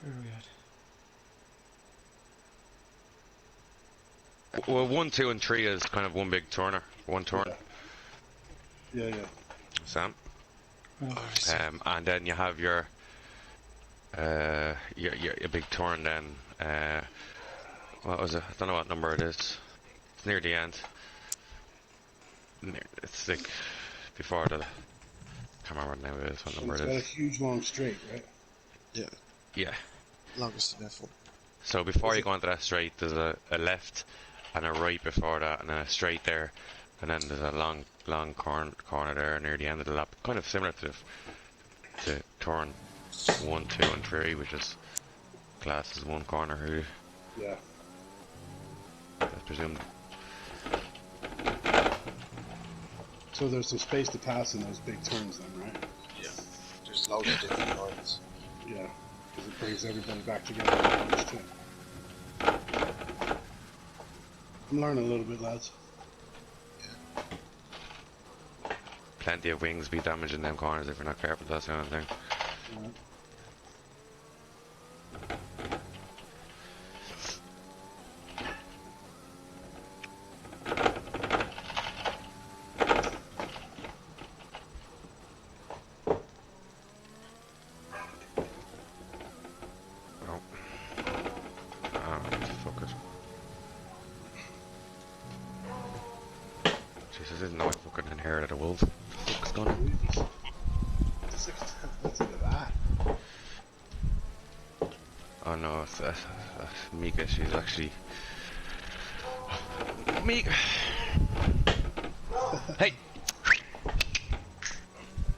Where are we at? Well, 1, 2, and 3 is kind of one big turner. One turn. Yeah. Sam. Oh, And then you have your big turn then. What was it? I don't know what number it is. It's near the end. It's like before the. I can't remember what name it is. What number It's it got a is? huge long straight, right? Yeah, Yeah. longest in F1. So before you go into that straight, there's a left and a right before that, and then a straight there, and then there's a long corner there near the end of the lap. Kind of similar to turn 1, 2, and 3, which is classed as one corner. Really, Yeah. I presume. So there's some space to pass in those big turns then, right? Yeah, there's loads of different lines. Yeah. Because it brings everybody back together at once too. I'm learning a little bit, lads. Plenty of wings be damaging them corners if you're not careful. That's the only thing. Alright. Oh. Focus. Jesus, I didn't know I fucking inherited a wolf. What the fuck's going on? What's into that? Oh no, it's Mika, she's actually... Mika! Hey!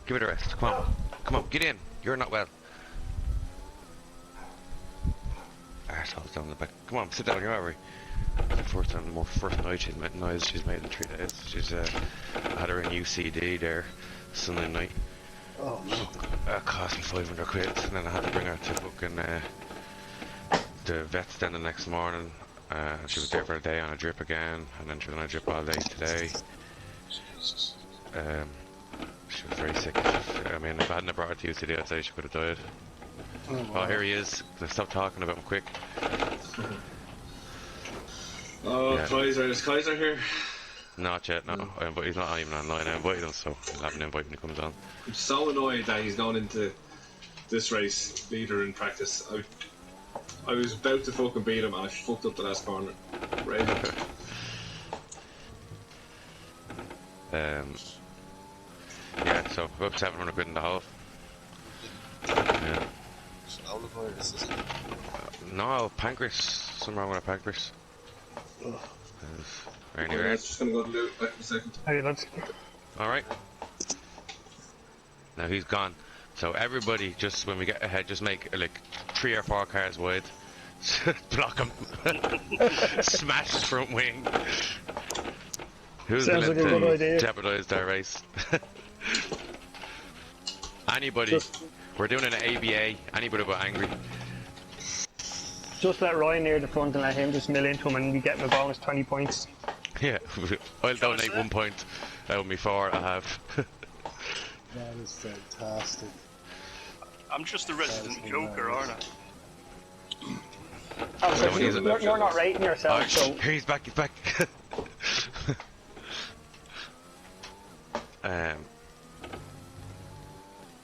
Give it a rest, come on. Come on, get in. You're not well. Arsehole's down the back. Come on, sit down, you're alright. First night she's made noise she's made in 3 days. She's had her in UCD there Sunday night. Oh no. Cost me 500 quid, and then I had to bring her to fucking the vet's then the next morning. She was there for a day on a drip again, and then she was on a drip all day today. Jesus. She was very sick. I mean, if I hadn't brought her to UCD, I'd say she could have died. Oh, wow. Oh, here he is. Let's stop talking about him quick. Oh, Yeah. Kaiser, is Kaiser here? Not yet, no. But he's not even online. I invited him, so I'll have an invite when he comes on. I'm so annoyed that he's gone into this race leader in practice. I was about to fucking beat him and I fucked up the last corner. Right. Yeah, so about 700 quid in the hole. Yeah. It's an olivirus, isn't it? No, pancreas. Something wrong with a pancreas. Ugh. Anyway, I'm just gonna go and do it back in a second. Hey, lads. alright. Now he's gone. So everybody, just when we get ahead, just make like 3 or 4 cars wide. Block him. Smash his front wing. Who's Sounds willing like a to good idea. jeopardize their race? Anybody. We're doing an ABA. Anybody but angry. Just let Ryan near the front and let him just mill into him, and we get him a bonus 20 points. Yeah, I'll donate 1 point out of me 4 I have. That is fantastic. I'm just a resident That's joker, aren't I? Oh, so Someone you're not rating yourself, so Here he's back,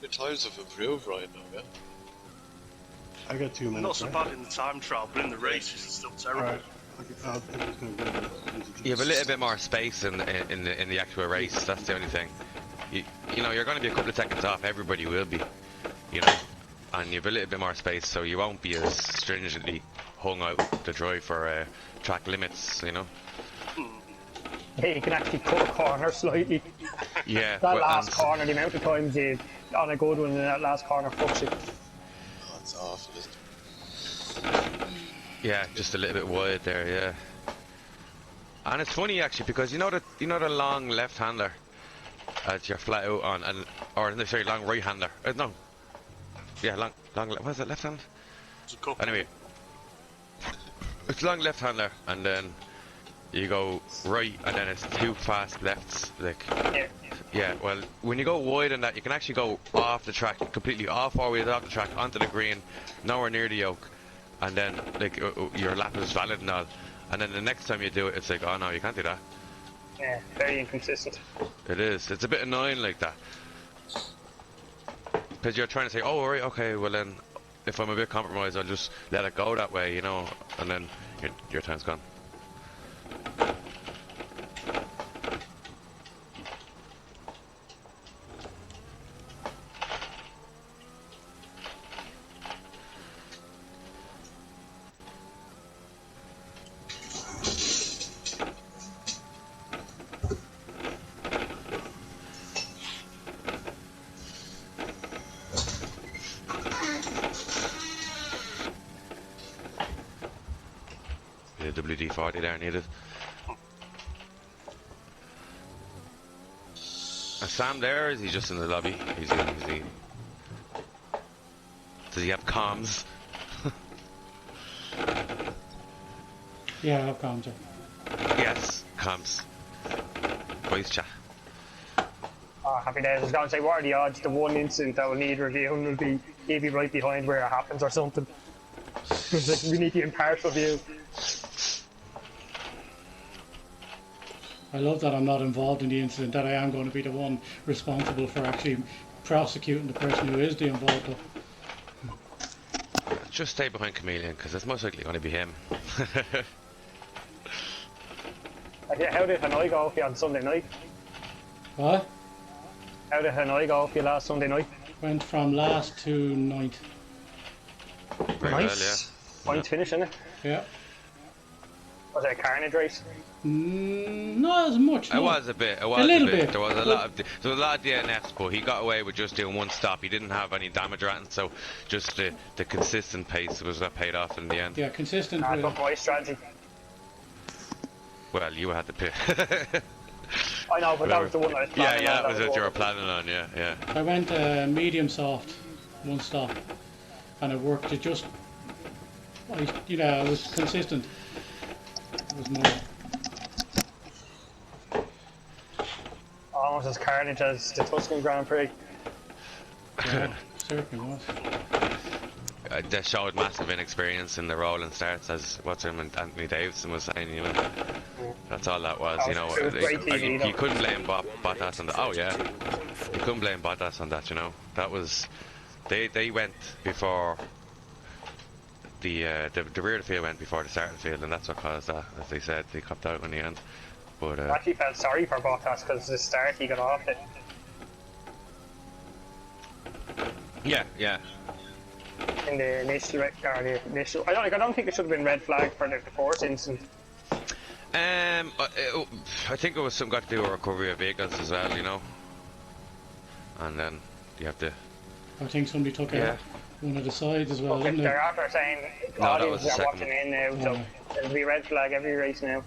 Your tires have improved right now, yeah? I got 2 minutes. Not so right? bad in the time trial, but in the race, it's still terrible. Alright. I'll think it's gonna go. You have a little bit more space in the actual race. That's the only thing. You know, you're going to be a couple of seconds off. Everybody will be, you know, and you have a little bit more space, so you won't be as stringently hung out to drive for track limits. You know. hey, you can actually cut a corner slightly. Yeah. That well, last and- corner, the amount of times you on a good one, and that last corner fucks it. Oh, it's awful, isn't it? Yeah, just a little bit wide there. Yeah. And it's funny actually because you know the long left-hander as you're flat out on, and or no, sorry, long right-hander. No. Yeah, long. What is it? Left hand? There's a couple. Anyway, it's long left-hander, and then you go right, and then it's 2 fast lefts, like Yeah. Yeah, well, when you go wide on that, you can actually go off the track, completely off 4 wheels off the track, onto the green, nowhere near the yoke, and then like your lap is valid and all. And then the next time you do it, it's like, oh no, you can't do that. Yeah, very inconsistent. It is. It's a bit annoying like that. Because you're trying to say, oh, right, okay, well then, if I'm a bit compromised, I'll just let it go that way, you know, and then your time's gone. The WD-40 there needed. Is Sam there, or is he just in the lobby? Is he... Does he have comms? Yeah, I've gone to. Yes, comms. Voice chat. Oh, happy days. I was going to say, what are the odds the one incident that will need reviewing will be he'll be right behind where it happens or something. It's like, we need the impartial view. I love that I'm not involved in the incident, that I am going to be the one responsible for actually prosecuting the person who is the involved. Just stay behind Chameleon, because it's most likely going to be him. How did Hanoi go for you on Sunday night? What? How did Hanoi go for you last Sunday night? Went from last to ninth. Very Nice. well, Point finish, innit? Yeah. Was it a carnage race? Not as much. It No. was a bit. It was A little bit. bit. There was a lot of DNFs, but he got away with just doing one stop. He didn't have any damage or anything, so just the consistent pace was what paid off in the end. Yeah, consistent. I With, got my strategy. Well, you had to pick. I know, but that was the one I was planning yeah, on. that was what you were planning on. Yeah. I went medium soft, one stop, and it worked. It just, it was consistent. It was more. Almost as carnage as the Tuscan Grand Prix. Yeah, certainly was. That showed massive inexperience in the rolling starts, as Anthony Davidson was saying. You know, that's all that was. You know, It was great TV, you couldn't blame Bottas on that. Oh yeah, you couldn't blame Bottas on that. You know, that was they went before the rear of the field went before the start of the field, and that's what caused that. As they said, they copped out in the end. But I actually felt sorry for Bottas because the start he got off it. yeah. In the initial, I don't think it should have been red flag for the fourth incident. I think it was something got to do with recovery of vehicles as well, you know. And then you have to. I think somebody took out one of the sides as well, Okay, didn't they're they? after saying No, that was audience the are second watching in now, so it'll be red flag every race now.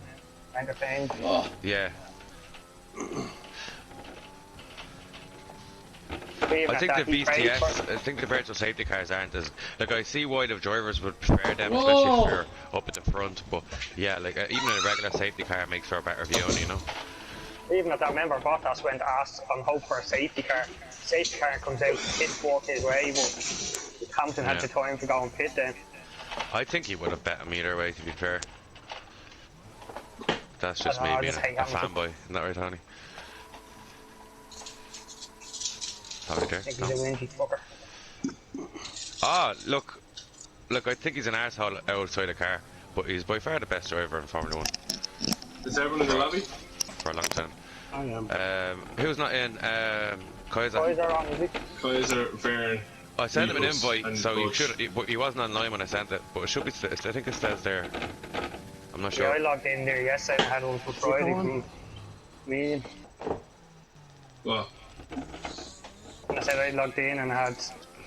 Entertained. Yeah. Even I at think that, the he prayed VTS, for- I think the virtual safety cars aren't as like I see why the drivers would prefer them, Whoa. especially if you're up at the front. But yeah, like even a regular safety car makes for a better view, you know. Even at that, member Bottas went asked on hope for a safety car. Safety car comes out, pit walk his way, but Hampton had the time to go and pit then. I think he would have bet him either way, to be fair. That's just I me don't know, I being just hate a Hamilton. fanboy, isn't that right, Tony? Tony there? I think No. he's a windy fucker. Ah, look, I think he's an arsehole outside the car, but he's by far the best driver in Formula 1 Is everyone in the lobby? for a long time. I am. Who's not in? Kaiser. Boys are on, is he? Kaiser, Vern. I sent him an Nichols invite, and so he Bush. should. But he wasn't online when I sent it. But it should be. I think it says there. I'm not Yeah, I sure. logged in there yesterday and I had one for Friday from me. What? And I said I logged in and I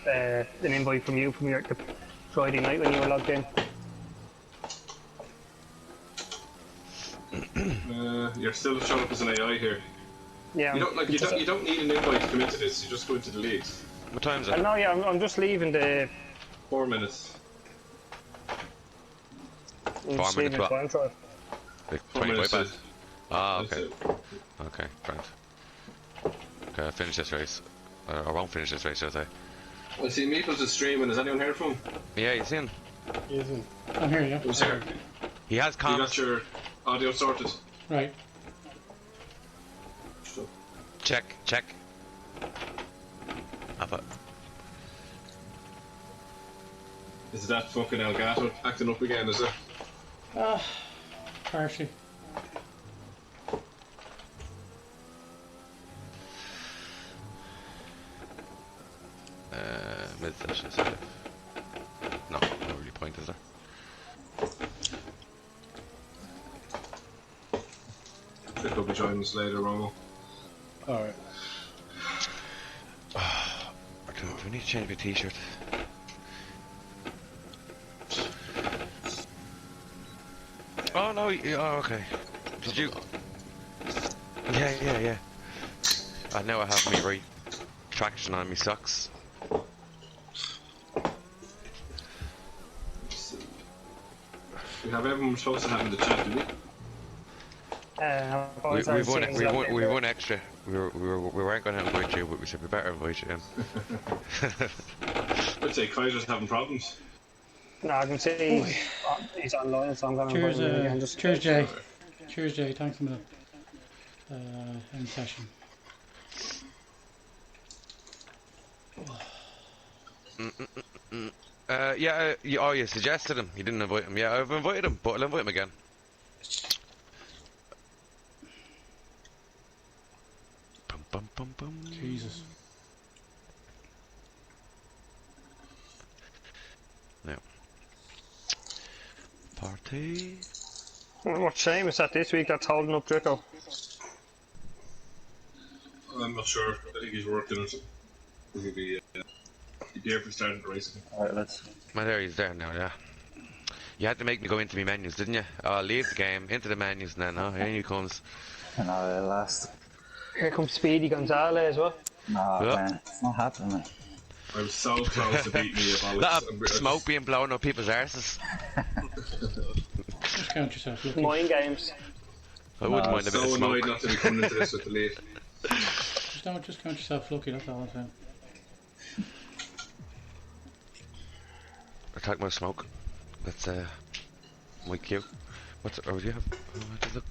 had an invite from you from the Friday night when you were logged in. You're still showing up as an AI here. Yeah, You don't need an invite to come into this. You just go into the league. What time is I it? know, yeah, I'm just leaving the. 4 minutes. I'm 4 just minutes leaving the what? time trial. Like 4 25 minutes. past. Ah, That's okay. it. Okay, grand. Okay, I'll finish this race. I won't finish this race, should I say? I see Meeples is streaming. Has anyone heard from him? Yeah, you seen? Isn't. I'm here, yeah. Who's here? He has You got comms. your audio sorted? Right. So, Check. is that fucking Elgato acting up again, is it? Partially. Mid session safe. No really point, is there? Rick will be joining us later, Romo. Alright. Do we need to change my t-shirt? Oh no, oh okay. Did you? Yeah. Now I have me right traction on me socks. We have everyone supposed to have in the chat, do we? We won extra. We weren't going to invite you, but we said we better invite you in. I'd say Kaiser's having problems. No, I can see he's online, so I'm going to invite Cheers, him in again. Just cheers, Jay. Cheers, Jay. Thanks a minute. End session. You suggested him. You didn't invite him. Yeah, I've invited him, but I'll invite him again. Bum. Jesus. Now. Party. What shame is that this week that's holding up Draco? I'm not sure. I think he's working or something. He'll be here for starting the race. Alright, let's. Well, there he's there now, yeah. You had to make me go into my menus, didn't you? Leave the game, into the menus, and then, here he comes. No, last. Here comes Speedy Gonzalez as well. No, Yeah. man, it's not happening. I'm so close to beating you about Lot of smoke being blown up people's arses. Just count yourself lucky. Mind games. I wouldn't mind a bit of so annoyed smoke. not to be coming into this with the lead. Just count yourself lucky, that's all I'm saying. We're talking about smoke. That's my cue. What's do you have? Just look.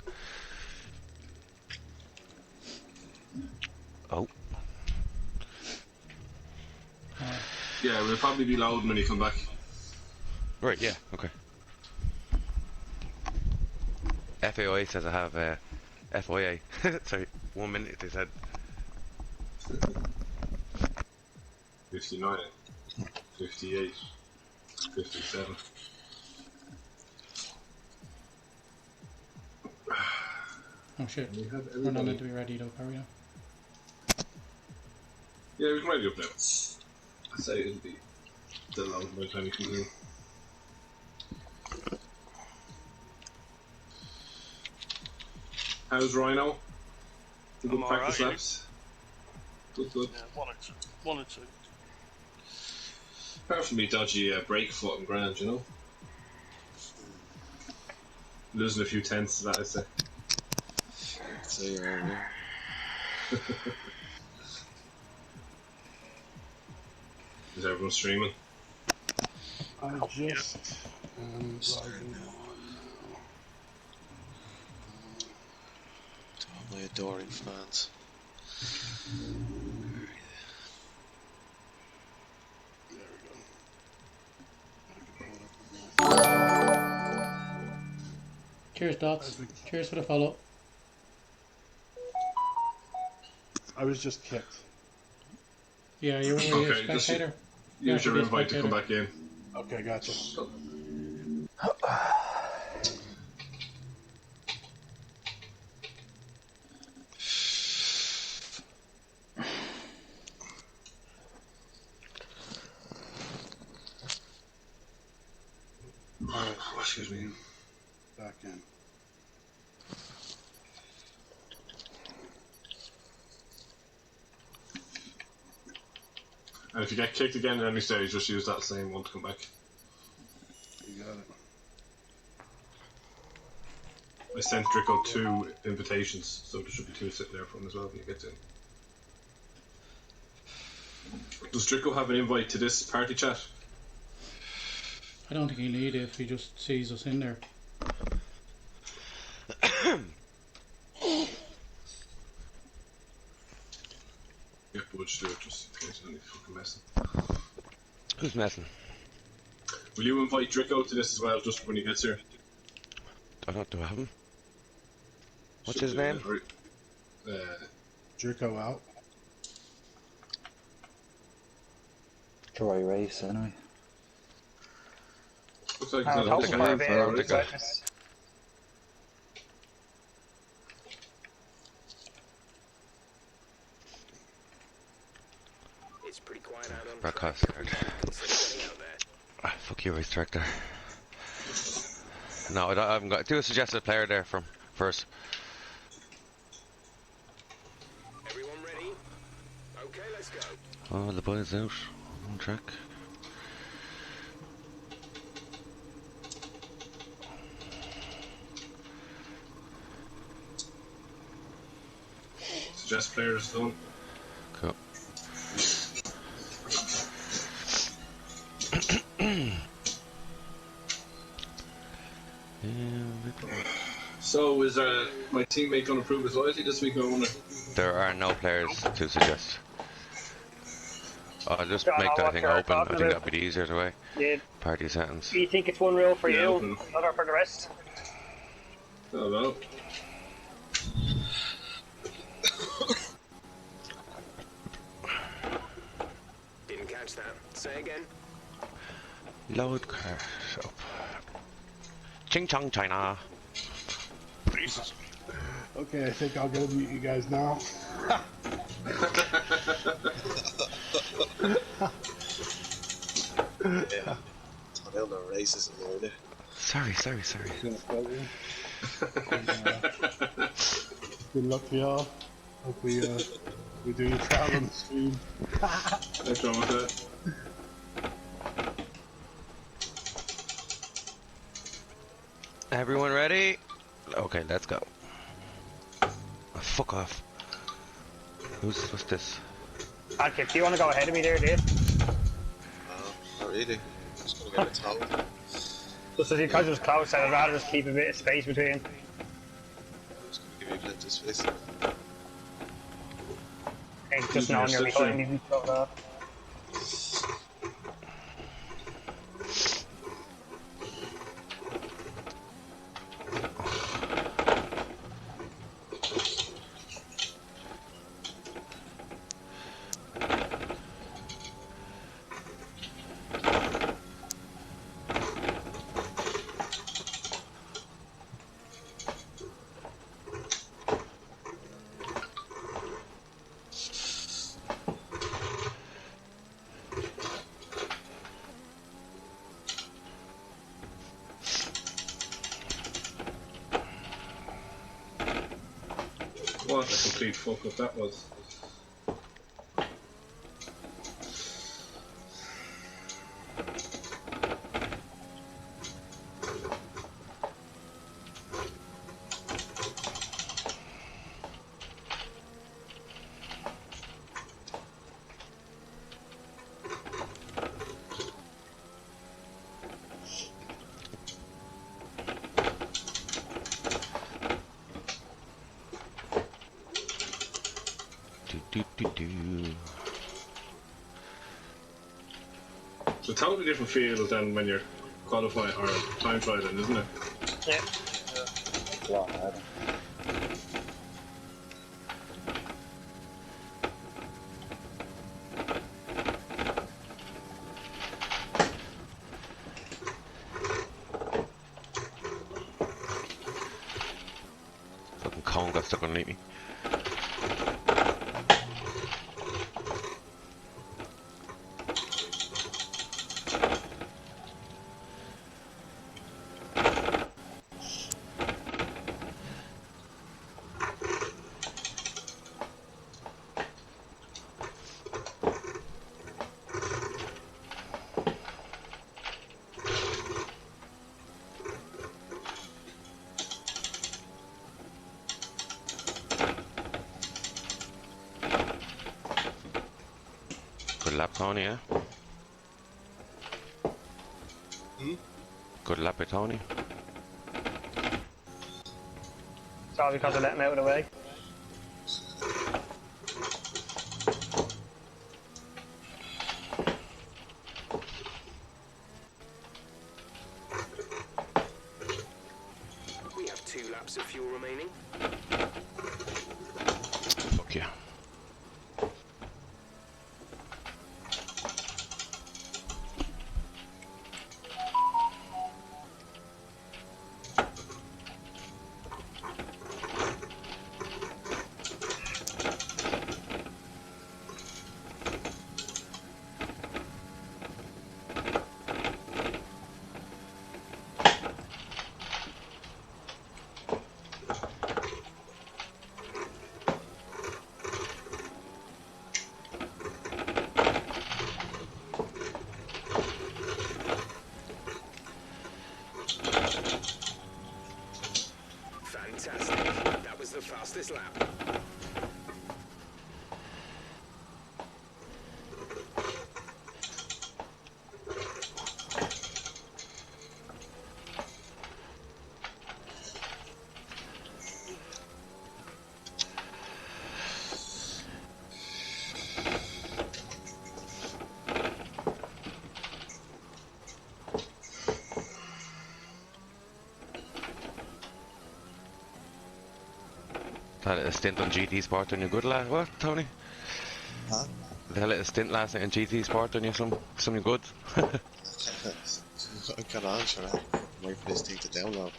Oh. Yeah, we'll probably be loud when you come back. Right, yeah, okay. FAOA says I have FOA. Sorry, 1 minute they said. 59, 58, 57. Oh shit. We have We're not meant everybody. to be ready though, are we now? Yeah, we can ready up now. I'd say it'll be still loud by the time you come in. How's Rhino? Good I'm practice alright. laps? Good. Yeah, one or two. Apart from me dodgy brake foot and grand, you know? Losing a few tenths of that, I'd say. So you're earlier. Is everyone streaming? I just am logging To all my adoring fans. There we go. Cheers, Dots. Cheers for the follow. I was just kicked. Yeah, you're a Okay, just spectator. use your be a invite to come spectator. back in. Okay, gotcha. Alright, Excuse me. back in. And if you get kicked again at any stage, just use that same one to come back. You got it. I sent Draco 2 invitations, so there should be 2 sitting there for him as well when he gets in. Does Draco have an invite to this party chat? I don't think he'll need it if he just sees us in there. Yeah, Budge, do it just in case any fucking messing. Who's messing? Will you invite Draco to this as well, just when he gets here? Do I have him? What's Should his do, name? yeah. Jerko out. Dry race, anyway. Looks like I he's was on hoping the for a game bit for of think I- excitement. It's pretty quiet out on Broadcast track. card. Consider getting out there. Ah, fuck you, racetrack there. No, I haven't got. Do a suggested player there from first. Everyone ready? Okay, let's go. Oh, the boys out on track. Suggest players done. Cool. So, is my teammate going to prove his loyalty this week? I wonder. There are no players to suggest. I'll just Don't make know that what thing you're open. I talking think about. that'd be the easier way. Yeah. Party settings. Do you think it's one rule for Yeah, you, open. another for the rest? I don't know. Didn't catch that. Say again. Load cars up. Ching chong China. Okay, I think I'll go mute you guys now. Yeah. Tunnel no races in there. Sorry. Good luck to y'all. Hope we do your travel on the stream. What's wrong with that? Everyone ready? Okay, let's go. Oh, fuck off. What's this? Okay, do you want to go ahead of me there, Dave? Not really. Just gonna get a towel. Just as because it's close, I'd rather just keep a bit of space between. Just gonna give you plenty of space. And just knowing you're behind me, so that. What a complete fuck up that was. It's a totally different feel than when you're qualifying or time trialing, isn't it? Yeah. Long, Adam. Fucking cone got stuck underneath me. Good lap, Tony, yeah? Good lap, Tony. It's all because I let him out of the way. We have 2 laps of fuel remaining. Fuck yeah. Fantastic. That was the fastest lap. That little stint on GT Sport done you good, lad? What, Tony? Huh? That little stint last night on GT Sport done you something good? I got on for that. Wait for this thing to download.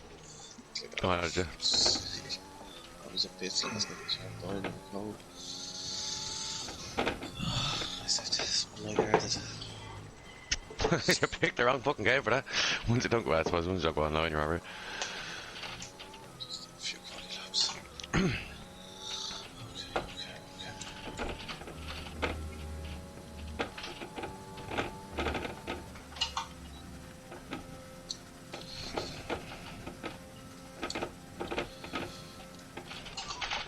Click Oh, on did you? it. I was a bit last night, so I'm dying in the cold. I said, this one like hard. You picked the wrong fucking game for that. Once you don't go out, I suppose, once you don't go online, you're alright. Just a few quality laps.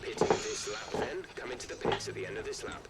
Pitting this lap then. Come into the pits at the end of this lap.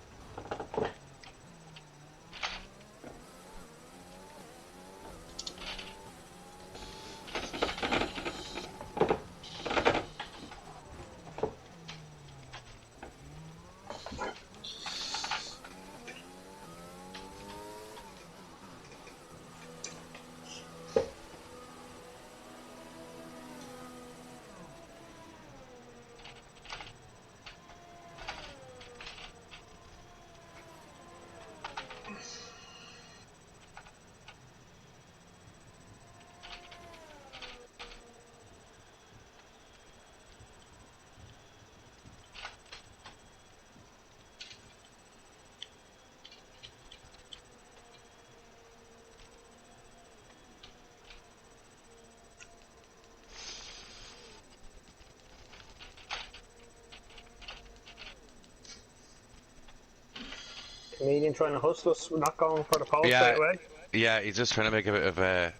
Comedian trying to hustle us. We're not going for the pole Yeah. straight away. Yeah, he's just trying to make a bit of a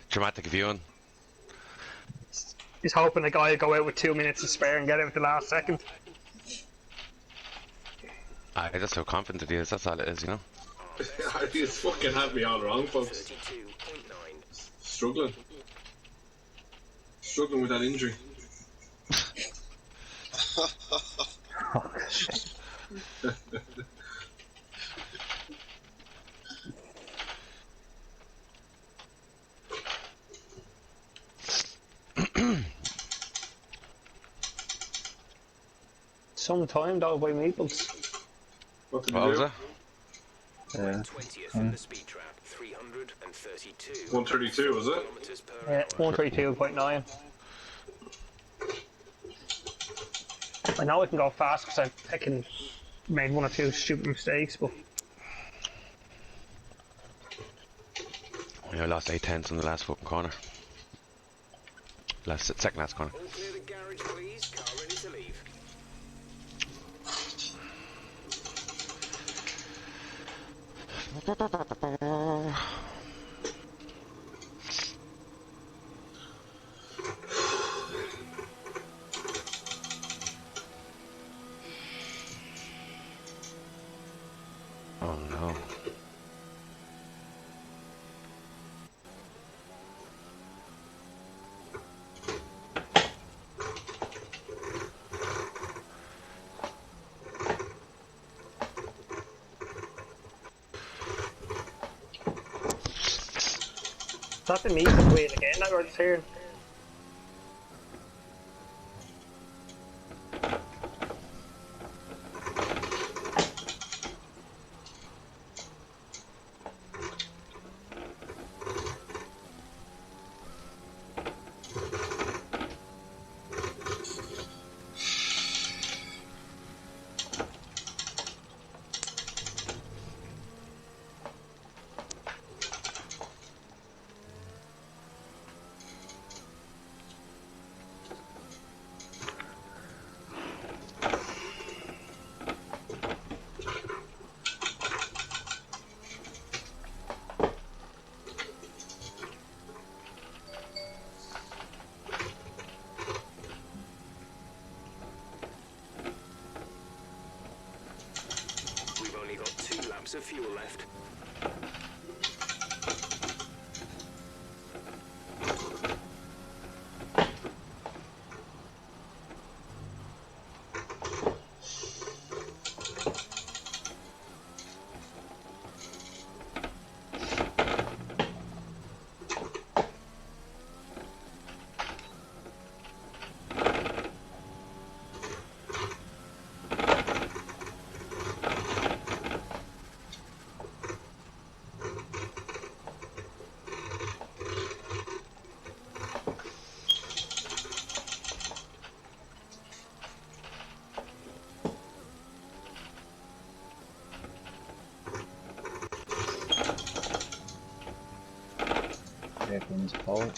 dramatic viewing. He's hoping the guy will go out with 2 minutes to spare and get out at the last second. That's how confident he is, that's all it is, you know? You fucking had me all wrong, folks. 32.9. Struggling. Struggling with that injury. Some time though by Meeples. What did What you was do? it? Yeah. 20th in the speed trap. 332. 132, was it? Kilometers per Yeah, hour. 132.9. I know I can go fast because I've made 1 or 2 stupid mistakes, but I lost 8 tenths in the last fucking corner. Second last corner. All clear the garage, please. Car ready to leave. Oh no. Is that the music wheel again that we're just hearing? We've only got 2 laps of fuel left. Everyone's pole.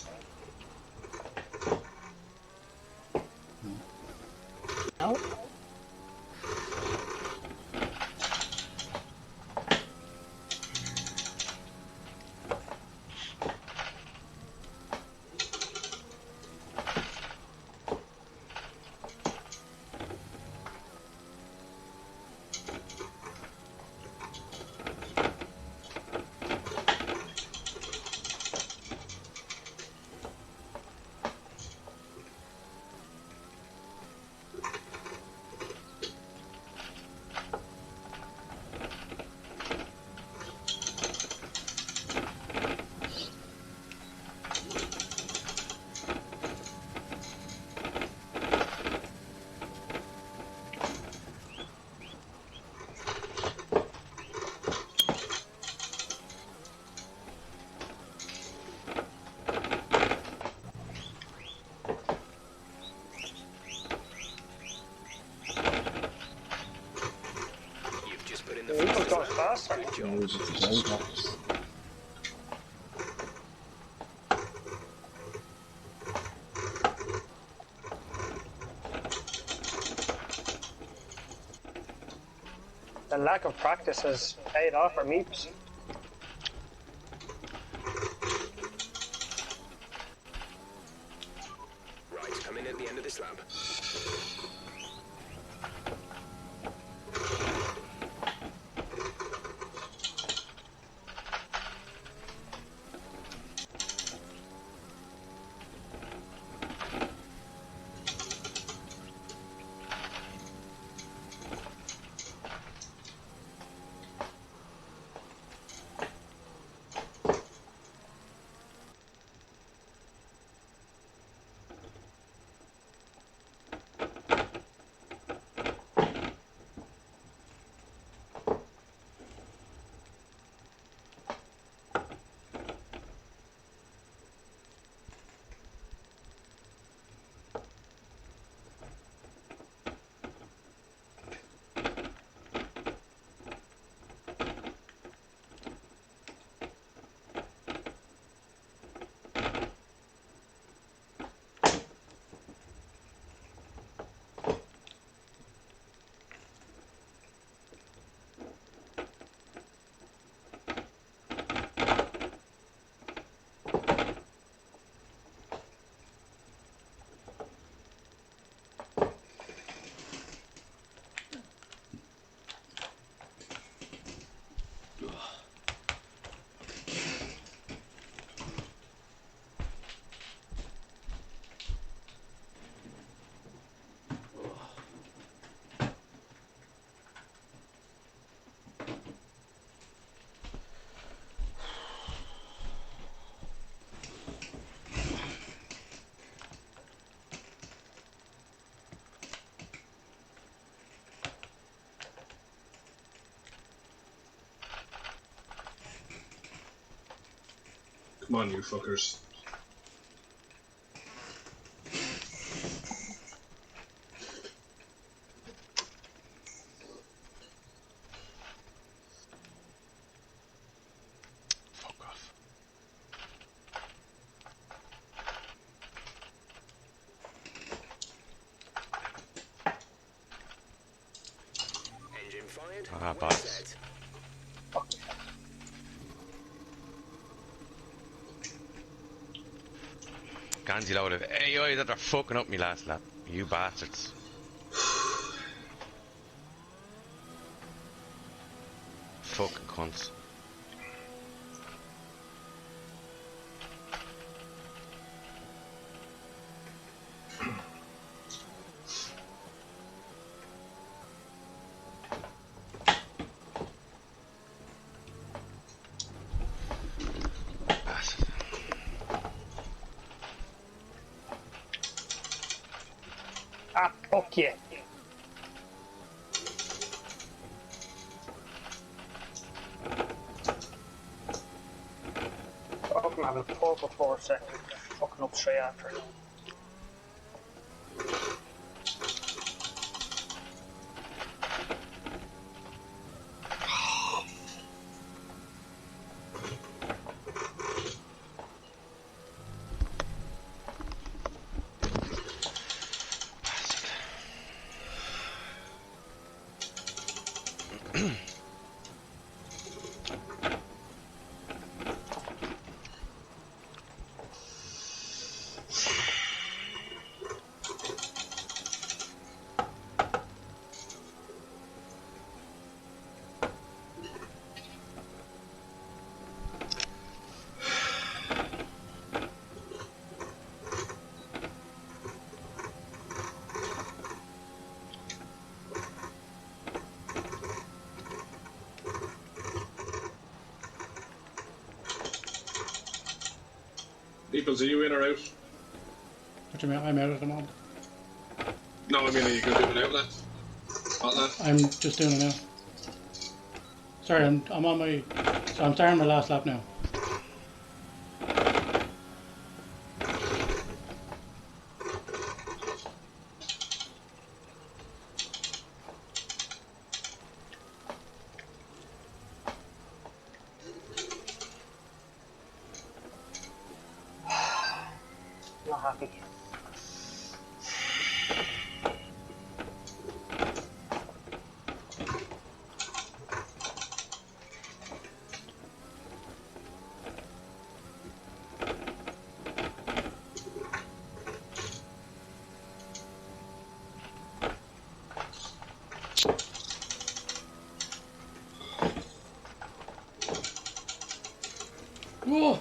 You've just put in the The wheel's going fastest lap. faster. Good job. It's great laps. The lack of practice has paid off for Meeps. Right, come in at the end of this lap. Come on, you fuckers. Fuck off. Engine fired. Ah, Well boss. set. Gansy loaded. AI that are fucking up me last lap. You bastards. Fucking cunts. Bastard. Ah, fuck yeah. I'm having a purple for a second. Fucking up straight after it. Peoples, are you in or out? What do you mean? I'm out at the moment. No, I mean, are you going to do an outlet? Hot lap? I'm just doing it now. Sorry, I'm on my... So I'm starting my last lap now. Not happy. Whoa!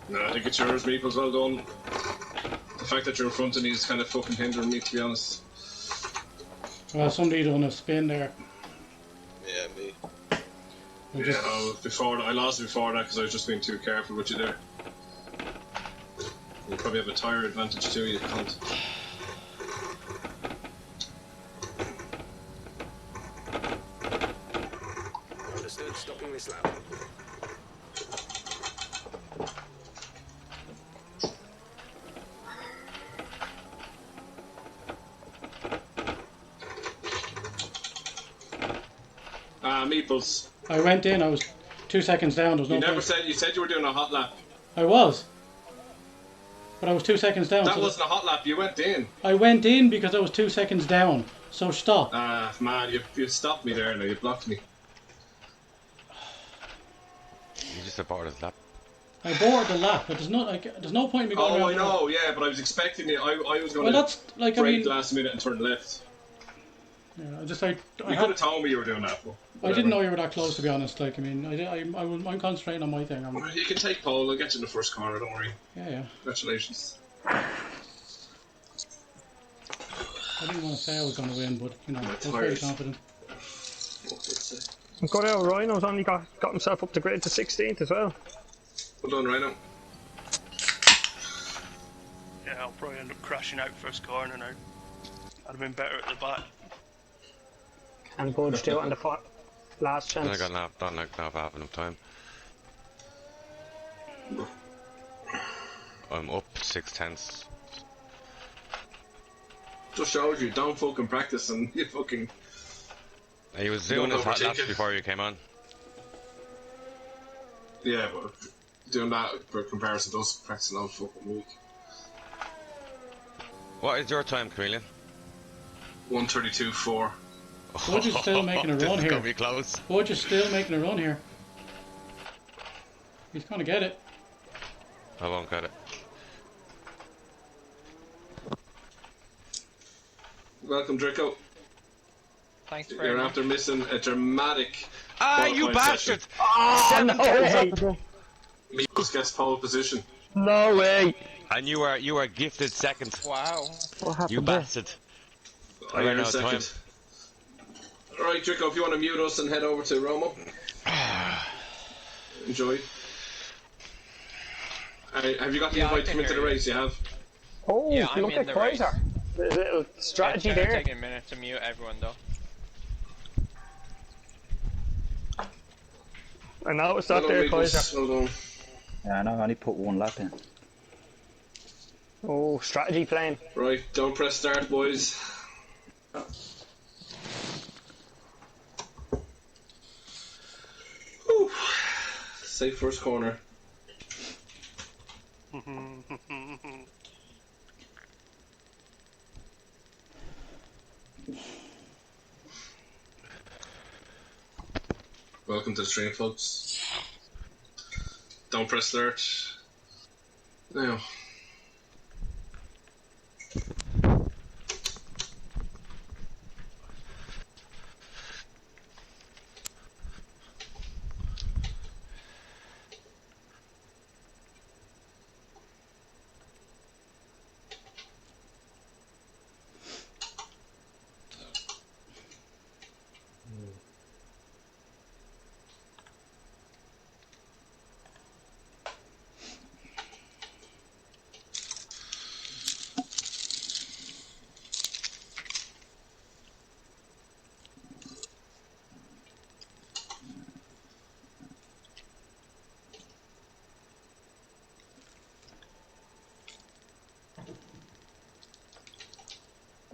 No, I think it's yours, Meeples. Well done. The fact that you're in front of me is kind of fucking hindering me, to be honest. Well, somebody done a spin there. Yeah, me. We'll Yeah, just- before that, I lost it before that because I was just being too careful with you there. You probably have a tyre advantage too, you cunt. Understood. Stopping this lap. Meeples. I went in, I was 2 seconds down, there was no You never point. said, you said you were doing a hot lap. I was. But I was 2 seconds down. That so wasn't a hot lap, you went in. I went in because I was 2 seconds down. So stop. Man, you stopped me there now, you blocked me. You just aborted his lap. I boarded the lap, but there's no point in me going Oh, around I the know, yeah, but I was expecting it. I was going Well, to that's like, I break mean, last minute and turn left. yeah, I just like You could have told me you were doing that, but I didn't know you were that close, to be honest. Like, I mean, I'm concentrating on my thing. You can take pole, I'll get you in the first corner, don't worry. Yeah. Congratulations. I didn't want to say I was going to win, but you know, I was very tired. confident. Got out Rhino's only got himself up the grid to 16th as well. Well done, Rhino. Yeah, I'll probably end up crashing out first corner now. I'd have been better at the back. And budged out on the Last Then I chance. got not half enough time. I'm up 6/10. Just shows you, don't fucking practice and you fucking... He was Don't doing his hot overthink laps it. before you came on. Yeah, but doing that for comparison to us practicing all fucking week. What is your time, Chameleon? 1:32.4. Budge is still making a This run is here. gonna be close. Budge is still making a run here. He's gonna get it. I won't get it. Welcome, Draco. Thanks very You're much. after missing a dramatic Ah, you qualifying session. bastard! Oh, no way! Meekles gets pole position. No way! And you are gifted second. Wow. What happened You there? bastard. I ran ran out of time. second. Alright, Draco, if you want to mute us and head over to Romo. Enjoy. Have you got the Yeah, I invite to can come into hear the you. race? You have? Oh, Yeah, I'm look in at the Kaiser. There's a little strategy It's gonna there. take a minute to mute everyone though. I noticed that Well there, done, Meekles. Kaiser. Well done. Yeah, I know, I only put one lap in. Oh, strategy playing. Right, don't press start, boys. Whew. Safe first corner. Welcome to the stream, folks. Don't press start. Now.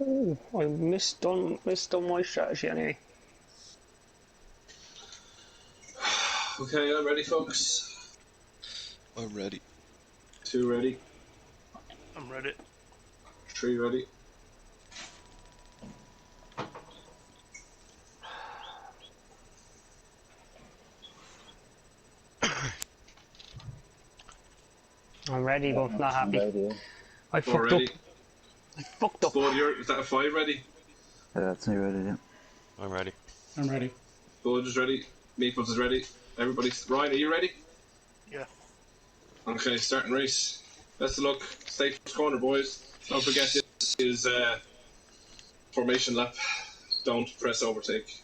Oh, I misdone my strategy anyway. Okay, I'm ready, folks. I'm ready. 2 ready. I'm ready. 3 ready. I'm ready, but not happy. Ready, I 4 fucked ready. up. I fucked up. Bud, is that a 5 ready? that's me ready, yeah. I'm ready. I'm ready. Bud is ready. Meeples is ready. Everybody's... Ryan, are you ready? Yeah. Okay, starting race. Best of luck. Stay first corner, boys. Don't forget this is formation lap. Don't press overtake.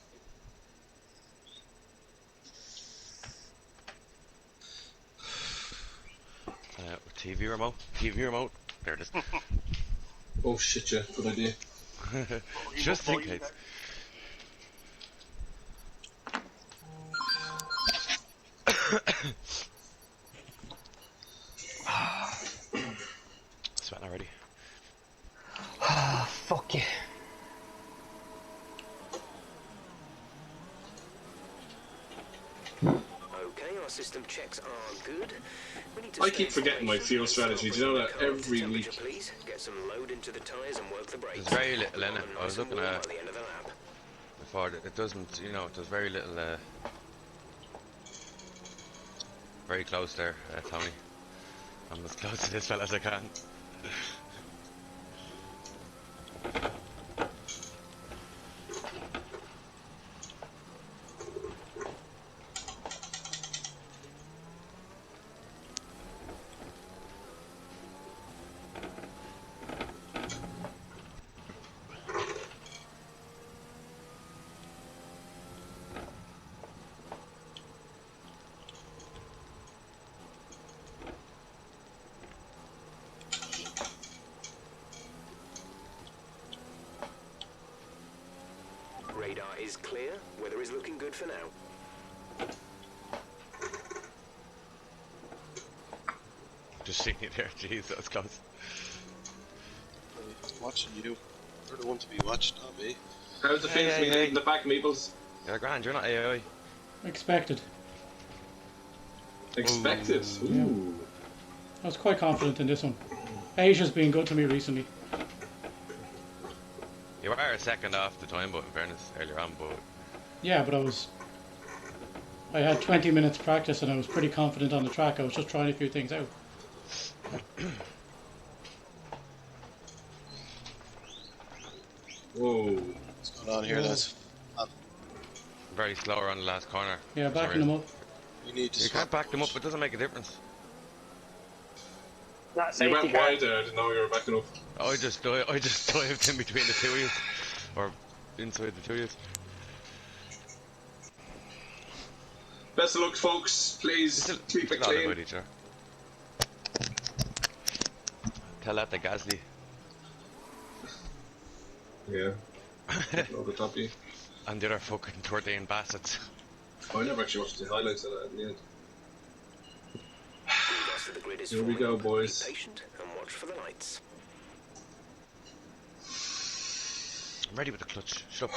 TV remote. TV remote. There it is. Oh shit, yeah, good idea. Just in case. Sweating already. Ah, fuck you. Okay, our system checks are good. We need to I keep forgetting my fuel strategy. Do you know that every week? Please get some load into the tires and work the brakes. There's very little in it. I was looking at by the end of the lap. before. It doesn't, you know, there's very little. Very close there, Tony. I'm as close to this fella as I can. Radar is clear. Weather is looking good for now. Just seeing you there, jeez, that was close. Watching you. You're the one to be watched, not me. How's the things we need in the back, Meeples? You're grand, you're not AI. Expected. Expected. Ooh. I was quite confident in this one. Asia's been good to me recently. You are a second off the time, but in fairness, earlier on, but... Yeah, but I had 20 minutes practice and I was pretty confident on the track. I was just trying a few things out. Whoa. What's going on here, lads? Very slower on the last corner. Yeah, backing them up. We need to You can't back them up, it doesn't make a difference. Not You safety went car. wide there, I didn't know you were backing up. I just dived in between the two of you. Or inside the two of you. Best of luck, folks. Please keep it All clean. about each other. Tell that to Gasly. Yeah. Over the top of you. And the other fucking 13 bastards. I never actually watched the highlights of that in the end. The rest of the grid is Here we forming. go, boys. Be patient and watch for the lights. I'm ready with the clutch. Shut up.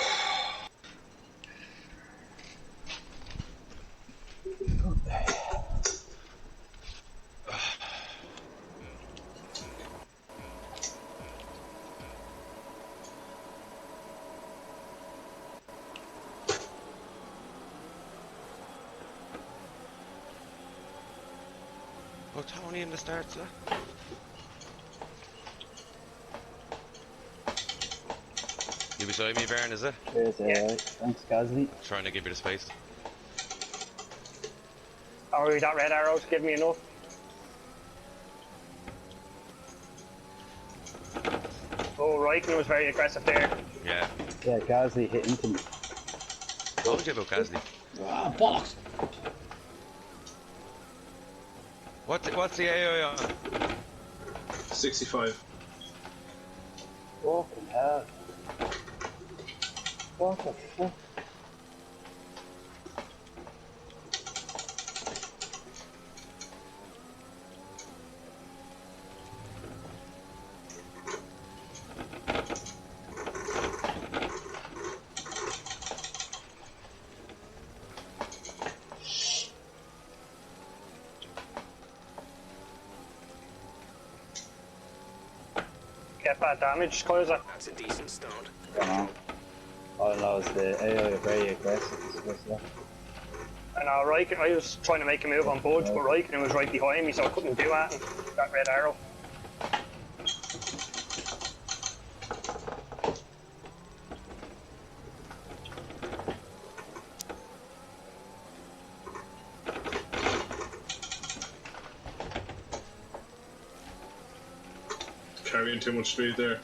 Oh, Tony in the start, sir. You beside me, Baron, is it? Cheers, thanks, Gasly. Trying to give you the space. Oh, that red arrow to give me enough. Oh, Raikkonen was very aggressive there. Yeah. Yeah, Gasly hit into me. What told you about Gasly? Ah, bollocks! What's the AI on? 65. Fucking hell. What the fuck? Get bad damage, Kaiser. That's a decent start. I don't know. All I know is the AI are very aggressive. And I was trying to make a move on Budge, but Raikkonen was right behind me, so I couldn't do that. And that red arrow. Carrying too much speed there.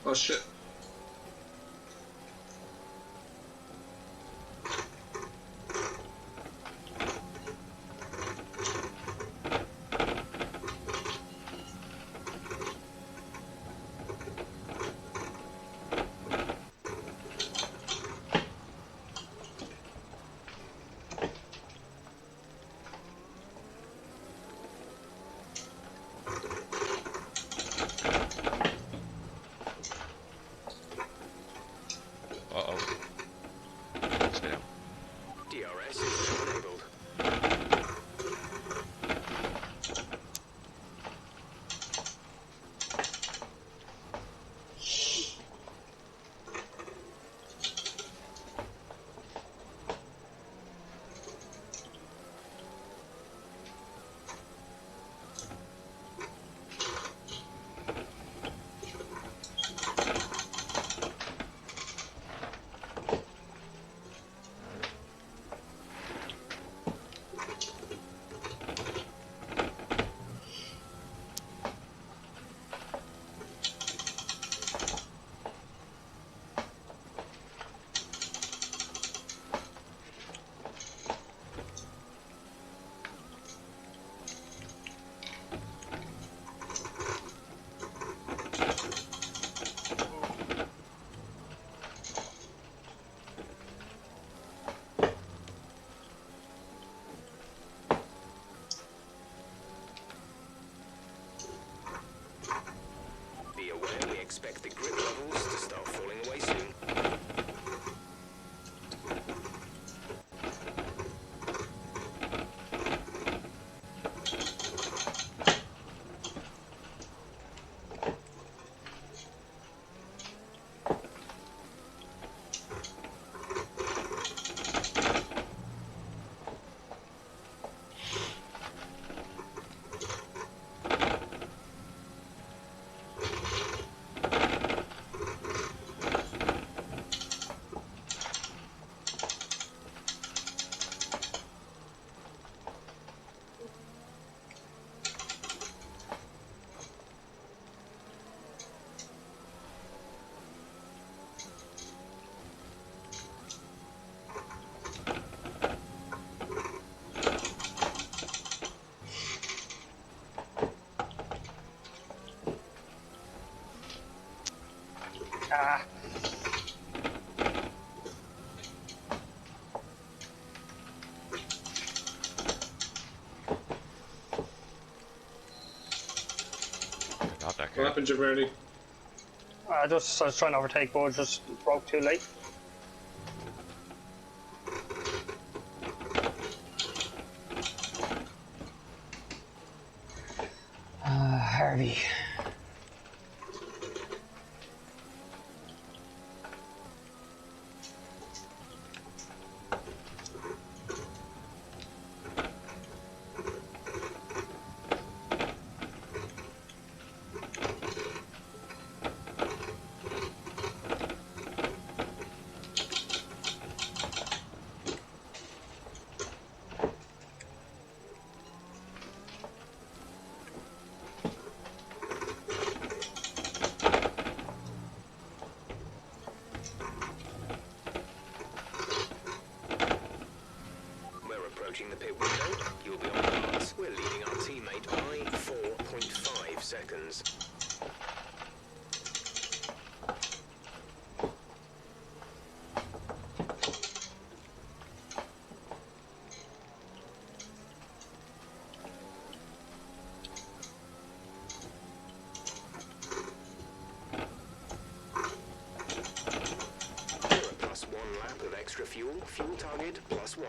Oh shit. expect the grip levels to start falling away soon. Ah. Got that What car. happened, Javerny? I was trying to overtake, but just broke too late. Harvey. Approaching the pit window, you'll be on pass. We're leading our teammate by 4.5 seconds. We're a +1 lap of extra fuel. Fuel target +1.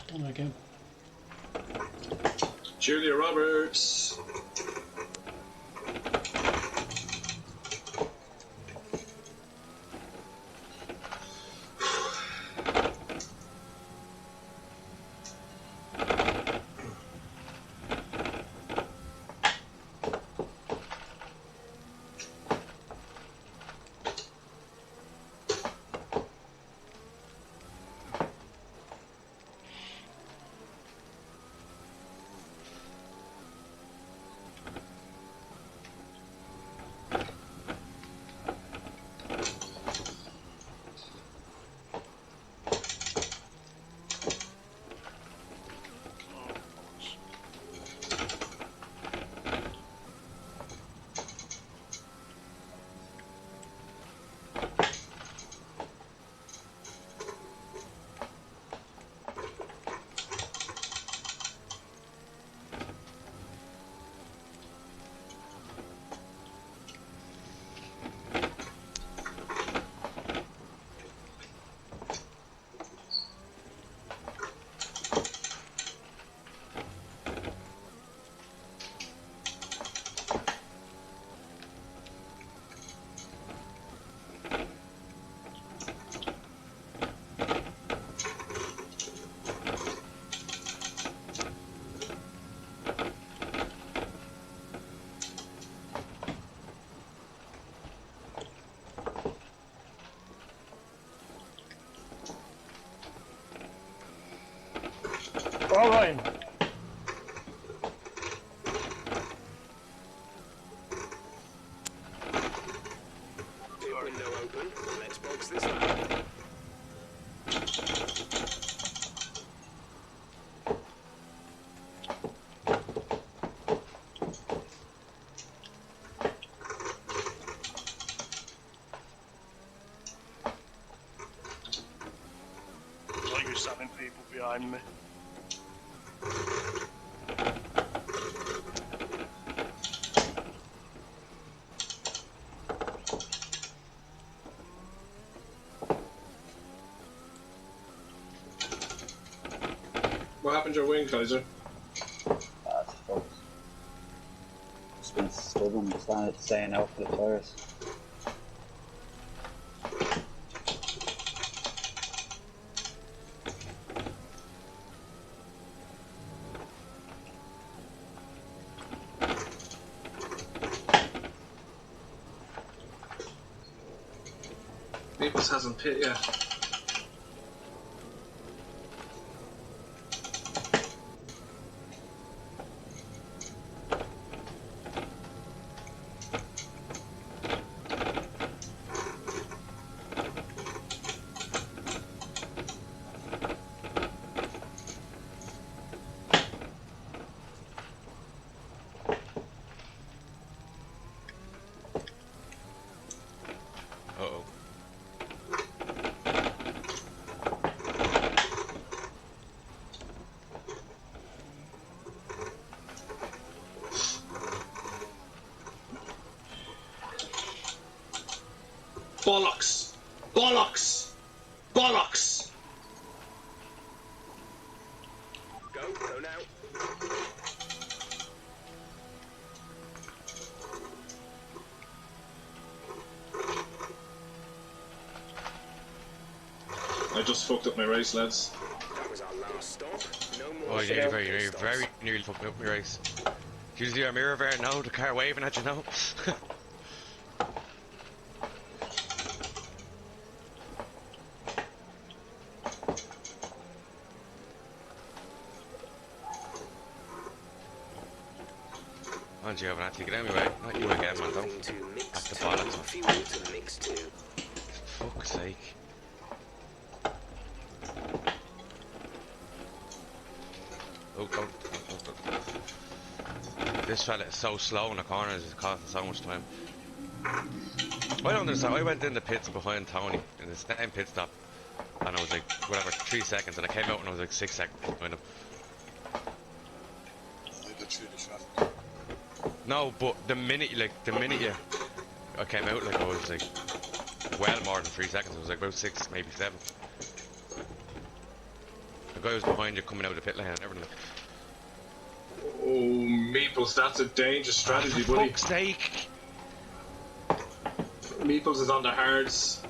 Done it again. Julia Roberts. Go Ryan. Pit window open. Let's box this lap. Like you're stabbing people behind me. What happened to your wing, Kaiser? That's fucked. Just been stubborn, staying out for the tires. Maples hasn't pit yet. Uh-oh. Bollocks! Bollocks! Bollocks! Go now. I just fucked up my race, lads. That was our last stop. No Oh, more. you very nearly fucked me up my race. Did you see our mirror there? No, the car waving at you now. On you, have to get out of my way. Not you again, man, though. To mix That's the two. bollocks, man. Fuel to mix two. Fuck's sake. Oh. This fella is so slow in the corners, it's costing so much time. I don't understand. I went in the pits behind Tony in the same pit stop, and I was like, whatever, 3 seconds, and I came out and I was like 6 seconds behind him. I got through the traffic. No, but the minute I came out, like I was like, well more than 3 seconds. I was like about 6, maybe 7. The guy was behind you coming out of the pit lane and everything. Oh, Meeples, that's a dangerous strategy, For buddy. fuck's sake! Meeples is on the hards.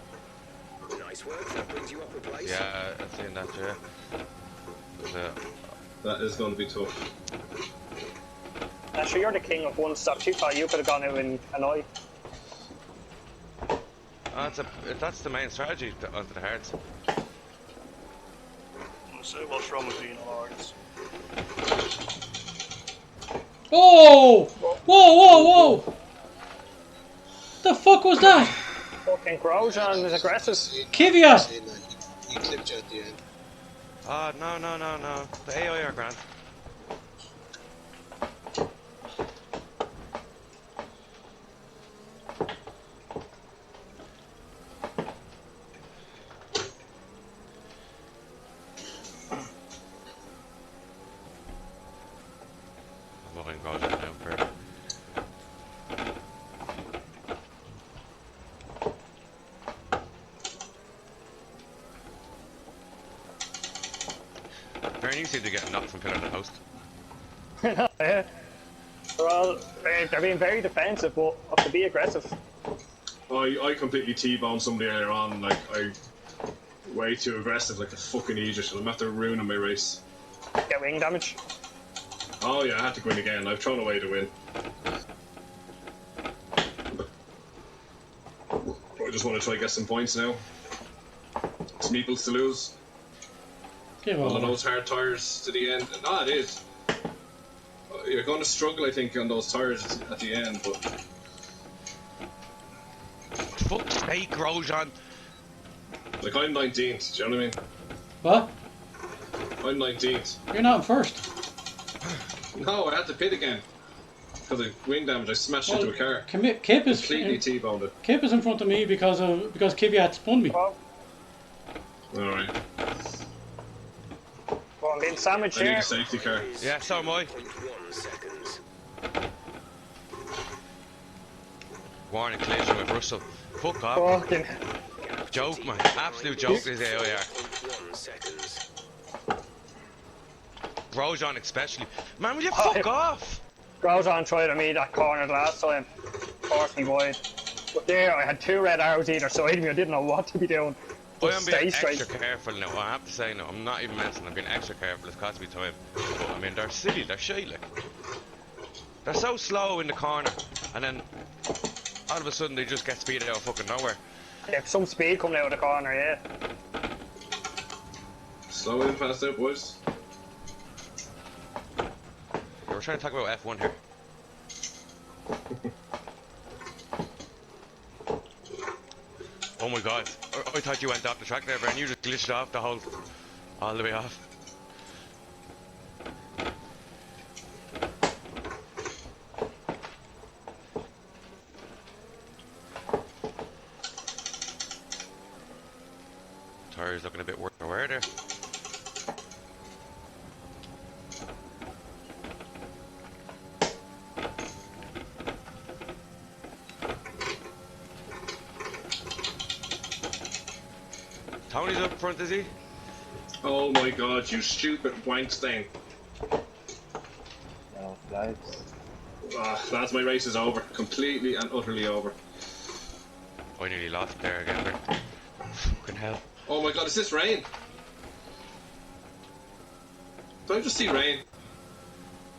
Nice work. That brings you up a place. Yeah, I've seen that, yeah. But, That is going to be tough. Sure, you're the king of one stop. You thought you could have gone out in an eye. that's the main strategy onto the hards. I'm gonna say what's wrong with being alliance. Oh! Whoa! The fuck was that? Fucking Grosjean is aggressive. Kvyat! He clipped you at the end. Oh, no. The AI are grand. I'm looking Grosjean down further. Very easy to get knocked from pillar to post. Yeah. Well, they're being very defensive, but have to be aggressive. I completely T-boned somebody earlier on, like, way too aggressive, like a fucking idiot, and I'm after ruining my race. Get wing damage. Oh yeah, I had to win again. I've thrown away to win. I just want to try to get some points now. It's Meeples to lose. Give All of over. those hard tyres to the end. No, it is. You're going to struggle, I think, on those tyres at the end, but Fuck's sake, Grosjean. like I'm 19th. Do you know what I mean? What? I'm 19th. You're not in first. No, I had to pit again because of wing damage. I smashed into a car. Kip is Completely T-boned it. Kip is in front of me because Kvyat spun me. Well, All right. well, I'm being sandwiched I need here. a safety car. Yeah, so am I. 0.1 seconds. Warning collision with Russell. Fuck off. Fucking. Joke, man. Absolute joke is AOR. 0.1 seconds. Grosjean especially. Man, will you fuck off? Grosjean tried to me that corner the last time. Forced me wide. But there, I had 2 red arrows either side of me. I didn't know what to be doing. I Just am being stay extra straight. careful now. I have to say, no, I'm not even messing. I'm being extra careful. It's cost me time. But I mean, they're silly. They're shy, like. They're so slow in the corner, and then all of a sudden they just get speeded out of fucking nowhere. Yeah, some speed coming out of the corner, yeah. Slow in, fast out, boys. We're trying to talk about F1 here. Oh my god, I thought you went off the track there, Bren. You just glitched off the whole, all the way off. Tires looking a bit worse for wear there. Tony's up front, is he? Oh my god, you stupid wankstain. Yellow flags. Lads, my race is over. Completely and utterly over. I nearly lost there again, Bren. Fucking hell. Oh my god, is this rain? Did I just see rain?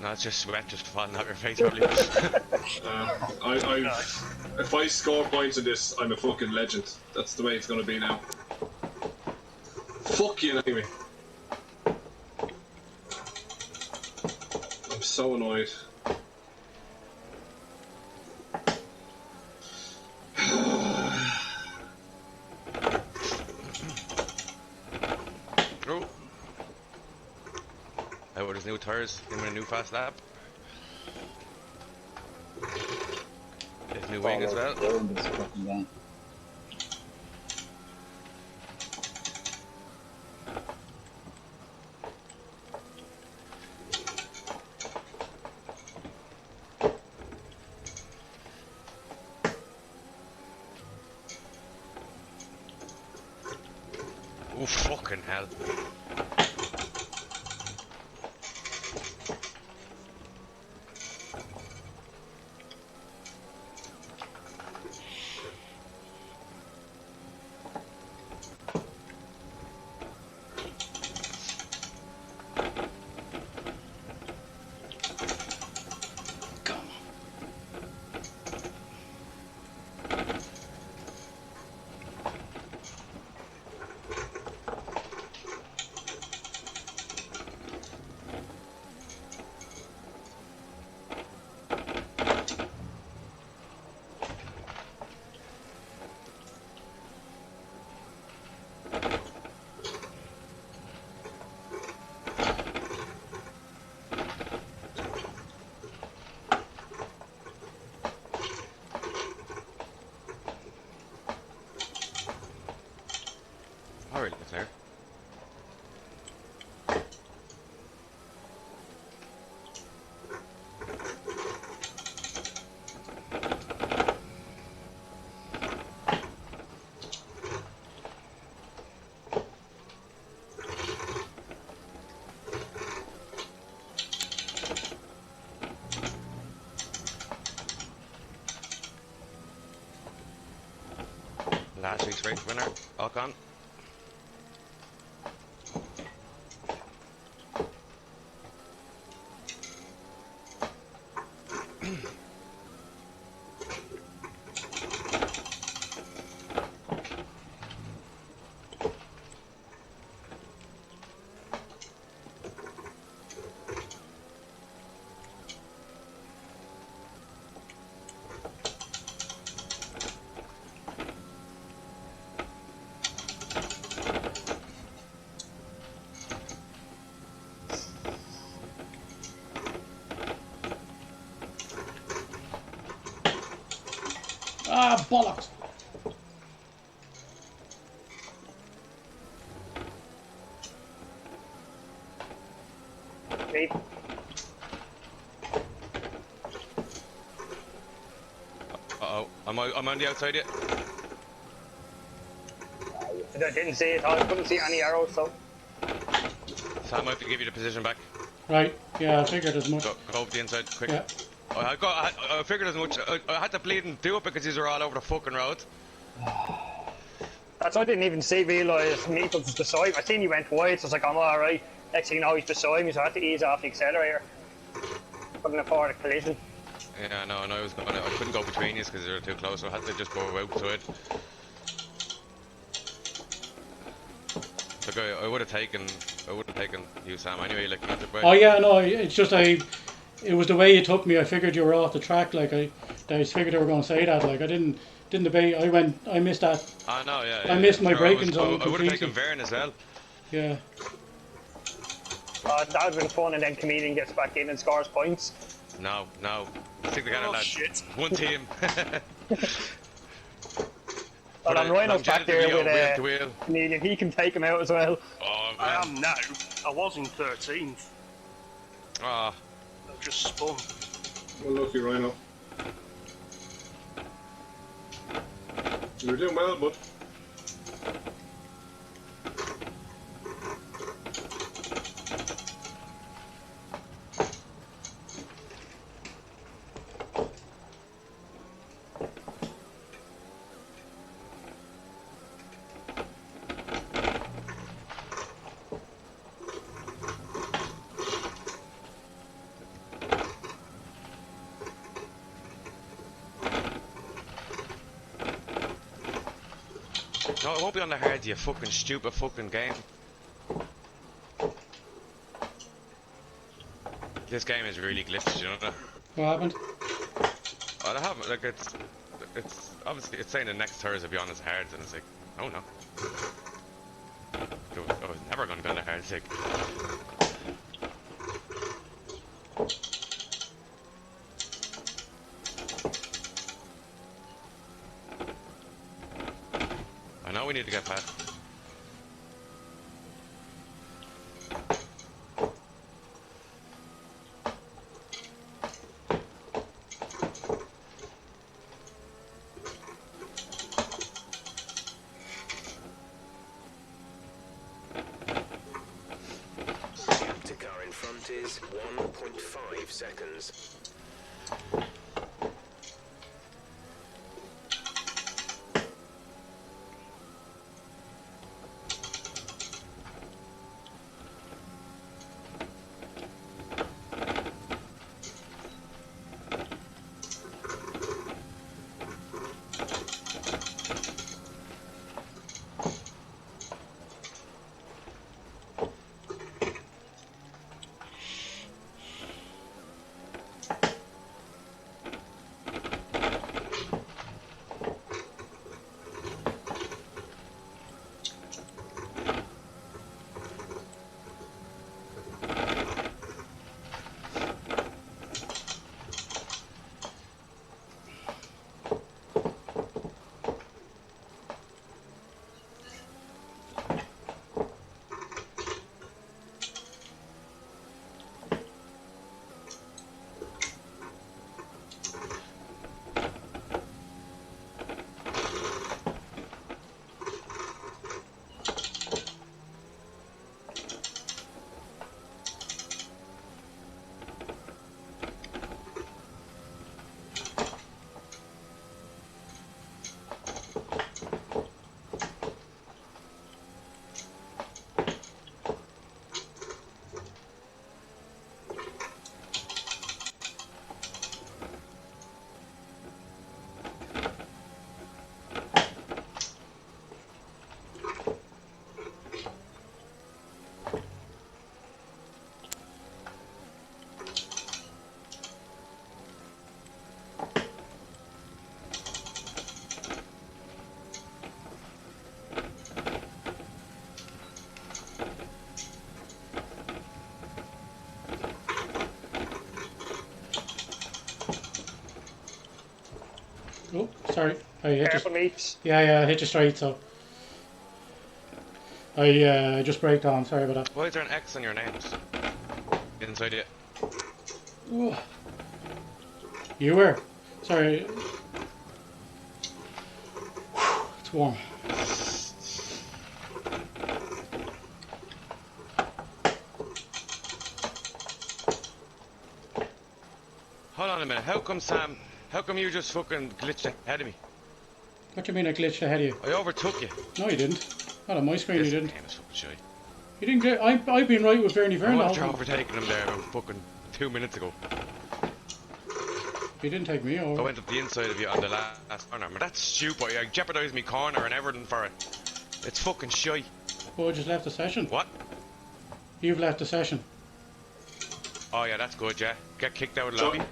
No, it's just sweat just falling out your face, probably. If I score points in this, I'm a fucking legend. That's the way it's gonna be now. Fuck you, anyway. I'm so annoyed. Oh. Out with his new tires, him with a new fast lap. His new wing as well. Doing this fucking game. Oh, fucking hell. Alright, there. Last week's race winner, Ocon. bollocks! Me. Uh-oh, I'm on the outside yet. I didn't see it. I couldn't see any arrows, so. Sam, I have to give you the position back. Right, yeah, I figured as much. Go over the inside, quick. Yeah. I figured as much. I had to bleed and do it because these are all over the fucking road. That's why I didn't even realise Meeples was beside me. I seen he went wide, so I was like, I'm alright. Next thing you know, he's beside me, so I had to ease off the accelerator. Couldn't afford a collision. Yeah, no, I couldn't go between you because they were too close, so I had to just go outside. Look, I would have taken you, Sam, anyway, like, not the way. Oh yeah, no, it's just it was the way you took me. I figured you were off the track, like I just figured they were going to say that. Like I didn't debate. I missed that. Ah, no, yeah. I missed my sure, braking zone I would have completely. taken Vern as well. Yeah. That would have been fun, and then Comedian gets back in and scores points. No. Stick together, lads. Shit. One team. But I'm Rhino's back there with wheel to wheel. Comedian. He can take him out as well. Oh, man. I am now. I was in 13th. Ah. I've just spun. Well, lucky Rhino. You're doing well, bud. No, it won't be on the hard, you fucking stupid fucking game. This game is really glitched, you know that? What happened? Well, I haven't, like, it's obviously, it's saying the next Thursday will be on as hard, and it's like, oh no. I was never going to be on the hard, it's like. I know we need to get past. The car in front is 1.5 seconds. Sorry, I hit Careful, you. mate. Yeah, I hit you straight, so. I just braked on, sorry about Why is there an X on your names? Inside it. that. You were? Sorry. It's warm. Hold on a minute. How come Sam? How come you just fucking glitched ahead of me? What do you mean I glitched ahead of you? I overtook you. No, you didn't. Not on my screen, This you didn't. game is fucking shy. You didn't get. I've been right with Bernie I Verne the wonder whole if you're time. overtaking him there about fucking 2 minutes ago. You didn't take me I over. went up the inside of you on the last corner. Man, that's stupid. I jeopardised me corner and everything for it. It's fucking shy. Oh, I just left the session. What? You've left the session. Oh yeah, that's good, yeah. Get kicked out of the lobby.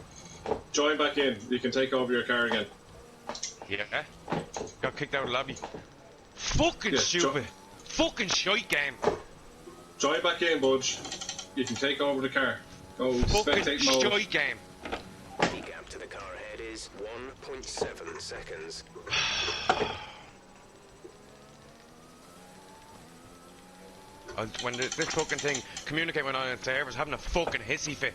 Join back in. You can take over your car again. Yeah. Got kicked out of the lobby. Fucking Yeah, stupid. Fucking shite game. Join back in, Budge. You can take over the car. Go Fucking spectate mode. shite game. The gap to the car ahead is 1.7 seconds. When this fucking thing communicate went on in servers, having a fucking hissy fit.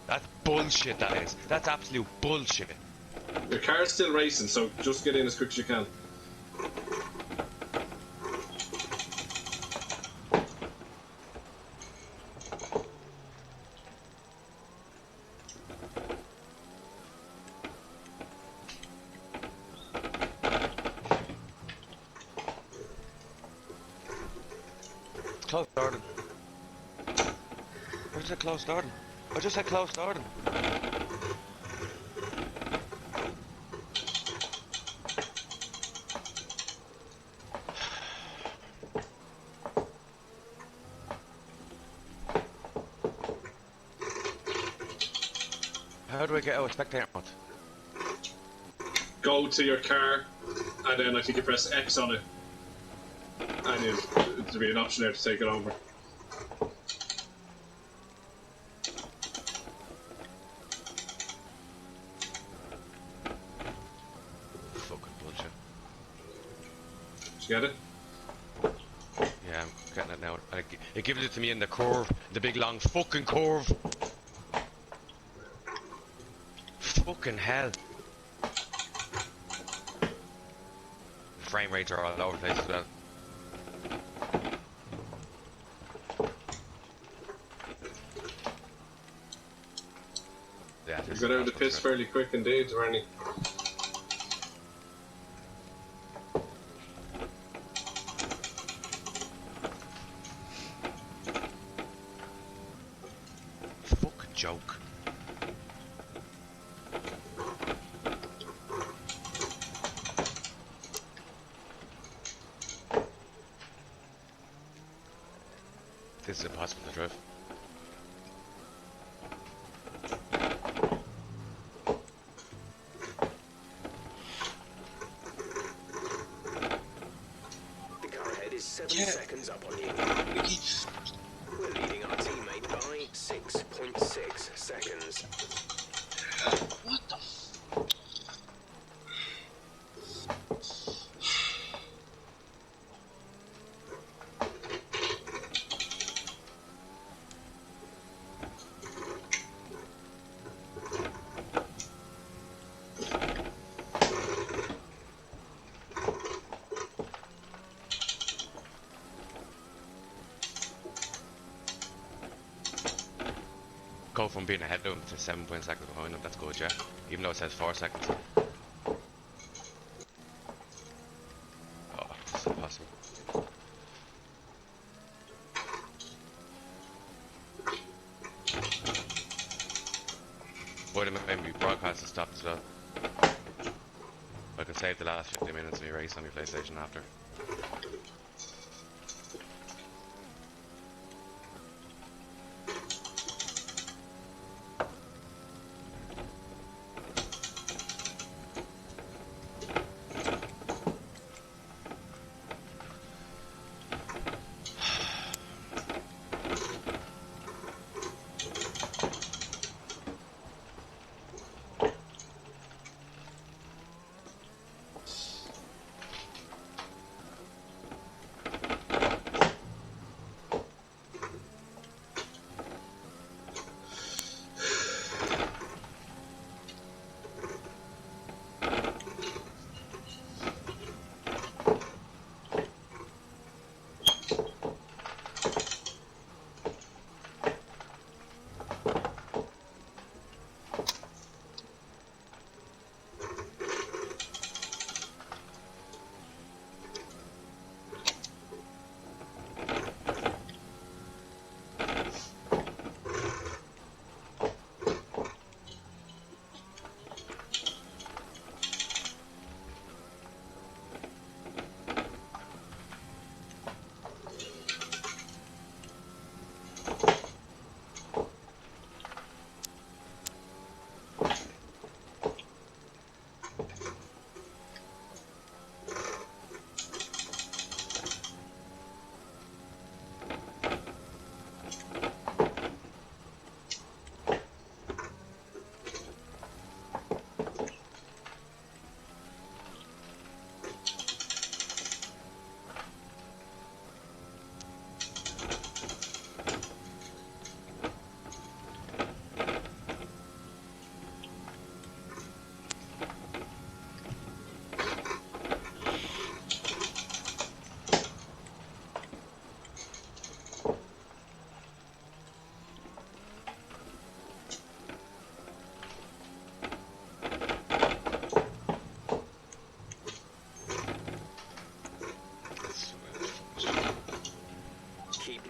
That's bullshit, that is. That's absolute bullshit. Your car's still racing, so just get in as quick as you can. Close starting. Where's the close starting? I just said close starting. How do I get out of spectator mode? Go to your car, and then I think you press X on it. And there'll be an option there to take it over. Fucking bullshit. Did you get it? Yeah, I'm getting it now. And it gives it to me in the curve, the big long fucking curve. Fucking hell. Frame rates are all over the place as well. Yeah, You got out of the piss fairly quick indeed, Randy. Fucking joke. This is impossible to drive. The car ahead is 7 seconds up on you. We're leading our teammate by 6.6 seconds. Go from being ahead of him to 7 seconds behind him, that's good, yeah. Even though it says 4 seconds. Oh, this is impossible. Wait a minute, maybe broadcast is stopped as well. I can save the last 50 minutes of your race on your PlayStation after.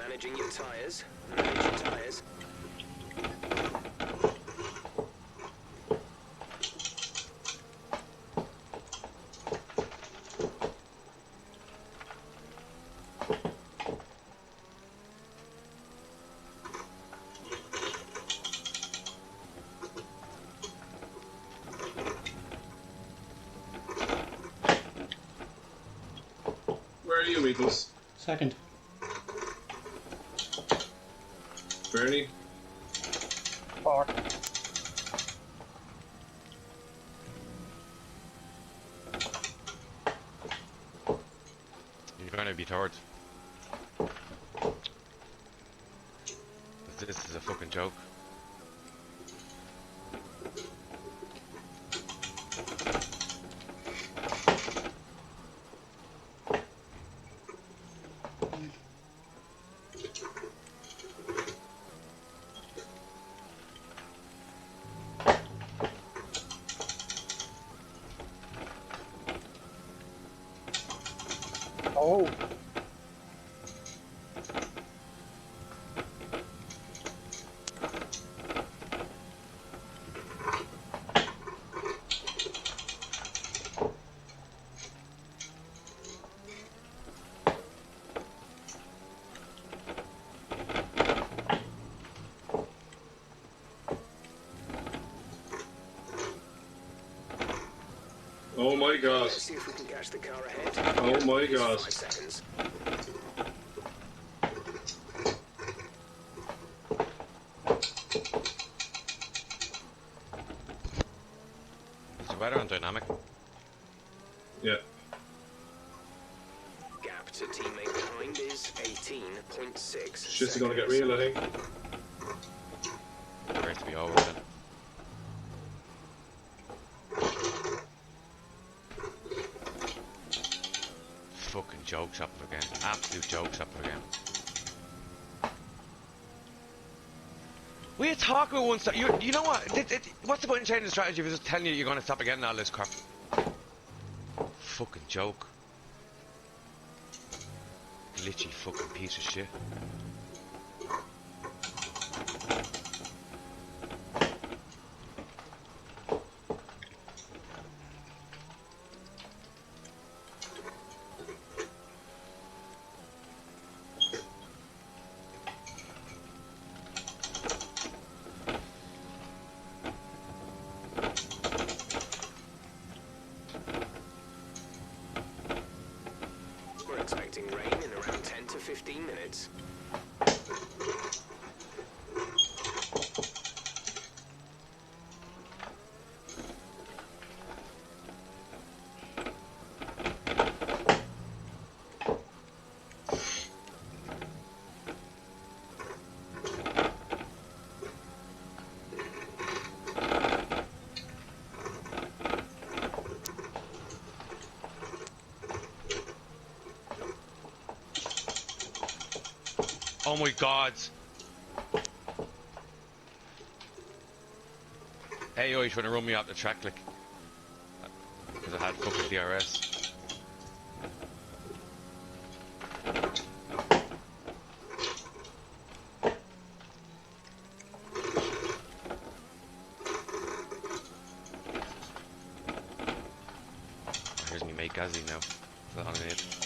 Managing your tyres. Manage your tyres. Where are you, Eagles? Second. Bernie? Or You're gonna be third. This is a fucking joke. oh, Oh my god. Let's see if we can catch the car ahead. Oh my god. 5 seconds. Is the weather on dynamic? Yeah. Gap to teammate behind is 18.6 Shit's gonna get seconds. real, I think. Great to be over then. Fucking joke shop again. Absolute joke shop again. We talk about one stop. You know what? What's the point in changing the strategy if it's just telling you you're going to stop again and all this crap? Fucking joke. Glitchy fucking piece of shit. We're expecting rain in around 10 to 15 minutes. Oh my god. Hey, you're trying to run me off the track, like. Because I had fucking DRS. Here's me mate Gazzy now. Is that on it?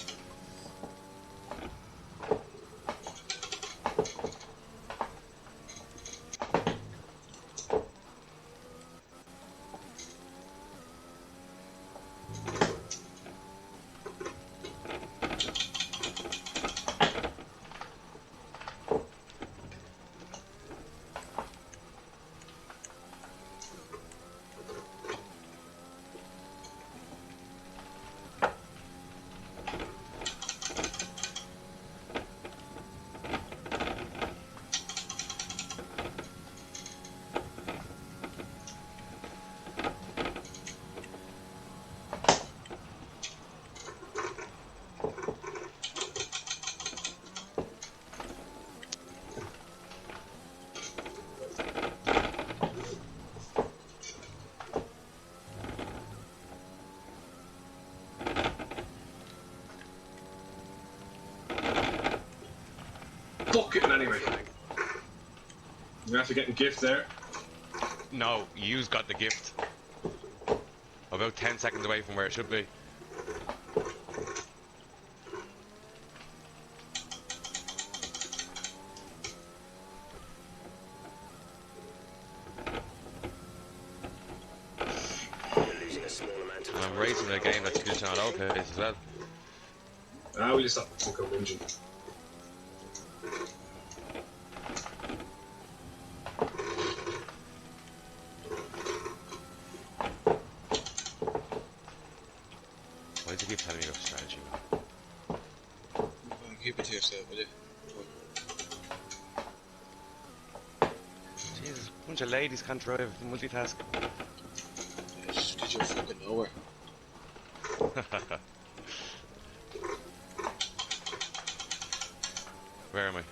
fucking anyway. You're after getting gift there. No, you've got the gift. About 10 seconds away from where it should be. Losing a small amount of And I'm time. racing a game that's glitching on all pace as well. Will you stop fucking whinging? Why do you keep telling me about strategy? Keep it to yourself, will you? Jesus, a bunch of ladies can't drive, multitask. Just get your fucking nowhere. Where am I?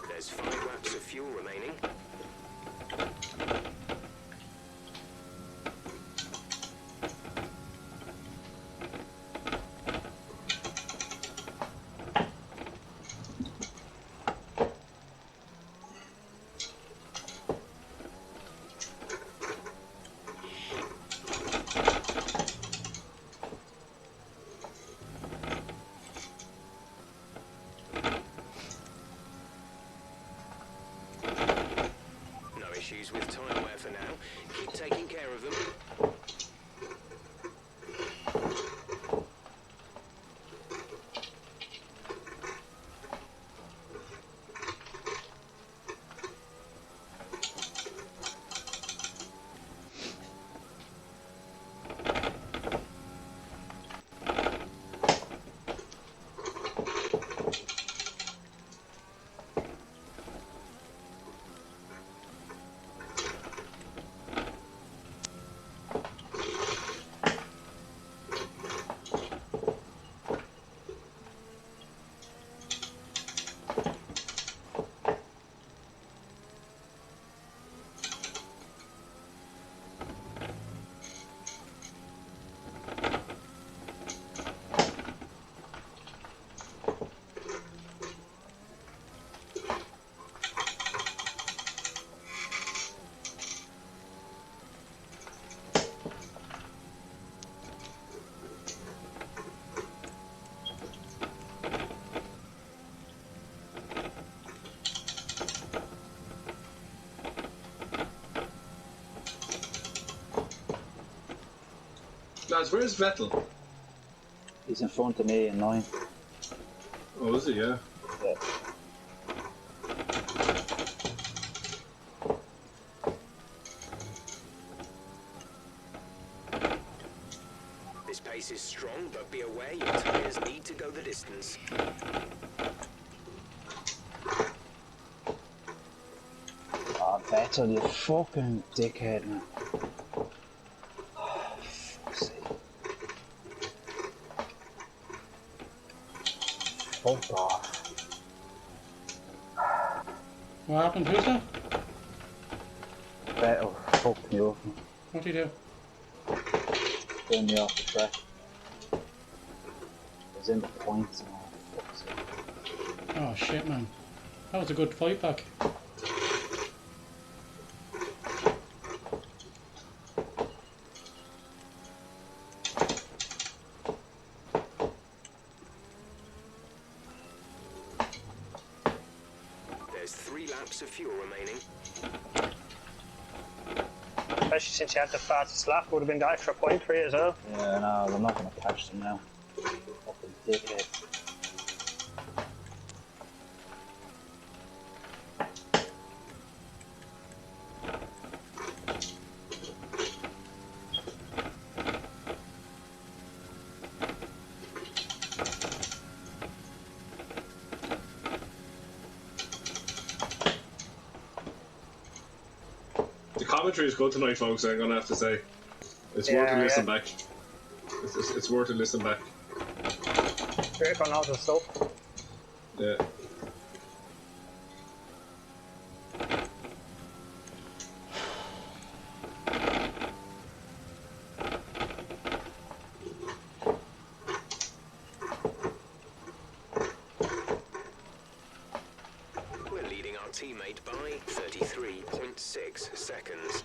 There's 5 laps of fuel remaining. No issues with tyre wear for now. Keep taking care of them. Lads, where's Vettel? He's in front of me in 9. Oh, is he? Yeah. Yeah. This pace is strong, but be aware your tyres need to go the distance. Oh, Vettel, you fucking dickhead, man. Fuck's sake. Fuck off. What happened? Who's that? Vettel fucked me up. What do you do? Threw me off the track. I was in the points and all. Fuck's sake. Oh shit, man. That was a good fight back. There's 3 laps of fuel remaining. Especially since you had the fastest lap, would have been the extra point for you as well. Yeah, no, I'm not gonna catch them now. Fucking dickhead. The commentary is good tonight, folks. I'm gonna have to say, it's worth a listen back. It's worth a listen back. Great on all the stuff. Yeah. teammate by 33.6 seconds.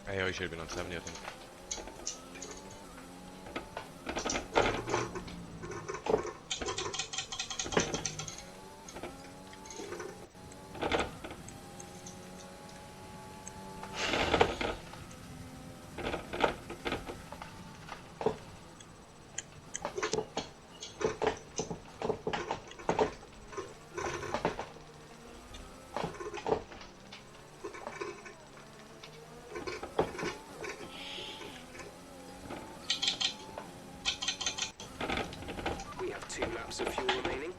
AI should have been on 70, I think. We have 2 laps of fuel remaining.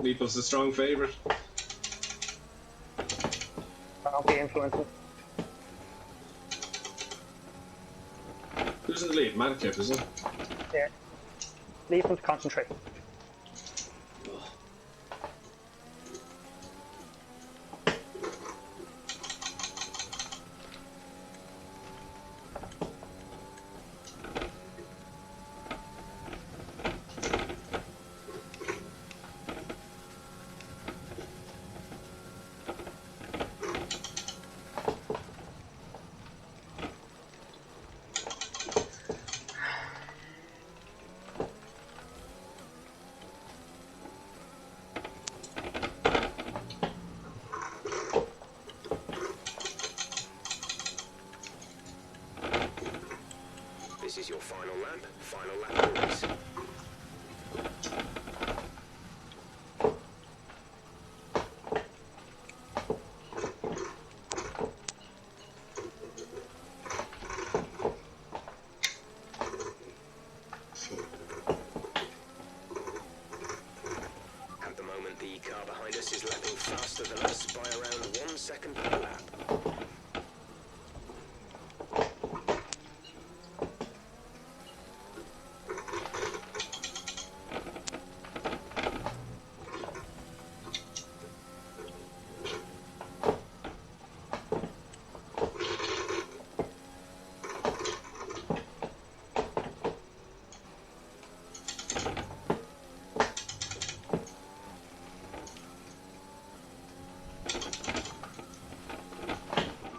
Meeple's the strong favourite. Don't be influenced. Who's in the lead? Madcap, is it? Yeah. Leave them to concentrate. This is your final lap of the race. At the moment, the car behind us is lapping faster than us by around 1 second per lap.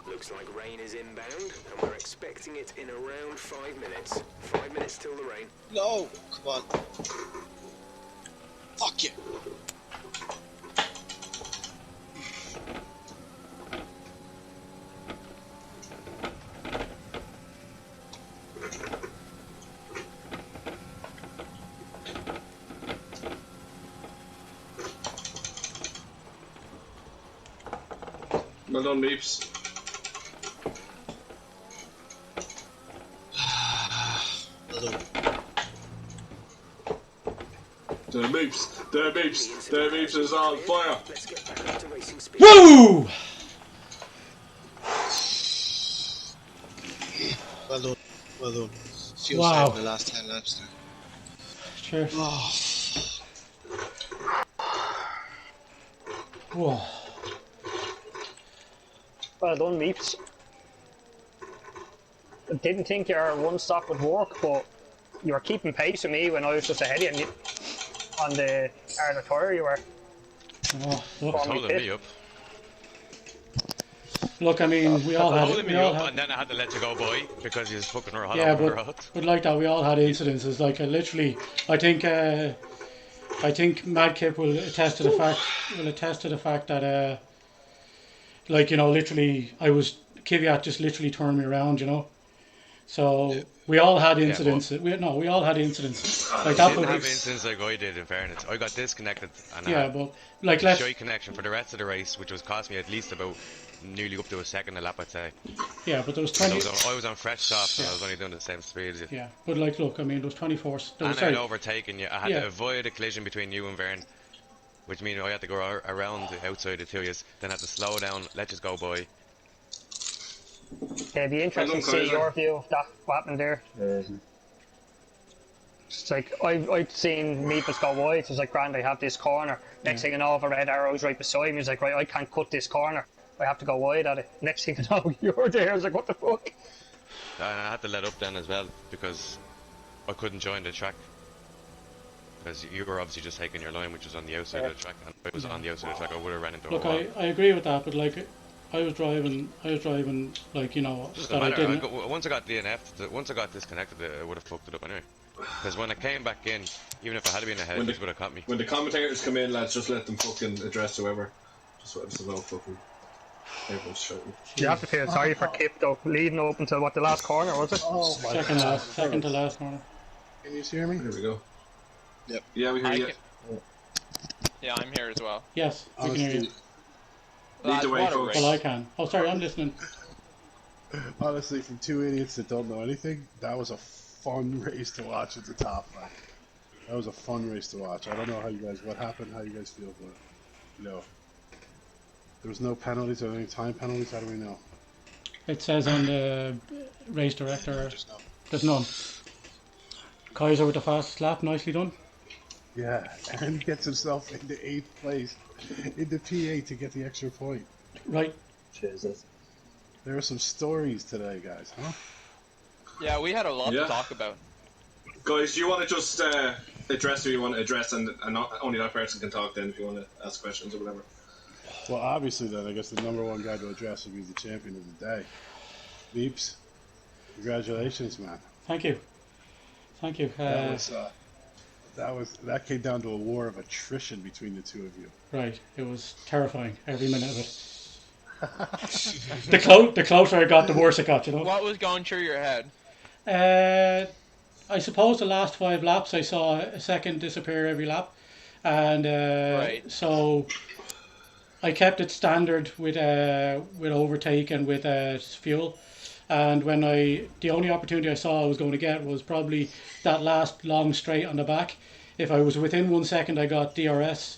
Looks like rain is inbound, and we're expecting it in around 5 minutes. 5 minutes till the rain. No! Come on. Fuck you! Well done, Meeps. The Meeps is on fire. Let's get back up to racing speed. Woo! Well done. Well done. Fuel Wow. saved in the last 10 laps there. Cheers. Oh. Whoa. Well done, Meeps. I didn't think your one stop would work, but you were keeping pace with me when I was just ahead of you on the harder tire you were. Oh, look, It's holding me up. look, I mean, we all had Holding it. me We all up, had. and then I had to let you go, boy, because you fucking were hot Yeah, over the road. but like that, we all had incidences. Like I think Madkip will attest to the fact that like, you know, literally, Kvyat just literally turned me around, you know. So we all had Yeah, but incidents. We all had incidents. Like you that didn't would. have incidents like I did, in fairness. I got disconnected, and I Yeah, had but like a let's. shy connection for the rest of the race, which was cost me at least about nearly up to a second a lap, I'd say. Yeah, but there was Because 20. I was on fresh softs, and Yeah, I was only doing the same speed as you. yeah, but like, look, I mean, there was 24. There was And I had sorry. overtaken you. I had Yeah, to avoid a collision between you and Vern, which means I had to go around the outside of the two of yous, then had to slow down, let us go by. It'd be Well interesting done, to see Kaiser. your view of that, what happened there. It's like, I'd seen Meepus go wide, so it's like, grand, I have this corner. Next thing you know, a red arrow's right beside me, it's like, right, I can't cut this corner. I have to go wide at it. Next thing you know, you're there, it's like, what the fuck? And I had to let up then as well, because I couldn't join the track. Because you were obviously just taking your line, which was on the outside of the track, and I was on the outside of the track, I would have ran into a look, wall. I agree with that, but like, I was driving, like, you know, Doesn't that I matter. didn't. Once I got DNF'd, once I got disconnected, I would have fucked it up anyway. Because when I came back in, even if I had been ahead, it would have caught me. When the commentators come in, lads, just let them fucking address whoever. Just let them know fucking. Everyone's shouting. You have to feel sorry for Kip though, leading up until what, the last corner, was it? Oh my Second god. second to last corner. Can you hear me? Here we go. Yep. Yeah, we hear you. Yeah, I'm here as well. Yes, we can hear you. Honestly, Lead the way, What a folks. race. Well, I can. Oh, sorry, I'm listening. honestly, from two idiots that don't know anything, that was a fun race to watch at the top. Like, that was a fun race to watch. I don't know what happened, how you guys feel, but you know, there was no penalties or any time penalties. How do we know? It says on the race director, Just now. there's none. Kaiser with the fastest lap, nicely done. Yeah, and gets himself into 8th place in the P8 to get the extra point. Right. Jesus. There are some stories today, guys, huh? Yeah, we had a lot Yeah. to talk about. Guys, do you want to just address who you want to address, and only that person can talk then if you want to ask questions or whatever? Well, obviously, then, I guess the number one guy to address would be the champion of the day. Beeps, congratulations, man. Thank you. Thank you. That came down to a war of attrition between the two of you. Right. It was terrifying, every minute of it. The closer I got, the worse it got, you know. What was going through your head? I suppose the last 5 laps I saw a second disappear every lap, and Right. so I kept it standard with overtake and with fuel. And when the only opportunity I saw I was going to get was probably that last long straight on the back. If I was within 1 second, I got DRS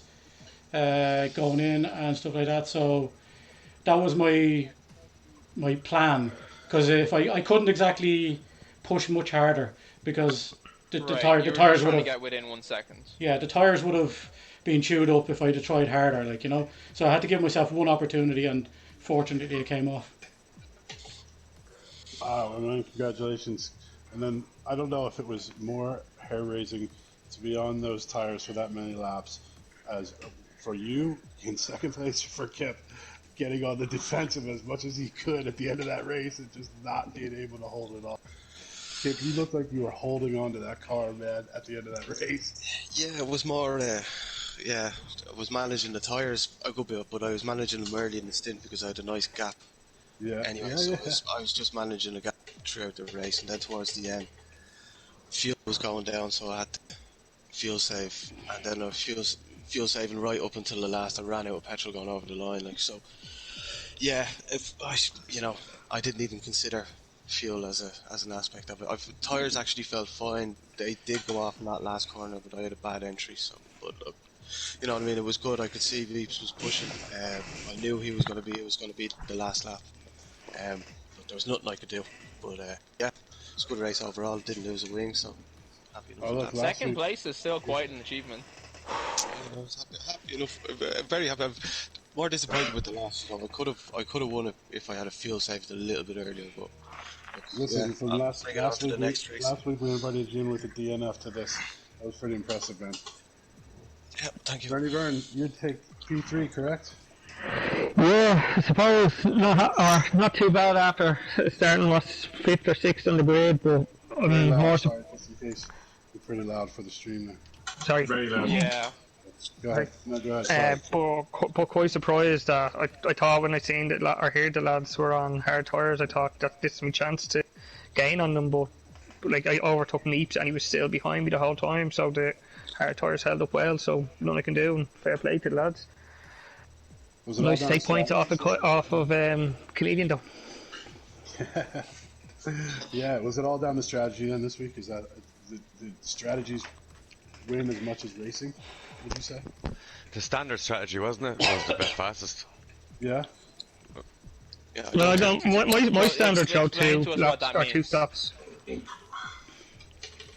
going in and stuff like that. So that was my plan, because if I couldn't exactly push much harder, because the Right, you were tires just would trying to have get within 1 second. the tires would have been chewed up if I'd have tried harder, like, you know. So I had to give myself one opportunity, and fortunately it came off. Wow, and then congratulations. And then I don't know if it was more hair-raising to be on those tires for that many laps as for you in second place, for Kip getting on the defensive as much as he could at the end of that race and just not being able to hold it off. Kip, you looked like you were holding on to that car, man, at the end of that race. Yeah, it was more. I was managing the tires a good bit, but I was managing them early in the stint because I had a nice gap. Yeah. Anyway, yeah, so yeah. I was just managing a gap throughout the race, and then towards the end, fuel was going down, so I had to fuel save, and then I was fuel saving right up until the last. I ran out of petrol going over the line, like so. Yeah, I didn't even consider fuel as an aspect of it. Tires actually felt fine. They did go off in that last corner, but I had a bad entry. So, but look, you know what I mean. It was good. I could see Veeps was pushing. I knew it was going to be the last lap. But there was nothing I could do. But yeah, it's a good race overall. Didn't lose a wing, so happy enough Oh, with look, that. last Second week- place is still quite an achievement. I was happy enough, very happy. more disappointed with the loss. So I could have won it if I had a fuel saved a little bit earlier. But Listen, from I'll last bring it on to the next race. week we invited you in with the DNF to this. That was pretty impressive, man. Yeah, thank you. Bernie Byrne, you'd take P3, correct? Yeah, I suppose not too bad after starting was 5th or 6th on the grid, but I Very mean, loud, sorry, just in case. You're pretty loud for the stream there. sorry. Very loud. Yeah. Go ahead. No, go ahead. Sorry. But quite surprised that I thought when I seen that or heard the lads were on hard tyres, I thought that this was my chance to gain on them, but like I overtook Meeps and he was still behind me the whole time, so the hard tyres held up well, so nothing I can do, and fair play to the lads. Was it Nice to all down take points off of Canadian though. Yeah, was it all down to strategy then this week? Is that the strategies win as much as racing? Would you say? The standard strategy, wasn't it? Was the best fastest. Yeah. Yeah, No, I don't. My standard show explain two to us what laps that or 2 means. stops.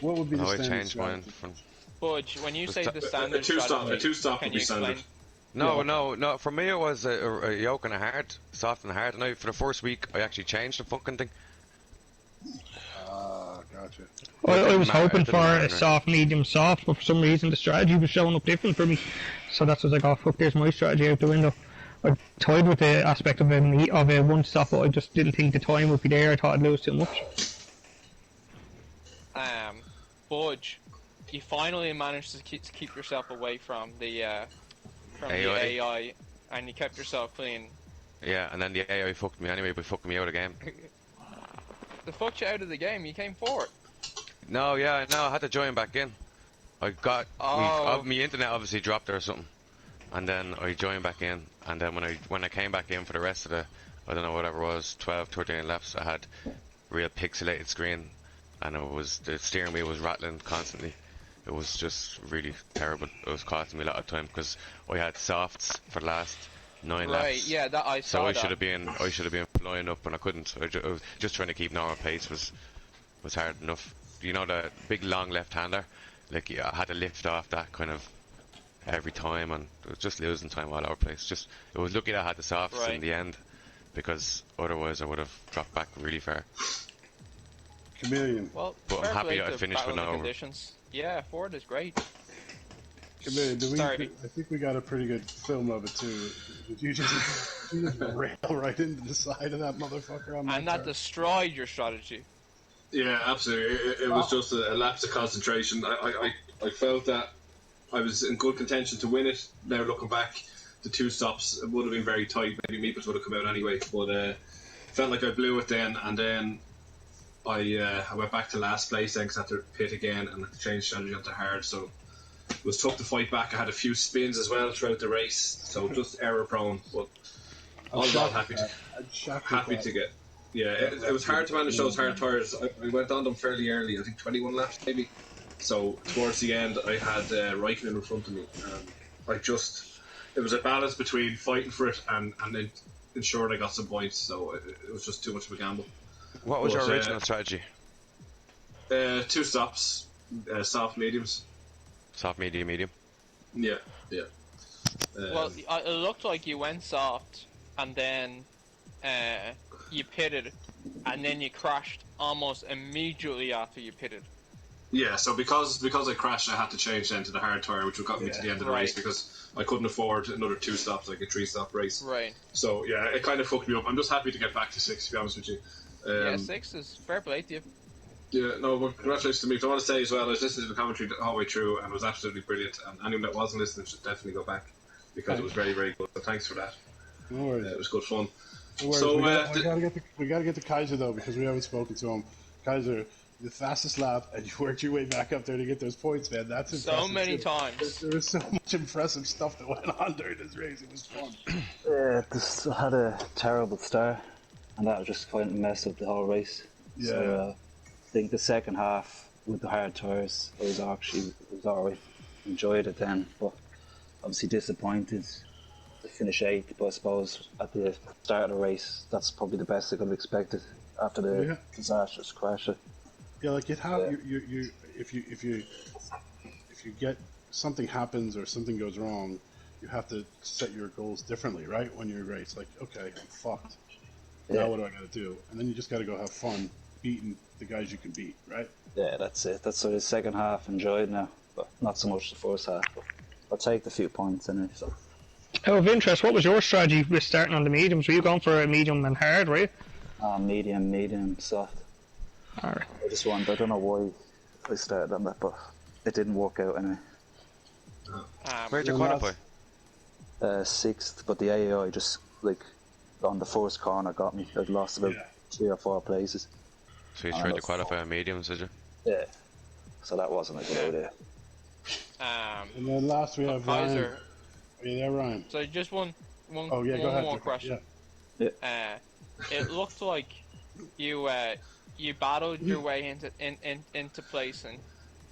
What would be the I standard changed mine strategy? from. Budge, when you say the A standard two-stop strategy, would be can you standard. explain? No. For me, it was a yoke and a hard, soft and hard. Now, for the first week, I actually changed the fucking thing. Ah, gotcha. I was hoping It didn't for matter. a soft, medium, soft, but for some reason the strategy was showing up different for me. So that's what I got. Fuck, there's my strategy out the window. I tied with the aspect of a one stop, but I just didn't think the time would be there. I thought I'd lose too much. Budge, you finally managed to keep yourself away from the AI, and you kept yourself clean. Yeah, and then the AI fucked me anyway by fucking me out of the game. They fucked you out of the game. You came fourth. No, I had to join back in. I got my internet obviously dropped or something, and then I joined back in. And then when I came back in for the rest of the, I don't know whatever it was, 12, 13 laps, I had real pixelated screen, and the steering wheel was rattling constantly. It was just really terrible. It was costing me a lot of time because I had softs for the last 9 laps. Right, yeah, that I saw. So I that. should have been flying up, and I couldn't. I was just trying to keep normal pace was hard enough. You know, the big long left-hander, like I had to lift off that kind of every time, and it was just losing time all over the place. Just it was lucky that I had the softs in the end, because otherwise I would have dropped back really far. Chameleon. Well, But I'm fair happy play I to finished with battle no the conditions. Yeah, Ford is great. Chameleon, Sorry. I think we got a pretty good film of it too. Did you just rail right into the side of that motherfucker on And that destroyed your strategy. Yeah, absolutely. It was just a lapse of concentration. I felt that I was in good contention to win it. Now looking back, the 2 stops it would have been very tight. Maybe Meeples would have come out anyway. But felt like I blew it then, and then I went back to last place then because I had to pit again and had to change strategy onto hard. So it was tough to fight back. I had a few spins as well throughout the race, so just error prone. But all in all, happy to get. Yeah, it was hard to manage those hard tyres. I went on them fairly early, I think 21 laps maybe. So towards the end, I had Raikkonen in front of me. It was a balance between fighting for it and then ensuring I got some points. So it was just too much of a gamble. What was your original strategy? 2 stops, soft mediums. Soft, medium. Yeah. Well, it looked like you went soft, and then you pitted, and then you crashed almost immediately after you pitted. Yeah, so because I crashed, I had to change then to the hard tyre, which would got me to the end of the race because I couldn't afford another 2 stops, like a 3-stop race. Right. So yeah, it kind of fucked me up. I'm just happy to get back to 6, to be honest with you. Yeah, 6 is fair play to you. Yeah, no, but congratulations to me. I want to say as well, I was listening to the commentary the whole way through, and it was absolutely brilliant. And anyone that wasn't listening should definitely go back because it was very, very good. So thanks for that. No worries. It was good fun. No worries. So we gotta get to Kaiser though because we haven't spoken to him. Kaiser, the fastest lap, and you worked your way back up there to get those points, man. That's impressive. So many times. There was so much impressive stuff that went on during this race. It was fun. Just had a terrible start, and that was just kind of messed up the whole race. Yeah. So, I think the second half with the hard tyres, it was alright. Enjoyed it then, but obviously disappointed to finish 8th. But I suppose at the start of the race, that's probably the best I could have expected after the disastrous crash. Yeah, like if you get something happens or something goes wrong, you have to set your goals differently, right? When you're race, like, okay, I'm fucked. Yeah. Now what do I got to do? And then you just got to go have fun beating the guys you can beat, right? Yeah, that's it. That's sort of the second half enjoyed now, but not so much the first half. But I'll take the few points anyway. So. Out of interest, what was your strategy with starting on the mediums? Were you going for a medium and hard, were you? Medium, soft. Alright. I don't know why I started on that, but it didn't work out anyway. Where'd you qualify? Sixth, but the AAI just, like, on the first corner got me. I'd lost about 3 or 4 places. So you tried to qualify on mediums, did you? Yeah. So that wasn't a good idea. And then last we have Ryan. Are you there, Ryan? So just one go ahead, more question. Yeah. It looked like you battled your way into placing,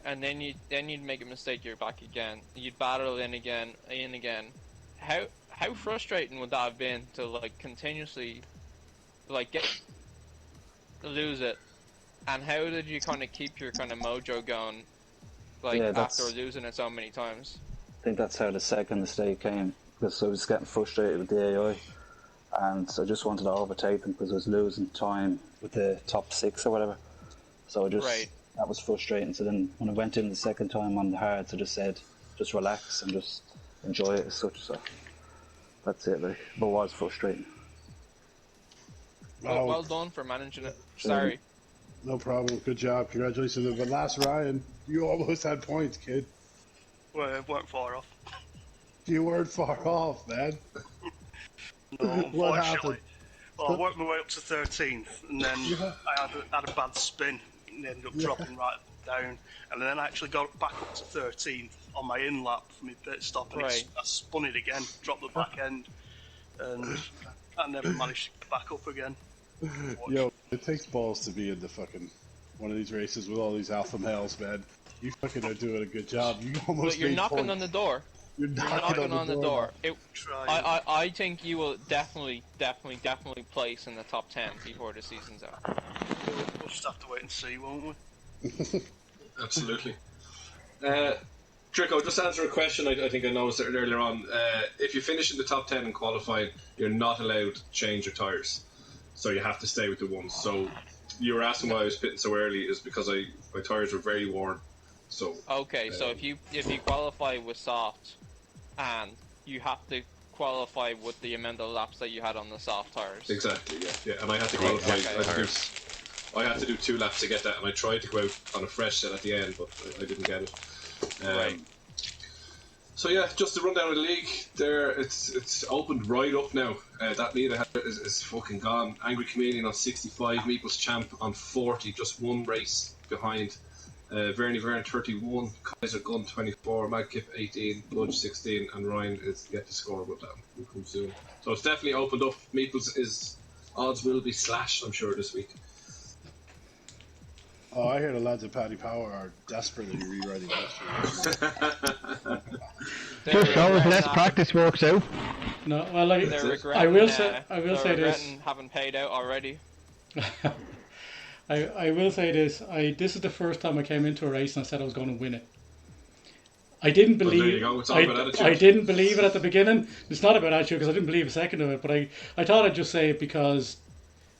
and then you'd make a mistake, you're back again. You'd battle in again. How frustrating would that have been to like continuously like lose it? And how did you kind of keep your kind of mojo going, like after losing it so many times? I think that's how the second mistake came, because I was getting frustrated with the AI, and I just wanted to overtake them because I was losing time with the top 6 or whatever. So that was frustrating. So then when I went in the second time on the hards, I just said, just relax and just enjoy it as such. So that's it, like, but it was frustrating. Well done for managing it. Sorry. No problem. Good job. Congratulations. But last Ryan, you almost had points, kid. Well, it weren't far off. You weren't far off, man. No, What unfortunately. happened? Well, I worked my way up to 13th, and then I had a bad spin, and ended up dropping right down. And then I actually got back up to 13th on my in lap for my pit stop, and I spun it again, dropped the back end, and I never managed to get back up again. Yo, it takes balls to be in the fucking one of these races with all these alpha males, man. You fucking are doing a good job. You almost. But you're knocking on the door. You're knocking on the door. I think you will definitely place in the top 10 before the season's out. We'll just have to wait and see, won't we? Absolutely. Trico, just to answer a question I think I noticed earlier on. If you finish in the top 10 in qualifying, you're not allowed to change your tyres. So you have to stay with the ones. So you were asking why I was pitting so early is because my tyres were very worn. So okay, so if you qualify with soft, and you have to qualify with the amount of laps that you had on the soft tyres. Exactly, yeah, and I had to qualify. I had to do 2 laps to get that, and I tried to go out on a fresh set at the end, but I didn't get it. Right. So yeah, just to run down the league, it's opened right up now. That lead is fucking gone. Angry Chameleon on 65, Meeple's Champ on 40, just 1 race behind. Vernie Verne 31, Kaiser Gunn 24, Madkip 18, Bludge 16, and Ryan is yet to score, but that will come soon. So it's definitely opened up. Meeple's odds will be slashed, I'm sure, this week. Oh, I hear the lads at Paddy Power are desperately rewriting history. Just always less practice works out. No, well, like, I will say this. Having paid out already. I will say this. This is the first time I came into a race and I said I was going to win it. I didn't believe. I didn't believe it at the beginning. It's not about attitude because I didn't believe a second of it. But I thought I'd just say it because,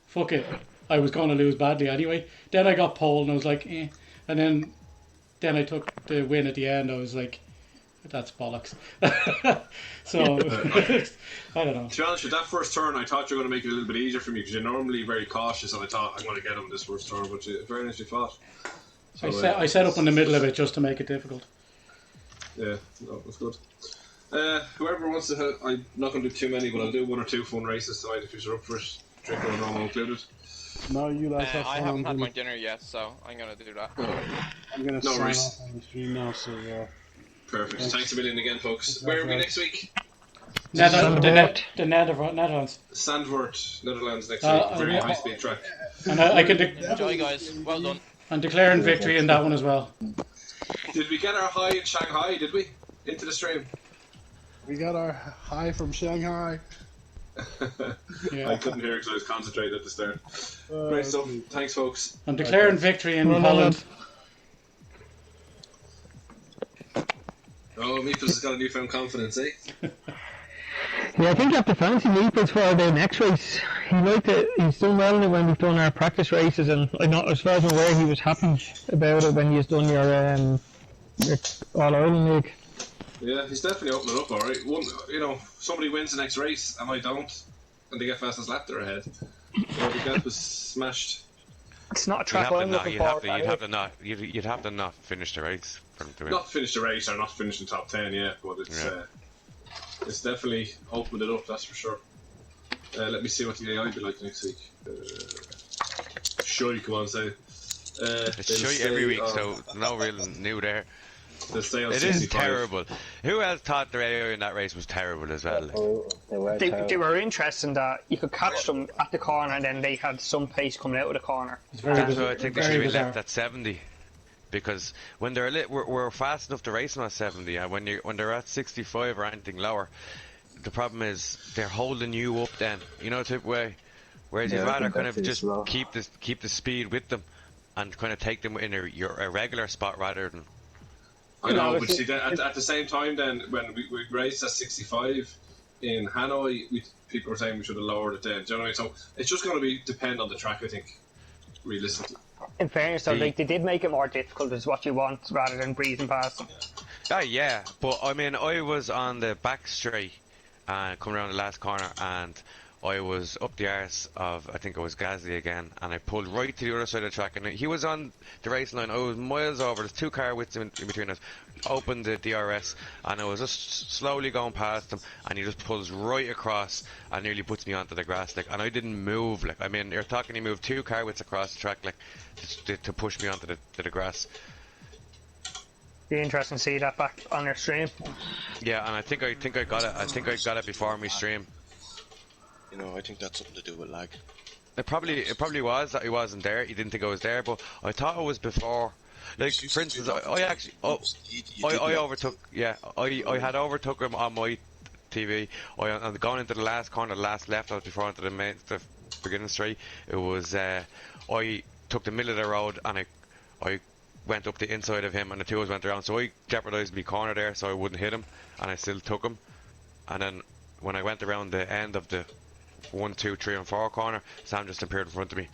fuck it, I was going to lose badly anyway. Then I got pole and I was like, eh. And then I took the win at the end. I was like, that's bollocks. So I don't know. To be honest with that first turn, I thought you were going to make it a little bit easier for me because you're normally very cautious, and I thought I'm going to get him this first turn, but very nice you thought. So, I set up in the middle of it just to make it difficult. Yeah, no, that's good. Whoever wants to, I'm not going to do too many, but I'll do 1 or 2 fun races tonight if you're up for it. Draco and Romo included. No, you lads have fun. I haven't had my dinner yet, so I'm going to do that. I'm going to sign off on the stream now, so... Perfect. Thanks a million again, folks. Where are we next week? The Netherlands. Sandvoort, Netherlands next week. Very high-speed track. And I can enjoy, guys. Well done. And declaring victory in that one as well. Did we get our high in Shanghai? Did we? Into the stream. We got our high from Shanghai. I couldn't hear because I was concentrating at the start. Great stuff. Thanks, folks. I'm declaring victory in Holland. Oh, Meeples has got a newfound confidence, eh? Yeah, I think you have to fancy Meeples for the next race. He's done well in it when we've done our practice races, and I know, as far as I'm aware, he was happy about it when he's done your All Ireland League. Yeah, he's definitely opening up alright. Somebody wins the next race and I don't, and they get fastest lap, they're ahead. The gap was smashed. It's not a track I'm looking forward to. You'd have to not finish the race for him to win. Not finish the race or not finish in top 10 yet, but it's definitely opened it up, that's for sure. Let me see what the AI will be like next week. Sure, you come on, say. It's shy every week, so no real new there. It is terrible. Who else thought the AI in that race was terrible as well? They were interesting that you could catch them at the corner and then they had some pace coming out of the corner. So I think they should be left at 70. Because when they're we're fast enough to race them at 70, and when they're at 65 or anything lower, the problem is they're holding you up then, type of way. Whereas you'd rather kind of just keep the speed with them and kind of take them in a regular spot rather than. I know, but see, at the same time, then when we raced at 65 in Hanoi, people were saying we should have lowered it then. Do you know what I mean? So it's just going to depend on the track, I think, realistically. In fairness, though, they did make it more difficult, is what you want, rather than breezing past them. Yeah, but I mean, I was on the back straight coming around the last corner, and I was up the arse of, I think it was Gasly again, and I pulled right to the other side of the track, and he was on the race line. I was miles over. There's 2 car widths in between us. Opened the DRS, and I was just slowly going past him, and he just pulls right across and nearly puts me onto the grass, and I didn't move. I mean, you're talking, he moved 2 car widths across the track, to push me onto the grass. Be interesting to see that back on your stream. Yeah, and I think I got it. I think I got it before my stream. I think that's something to do with lag. It probably was that he wasn't there. He didn't think I was there, but I thought it was before. Like, for instance, I overtook. Yeah, I had overtook him on my TV. And going into the last corner, the last left, I was before into the beginning straight. It was I took the middle of the road and I went up the inside of him, and the two of us went around. So I jeopardised my corner there, so I wouldn't hit him, and I still took him. And then when I went around the end of the 1, 2, 3, and 4 corner, Sam just appeared in front of me,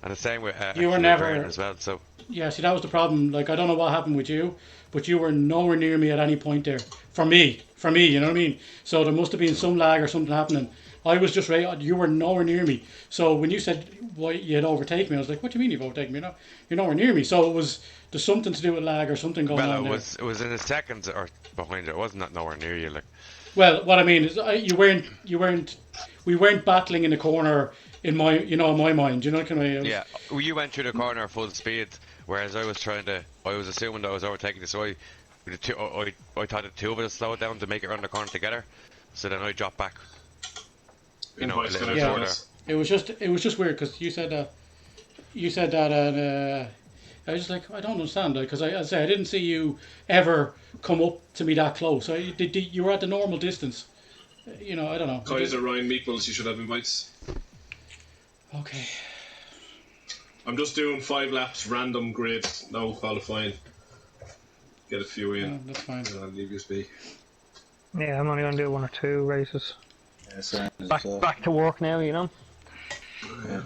and the same with you were never as well. So yeah, see, that was the problem. Like, I don't know what happened with you, but you were nowhere near me at any point there. For me, you know what I mean. So there must have been some lag or something happening. I was just right. You were nowhere near me. So when you said you had overtaken me, I was like, "What do you mean you've overtaken me? You're nowhere near me." So there's something to do with lag or something going on there. It was in a second or behind it. It wasn't nowhere near you, like. Well, what I mean is, we weren't battling in the corner in my mind. You know, yeah, you went through the corner full speed, whereas I was assuming that I was overtaking you. So I thought the two of us slowed down to make it around the corner together. So then I dropped back. A little bit further. It was just weird because you said that, and I was just like, I don't understand, because I didn't see you ever come up to me that close. You were at the normal distance. I don't know. Kaiser, Ryan, Meeples, you should have invites. Okay. I'm just doing 5 laps, random grid, no qualifying. Get a few in. Yeah, that's fine. And I'll leave you be. Yeah, I'm only going to do 1 or 2 races. Yeah, same back to work now, Yeah,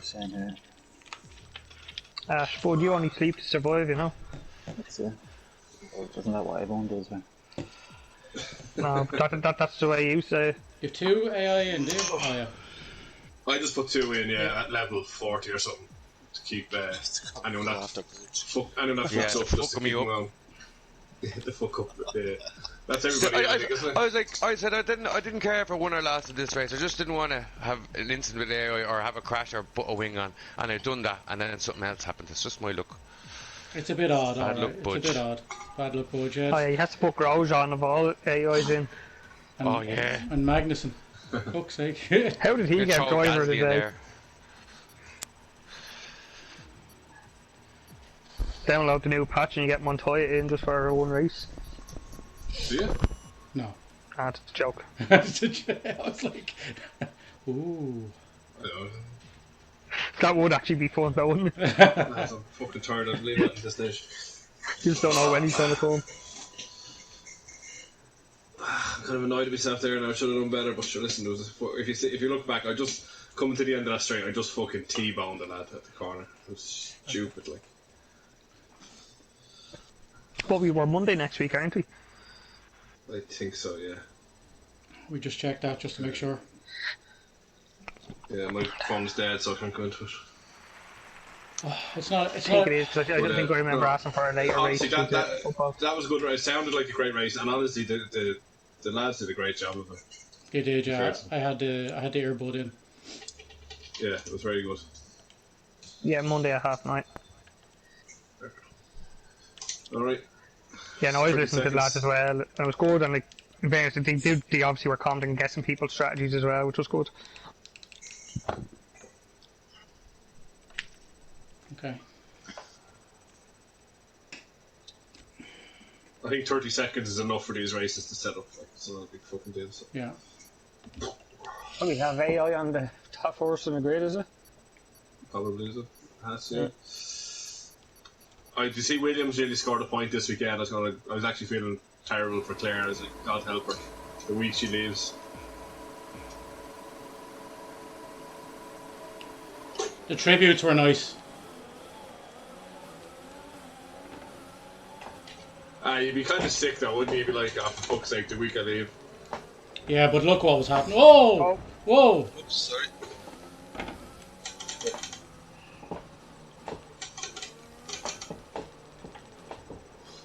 same here. Spud, you only sleep to survive, That's it. Isn't that what everyone does, man? No, that's the way you say it. You have 2 AI in, do you? Oh, yeah. I just put 2 in, at level 40 or something. To keep anyone that fucks up, just to keep them around. The fuck up. That's everybody. I said I didn't care if I won or lost in this race. I just didn't want to have an incident with AI or have a crash or put a wing on, and I'd done that, and then something else happened. It's just my luck. It's a bit odd. Bad luck, Budge. It's a bit odd. Bad luck, Budge. Yes. Oh yeah, he has to put Grosjean of all AIs in. And Magnussen. Fuck's sake. How did he get driver of the day? Download the new patch and you get Montoya in just for 1 race. Yeah. No. That's a joke. I was like, ooh. That would actually be fun though, wouldn't it? I'm fucking tired of leaving it at this stage. You just don't know when he's going to come. kind of annoyed at myself there, and I should have done better. But sure, listen, if you look back, I just coming to the end of that straight, I just fucking T-boned the lad at the corner. It was stupid, like. But we were Monday next week, aren't we? I think so, yeah. We just checked that just to make sure. Yeah, my phone's dead, so I can't go into it. Oh, it's not. I think it is, because I don't think I remember asking for a later race. That was a good race. Sounded like a great race, and honestly, the lads did a great job of it. They did, yeah. I had the earbud in. Yeah, it was very good. Yeah, Monday at 9:30. Alright. Yeah, no, I was listening to the lads as well. It was good, and like, in fairness, they obviously were confident in guessing people's strategies as well, which was good. Okay. I think 30 seconds is enough for these races to set up. Like, it's not a big fucking deal. So. Yeah. Oh, we have AI on the top horse in the grid, is it? Probably is it? Has to. Yeah. Did you see Williams really scored a point this weekend? I was actually feeling terrible for Claire. I was like, God help her, the week she leaves. The tributes were nice. You'd be kind of sick though, wouldn't you? You'd be like, oh, for fuck's sake, the week I leave. Yeah, but look what was happening. Oh! Whoa! Oops, sorry.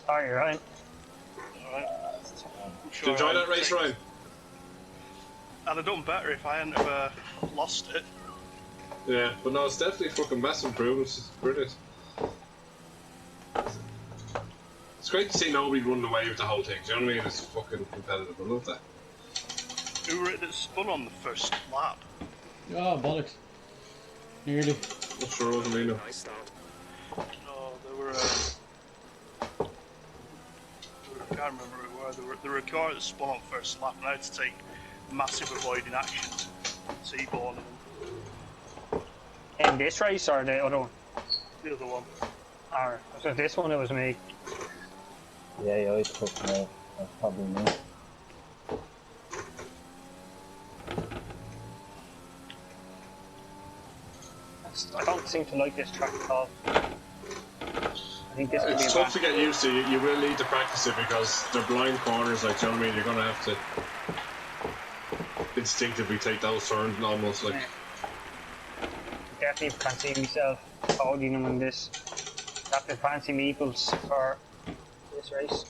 Sorry, Ryan. Alright. Did you enjoy that race, Ryan? I'd have done better if I hadn't have lost it. Yeah, but no, it's definitely fucking massive improvements. It's brilliant. It's great to see nobody running away with the whole thing. Do you know what I mean? It's fucking competitive. I love that. Who were it that spun on the first lap? Oh, bollocks. Nearly. Not sure what I mean. No, they were. I can't remember who it were. There were a car that spun on first lap and I had to take massive avoiding actions. T-bone them. In this race or the other one? The other one. Or, so this one it was me. Yeah, I took no. That's probably me. I don't seem to like this track at all. I think this could be It's tough to get used to. You will need to practice it because they're blind corners, like, do you know what I mean? You're going to have to instinctively take those turns and almost like... Yeah. Definitely can't see myself holding them in this. Have to fancy meeples for this race.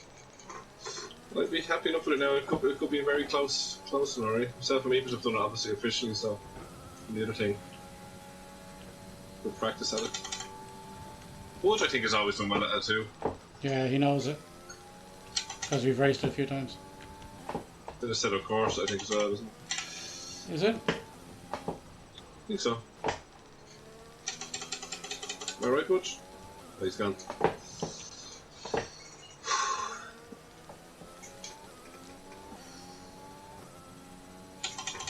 I'd be happy enough with it now. It could be very close one, alright? Myself and Meeples have done it obviously officially, so the other thing. Good practice at it. Wood, I think, has always done well at it too. Yeah, he knows it. Because we've raced it a few times. Did a set of course, I think, as well, isn't it? Is it? I think so. Am I right, Butch? Oh, he's gone.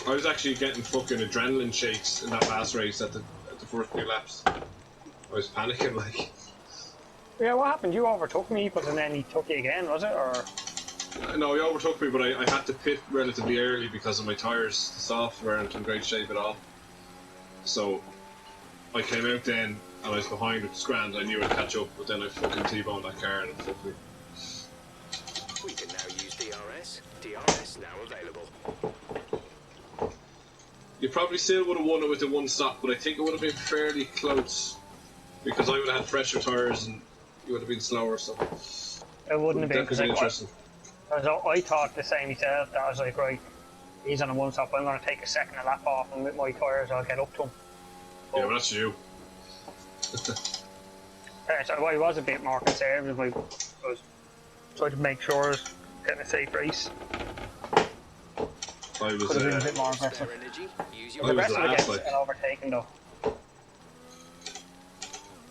I was actually getting fucking adrenaline shakes in that last race at the first few laps. I was panicking, like. Yeah, what happened? You overtook me, but then he took you again, was it? Or No, he overtook me, but I had to pit relatively early because of my tyres. The softs weren't in great shape at all. So I came out then and I was behind with the Scrand. I knew I'd catch up, but then I fucking T-boned that car and it fucked me. We can now use DRS. DRS now available. You probably still would have won it with the one stop, but I think it would have been fairly close because I would have had fresher tyres and you would have been slower. So it wouldn't have been because interesting. I thought the same myself. That I was like, right, he's on a one stop. I'm going to take a second a lap off, and with my tyres, I'll get up to him. Yeah, but that's you. So I was a bit more conservative. I was trying to make sure I was getting a safe race. I was, could have been a bit more aggressive. I was last, like. And overtaken though.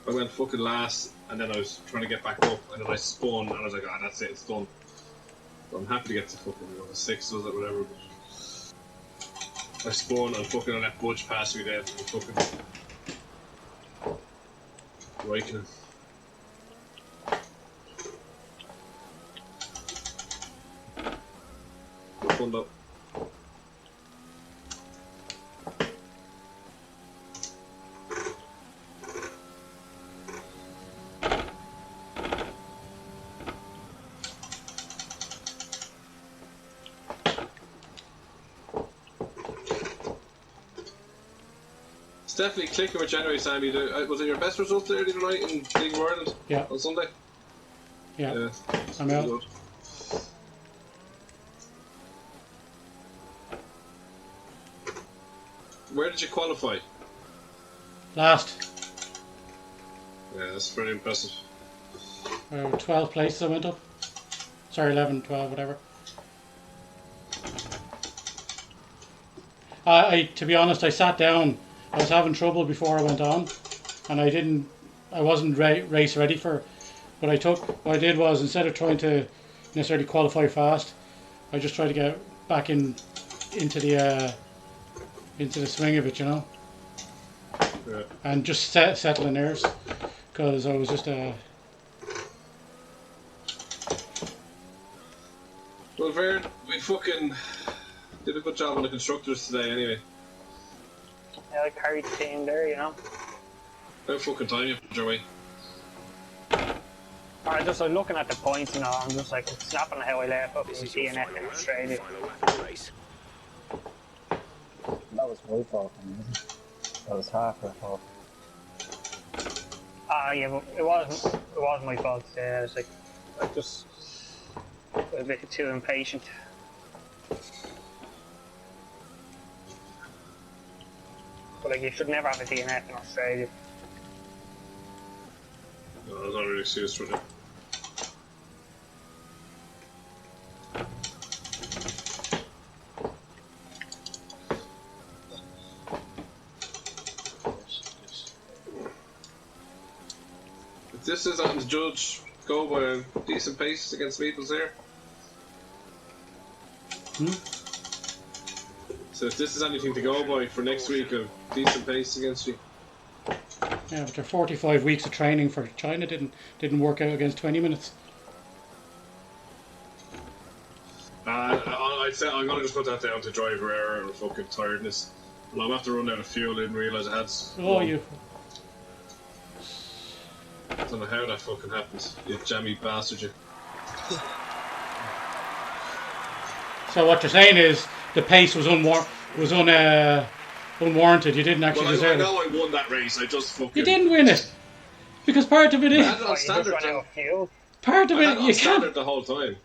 I went fucking last, and then I was trying to get back up, and then I spun, and I was like, ah, that's it, it's done. So I'm happy to get to fucking, the 6, was it, whatever. But I spun, and fucking I let Budge pass me then, and fucking raking him. But fun though. It's definitely clicking with January, Sammy. Was it your best result there the other night in League of Ireland? Yeah. On Sunday? Yeah. I'm pretty out. good. Where did you qualify? Last. Yeah, that's pretty impressive. 12 places I went up. Sorry, 11, 12, whatever. To be honest, I sat down. I was having trouble before I went on, and I wasn't race ready for it. What I did was, instead of trying to necessarily qualify fast, I just tried to get back into the swing of it, you know. Yeah. And just settle the nerves, because I was just Well, Vern, we fucking did a good job on the constructors today anyway. Yeah, I carried the team there, you know. How fucking time you put your way? I'm looking at the points, you know, I'm just like snapping how I left up in This is your DNF final in lap, Australia. final lap of the race. That was my fault, wasn't it? That was half her fault. Yeah, but it wasn't my fault. I was like, I just was a bit too impatient. But like, you should never have a DNF in Australia. No, I was not really serious for it. If this is on the judge, go by a decent pace against Meeples here. So if this is anything to go by for next week, a decent pace against you. yeah. But their 45 weeks of training for China didn't work out against 20 minutes. I'd say I'm gonna just put that down to driver error and fucking tiredness. Well, I'm after running out of fuel. I didn't realise I had. Oh, you. I don't know how that fucking happened. You jammy bastard, you. So what you're saying is the pace was unwarranted. You didn't actually Well, I deserve know it. I won that race. I just fucking. You didn't win it because part of it I is had it on standard. part of I had it. it on You standard can't. the whole time.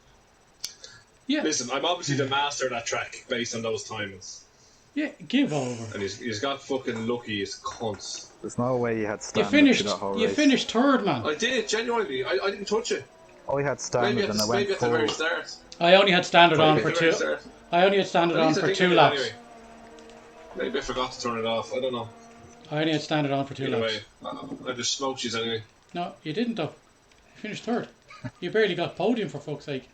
Yeah. Listen, I'm obviously the master of that track based on those timings. Yeah. Give over. And he's got fucking lucky as cunts. There's no way you had You standard finished. through that whole You race. finished third, man. I did, genuinely. I didn't touch it. I had standard and I went Maybe at the very full. start. I only had standard on Maybe for at the very two. start. I only had standard At on least I for think I 2 did laps. anyway. Maybe I forgot to turn it off. I don't know. I only had standard on for 2 Either laps. way, I just smoked you anyway. No, you didn't though. You finished third. You barely got podium, for fuck's sake.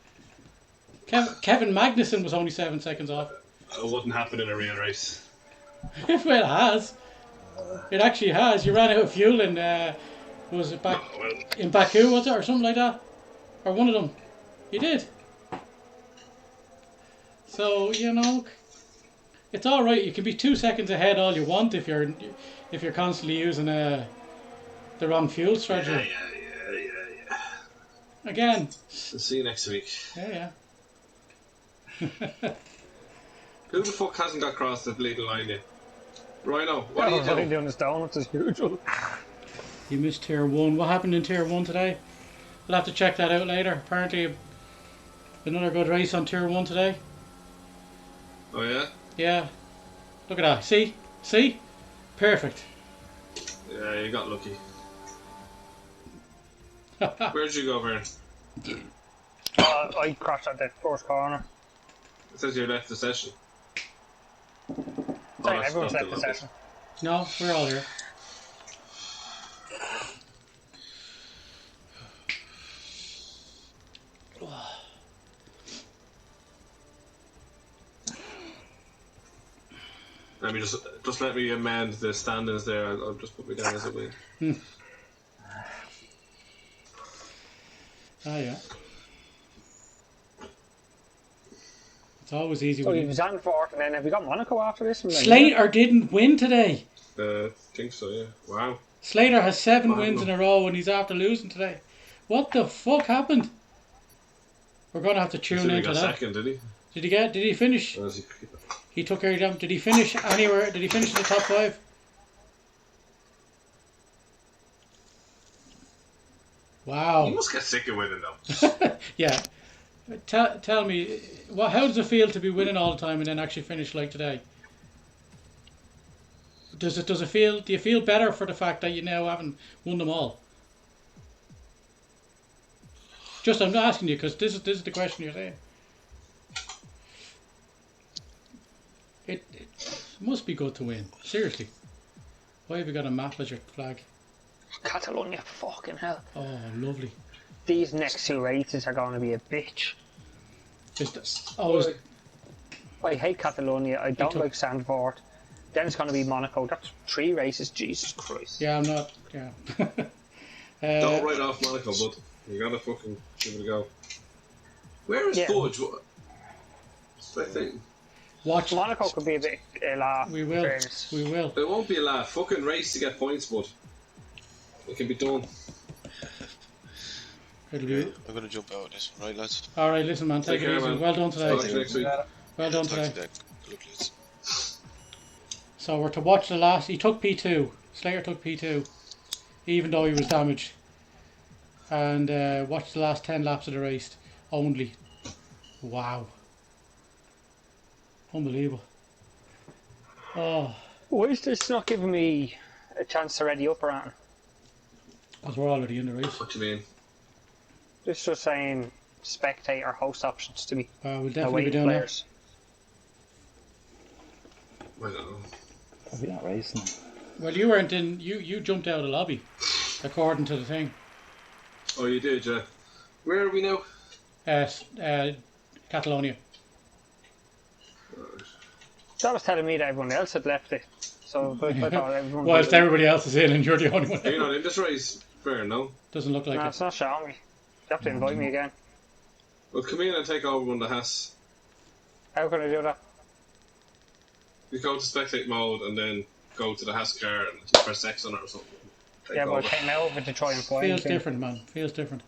Kevin Magnussen was only 7 seconds off. It wouldn't happen in a real race. Well, it has. It actually has. You ran out of fuel in was it back Oh, well, in Baku, was it, or something like that, or one of them? You did. So you know, it's all right. You can be 2 seconds ahead all you want if you're constantly using the wrong fuel strategy. Yeah. Again. So see you next week. Yeah. Who the fuck hasn't got across the bleeding line yet? Rhino, what I are was you only doing? doing the donuts as usual. You missed tier 1. What happened in tier 1 today? We'll have to check that out later. Apparently, another good race on tier 1 today. Oh yeah? Yeah. Look at that. See? Perfect. Yeah, you got lucky. Where'd you go, Vern? I crashed at the first corner. It says you left the session. Sorry, that's everyone's not left the lucky. session. No, we're all here. Let me just let me amend the standings there. I'll just put me down as a win. Ah, yeah. It's always easy. So When he was on fourth, and then have we got Monaco after this one? Slater didn't win today. Think so, yeah. Wow. Slater has 7 Wow. wins in a row, and he's after losing today. What the fuck happened? We're gonna have to tune He into got that. second, did he? Did he finish? He took care of them. Did he finish anywhere? Did he finish in the top 5? Wow. He must get sick of winning though. Yeah. Tell me, how does it feel to be winning all the time and then actually finish like today? Do you feel better for the fact that you now haven't won them all? Just, I'm not asking you because this is the question you're saying. It must be good to win. Seriously. Why have you got a map as your flag? Catalonia, fucking hell. Oh, lovely. These next 2 races are going to be a bitch. I hate Catalonia. I don't like Sandford. Then it's going to be Monaco. That's 3 races. Jesus Christ. Yeah, I'm not. Yeah. Don't write off Monaco, bud. You gotta fucking give it a go. Where is Budge? What's that thing? Watch. Monaco could be a bit laugh. We will. We will. It won't be a laugh. Fucking race to get points, bud. It can be done. I'm gonna jump out of this one, right, lads? Alright, listen, man. Take it care, easy. man. Well done today. Talk to you next week. Well done Talk to today. you then. Look, lads. So we're to watch the last. He took P2. Slater took P2, even though he was damaged. And watch the last 10 laps of the race only. Wow. Unbelievable. Oh. Why is this not giving me a chance to ready up around? Because we're already in the race. What do you mean? This is just saying spectate or host options to me. We'll definitely be doing players. I don't know. Are we not racing? Well, you weren't in. You jumped out of the lobby, according to the thing. Oh, you did, yeah. Where are we now? Catalonia. That was telling me that everyone else had left it. So I thought everyone. Whilst everybody else is in, and you're the only one. Are you not in this race? Fair, no? Doesn't look like No, it. it's not showing me. You have to invite me again. Well, come in and take over one of the Haas. How can I do that? You go to spectate mode and then go to the Haas car and just press X on it or something. Take Yeah, but I over. came over to try and find Feels thing. different, man. Feels different.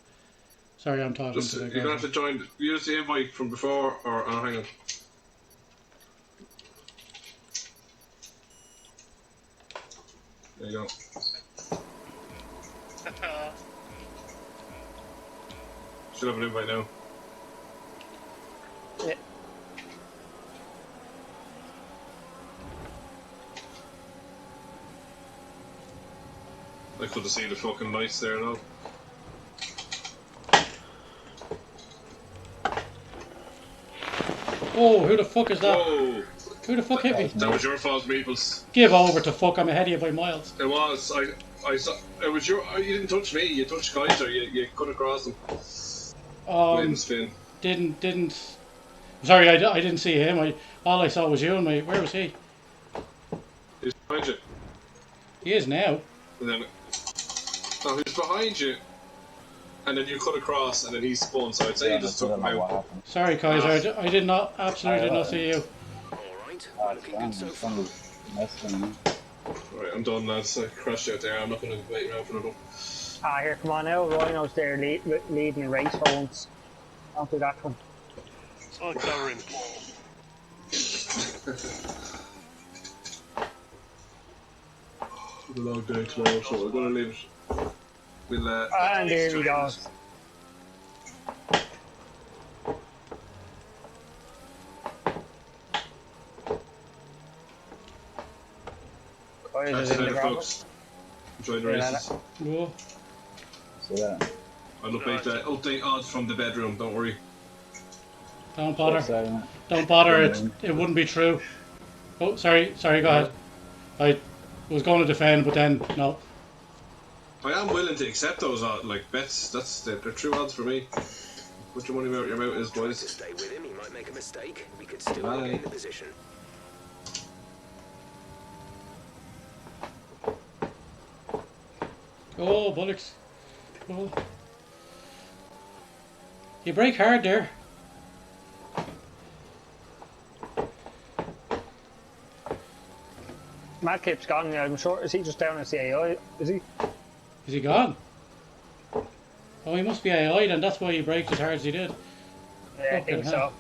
Sorry, I'm talking Just, to the you're gonna have to join. Use the invite from before, or oh, hang on. There you go. Should have an invite now. Yeah. I could have seen the fucking lights there now. Oh, who the fuck is that? Whoa! Who the fuck hit me? That was your fault, Meeples. Give over to fuck. I'm ahead of you by miles. It was. I saw. It was your. You didn't touch me. You touched Kaiser. You cut across him. Made him spin. Didn't. Sorry, I didn't see him. All I saw was you and me. Where was he? He's behind you. He is now. And then. No, he was behind you. And then you cut across, and then he spun. So I'd say you just took him out. Sorry, Kaiser. I did not. Absolutely did not see you. Alright, I'm done, lads. I crashed out there. I'm not going to wait around for another one. Ah, here, come on now. Rhino's there leading the race for once. Don't do that one. It's like they're in Paul. It's a long day tomorrow, so we're going to leave it. We'll, And there he goes. Catch you later, folks. Enjoy the races. Whoa. I'll update odds from the bedroom, don't worry. Don't bother. Don't bother. It wouldn't be true. Oh, sorry. Go ahead. I was going to defend, but then no. I am willing to accept those like bets. They're true odds for me. Put your money where your mouth is, boys. Stay with him. He might make a mistake. We could still gain the position. Oh, bullocks. Oh. You brake hard there. Matt Kip's gone. I'm sure. Is he just down as the AI? Is he? Is he gone? Oh, he must be AI then. That's why he braked as hard as he did. Yeah, I think so.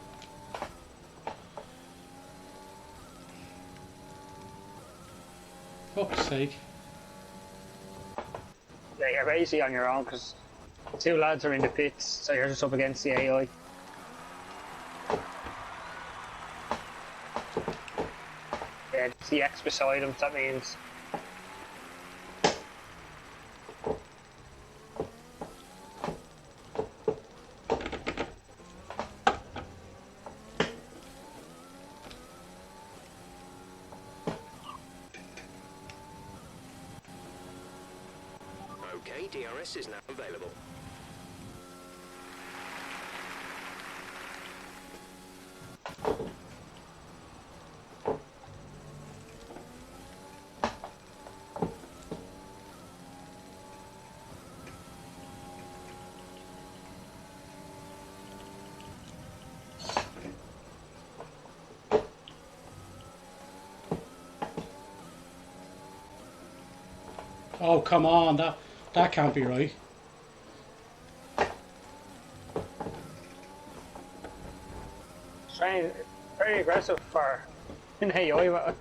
Fuck's sake. Yeah, you're basically on your own because two lads are in the pits, so you're just up against the AI. Yeah, it's the X beside him, that means. Okay, DRS is now available. Oh, come on. That can't be right. Very aggressive for in AI.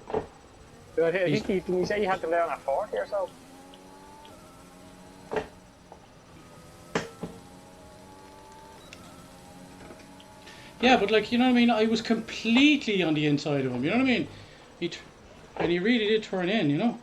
I think didn't you say you had them down at 40 or so? Yeah, but like, you know what I mean? I was completely on the inside of him, you know what I mean? And he really did turn in, you know?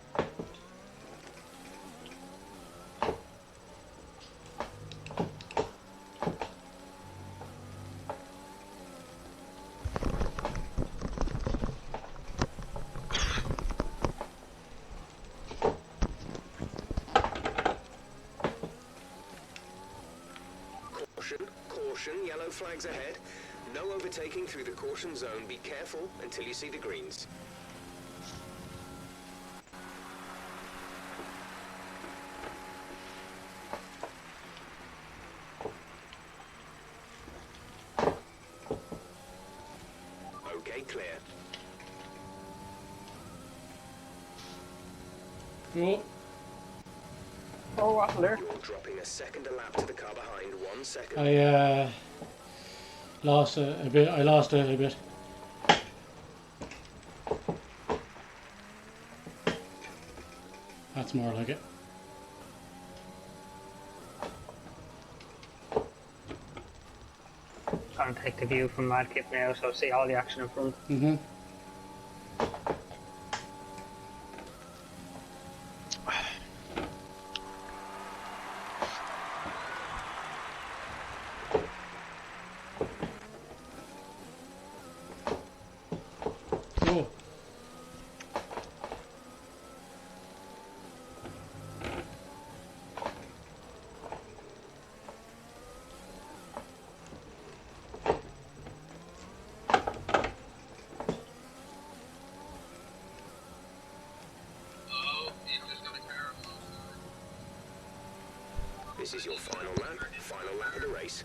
Caution, yellow flags ahead. No overtaking through the caution zone. Be careful until you see the greens. Okay, clear. Oh. Oh, what there? You're dropping a second a lap to the car behind. 1 second. I lost a bit. I lost a bit. That's more like it. Trying to take the view from Mad Kip now, so see all the action in front. Mm-hmm. Oh. This is your final lap of the race.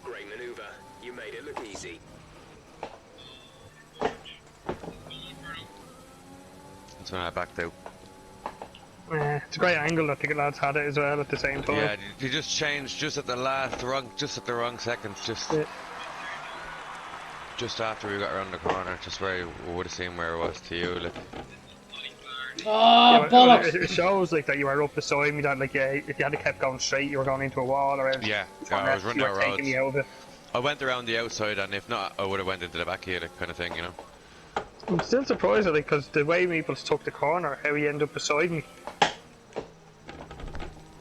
Great maneuver. You made it look easy. That's when I backed out. It's a great angle. I think the lads had it as well at the same time. Yeah, you just changed just at the wrong seconds, just after we got around the corner, just where you would have seen where it was to you. Like. Oh, Yeah, bollocks! it shows like that you were up beside me. That like if you had kept going straight, you were going into a wall or Yeah, I was running out roads. taking me out of it. I went around the outside, and if not, I would have went into the back of you, like, kind of thing, you know. I'm still surprised because the way Meeples took the corner, how he ended up beside me.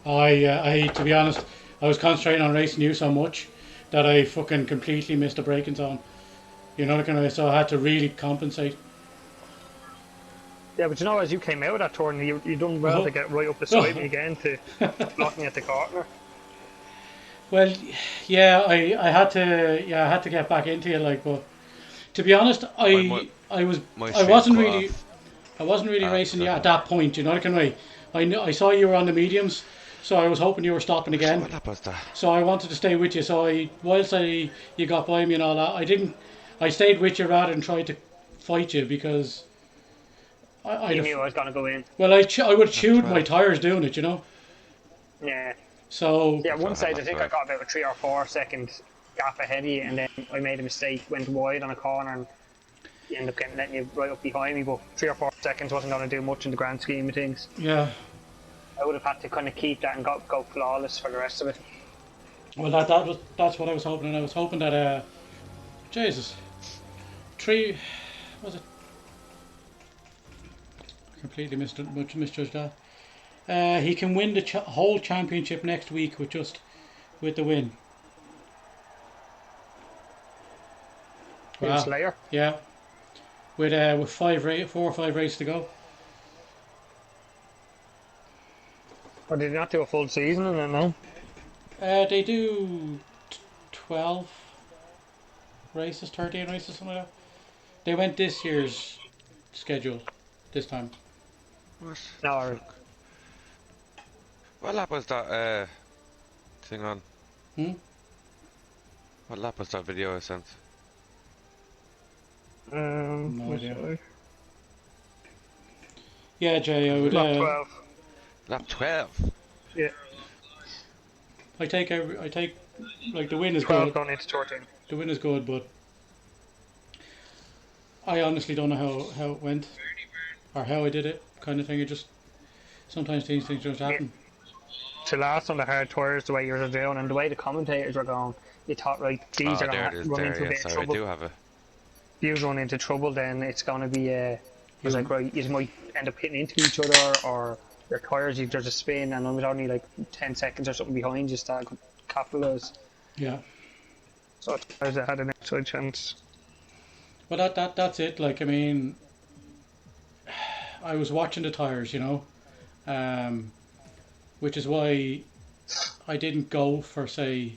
I to be honest, I was concentrating on racing you so much that I fucking completely missed the braking zone. You know, kind of, so I had to really compensate. Yeah, but you know, as you came out of that turn, you done well to get right up beside me again to block me at the corner. Well, yeah, I had to, I had to get back into it, like, but to be honest, My I stream wasn't cut really, off. I wasn't really racing you at Sorry. that point. You know, kind of, I saw you were on the mediums, so I was hoping you were stopping again. What lap was that? So I wanted to stay with you. So whilst you got by me and all that, I stayed with you rather than try to fight you because You knew I was gonna go in. well, I would have chewed my tires doing it, you know. Yeah. So Yeah, one side I think I got about a 3 or 4 second gap ahead of you, and then I made a mistake, went wide on a corner, and you end up letting you right up behind me. But 3 or 4 seconds wasn't going to do much in the grand scheme of things. yeah. I would have had to kind of keep that and go flawless for the rest of it. Well, that's what I was hoping, and I was hoping that Jesus, 3 was it? I completely misjudged that. He can win the whole championship next week with the win. Wow. Slayer. Yeah. With 4 or 5 races to go. Or did they not do a full season in it, no? They do 12 races, 13 races, something like that. They went this year's schedule this time. What? No. What lap was that thing on? What lap was that video I sent? No idea. Yeah, Jay, I would. Lap 12. Lap 12? Yeah. I take like the win is 12 good. going into 14. The win is good, but I honestly don't know how it went or how I did it, kind of thing. It just sometimes things just happen. To last on the hard tires the way you're doing and the way the commentators were going, you thought, right, these are going to run into a bit of trouble. I do have it. If you run into trouble, then it's going to be he's like, right, you might end up hitting into each other, or your tires, there's a spin, and with only like 10 seconds or something behind you, that could capitalise. Yeah. So I had an outside chance. But that's it. Like, I mean, I was watching the tires, you know, which is why I didn't go for, say,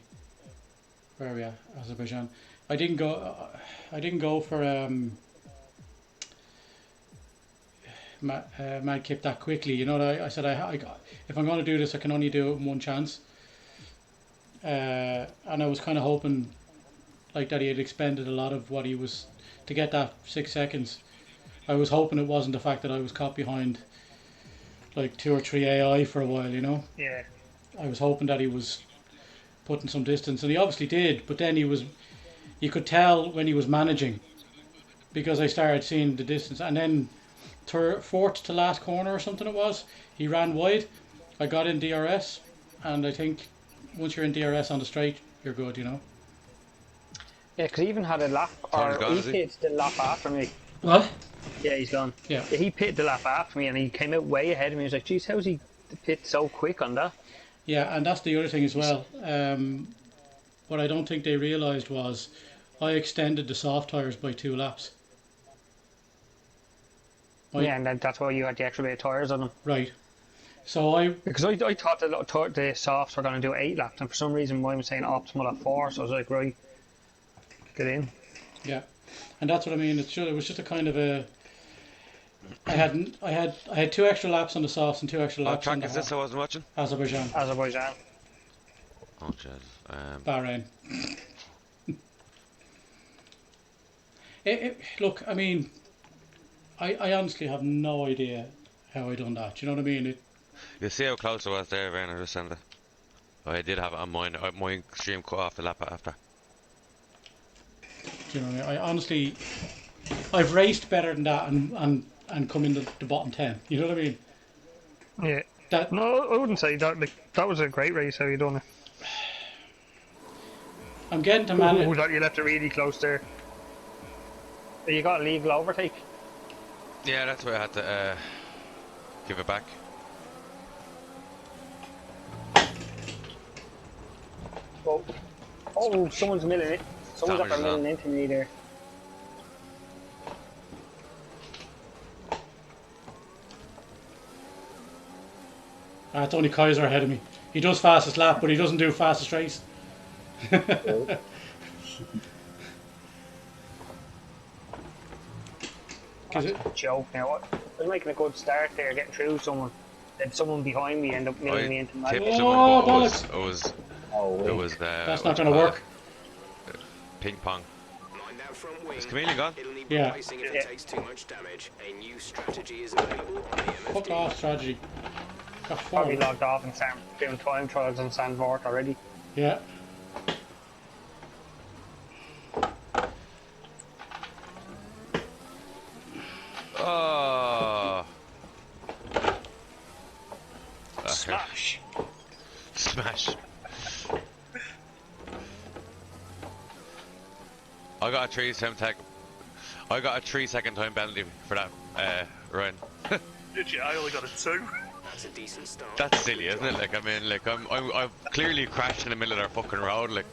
where are we at? Azerbaijan. I didn't go for Mad Kip that quickly. You know, I said if I'm going to do this, I can only do it in one chance. And I was kind of hoping, like, that he had expended a lot of what he was to get that 6 seconds. I was hoping it wasn't the fact that I was caught behind like 2 or 3 AI for a while. You know. Yeah. I was hoping that he was putting some distance, and he obviously did. But then you could tell when he was managing, because I started seeing the distance, and then fourth to last corner or something it was, he ran wide. I got in DRS, and I think once you're in DRS on the straight, you're good, you know. Yeah, because he even had a lap, or he pitted the lap after me. What? Yeah, he's gone. Yeah, he pitted the lap after me, and he came out way ahead of me. I was like, geez, how's he pit so quick on that? Yeah, and that's the other thing as well. What I don't think they realised was I extended the soft tyres by 2 laps. Yeah, and that's why you had the extra bit of tyres on them. Right. So because I thought the softs were going to do 8 laps, and for some reason mine was saying optimal at 4, so I was like, right, get in. Yeah, and that's what I mean. It was just a kind of a. I had 2 extra laps on the softs and 2 extra laps on the. What track is this? I wasn't watching. Azerbaijan. Oh, jeez. Bahrain. Look, I mean, I honestly have no idea how I done that. You know what I mean? You see how close I was there, Van? I just sent it. I did have it on mine. My stream cut off the lap after. Do you know what I mean? I honestly, I've raced better than that and come in the bottom 10. You know what I mean? Yeah. No, I wouldn't say that. Like, that was a great race. How you done it? I'm getting to manage. Oh, that you left it really close there. You got a legal overtake. Yeah, that's why I had to give it back. Oh, someone's milling it. Someone's up there milling into me there. It's only Kaiser ahead of me. He does fastest lap, but he doesn't do fastest race. That's a joke now. I was making a good start there, getting through someone. Then someone behind me ended up milling me into mad. Oh, bollocks! It was That's not going to work. Ping pong. Is Chameleon gone? Yeah. If it takes too much damage, a new strategy is available on the MFD. Fuck off, strategy. Got Probably logged off and doing time trials on Sandvort already. Yeah. Oh. Smash. Smash. I got a 3-second tag. I got a 3-second time penalty for that, Ryan. Did you? I only got a 2. That's a decent start. That's silly, isn't it? Like, I mean, like, I've clearly crashed in the middle of their fucking road, like.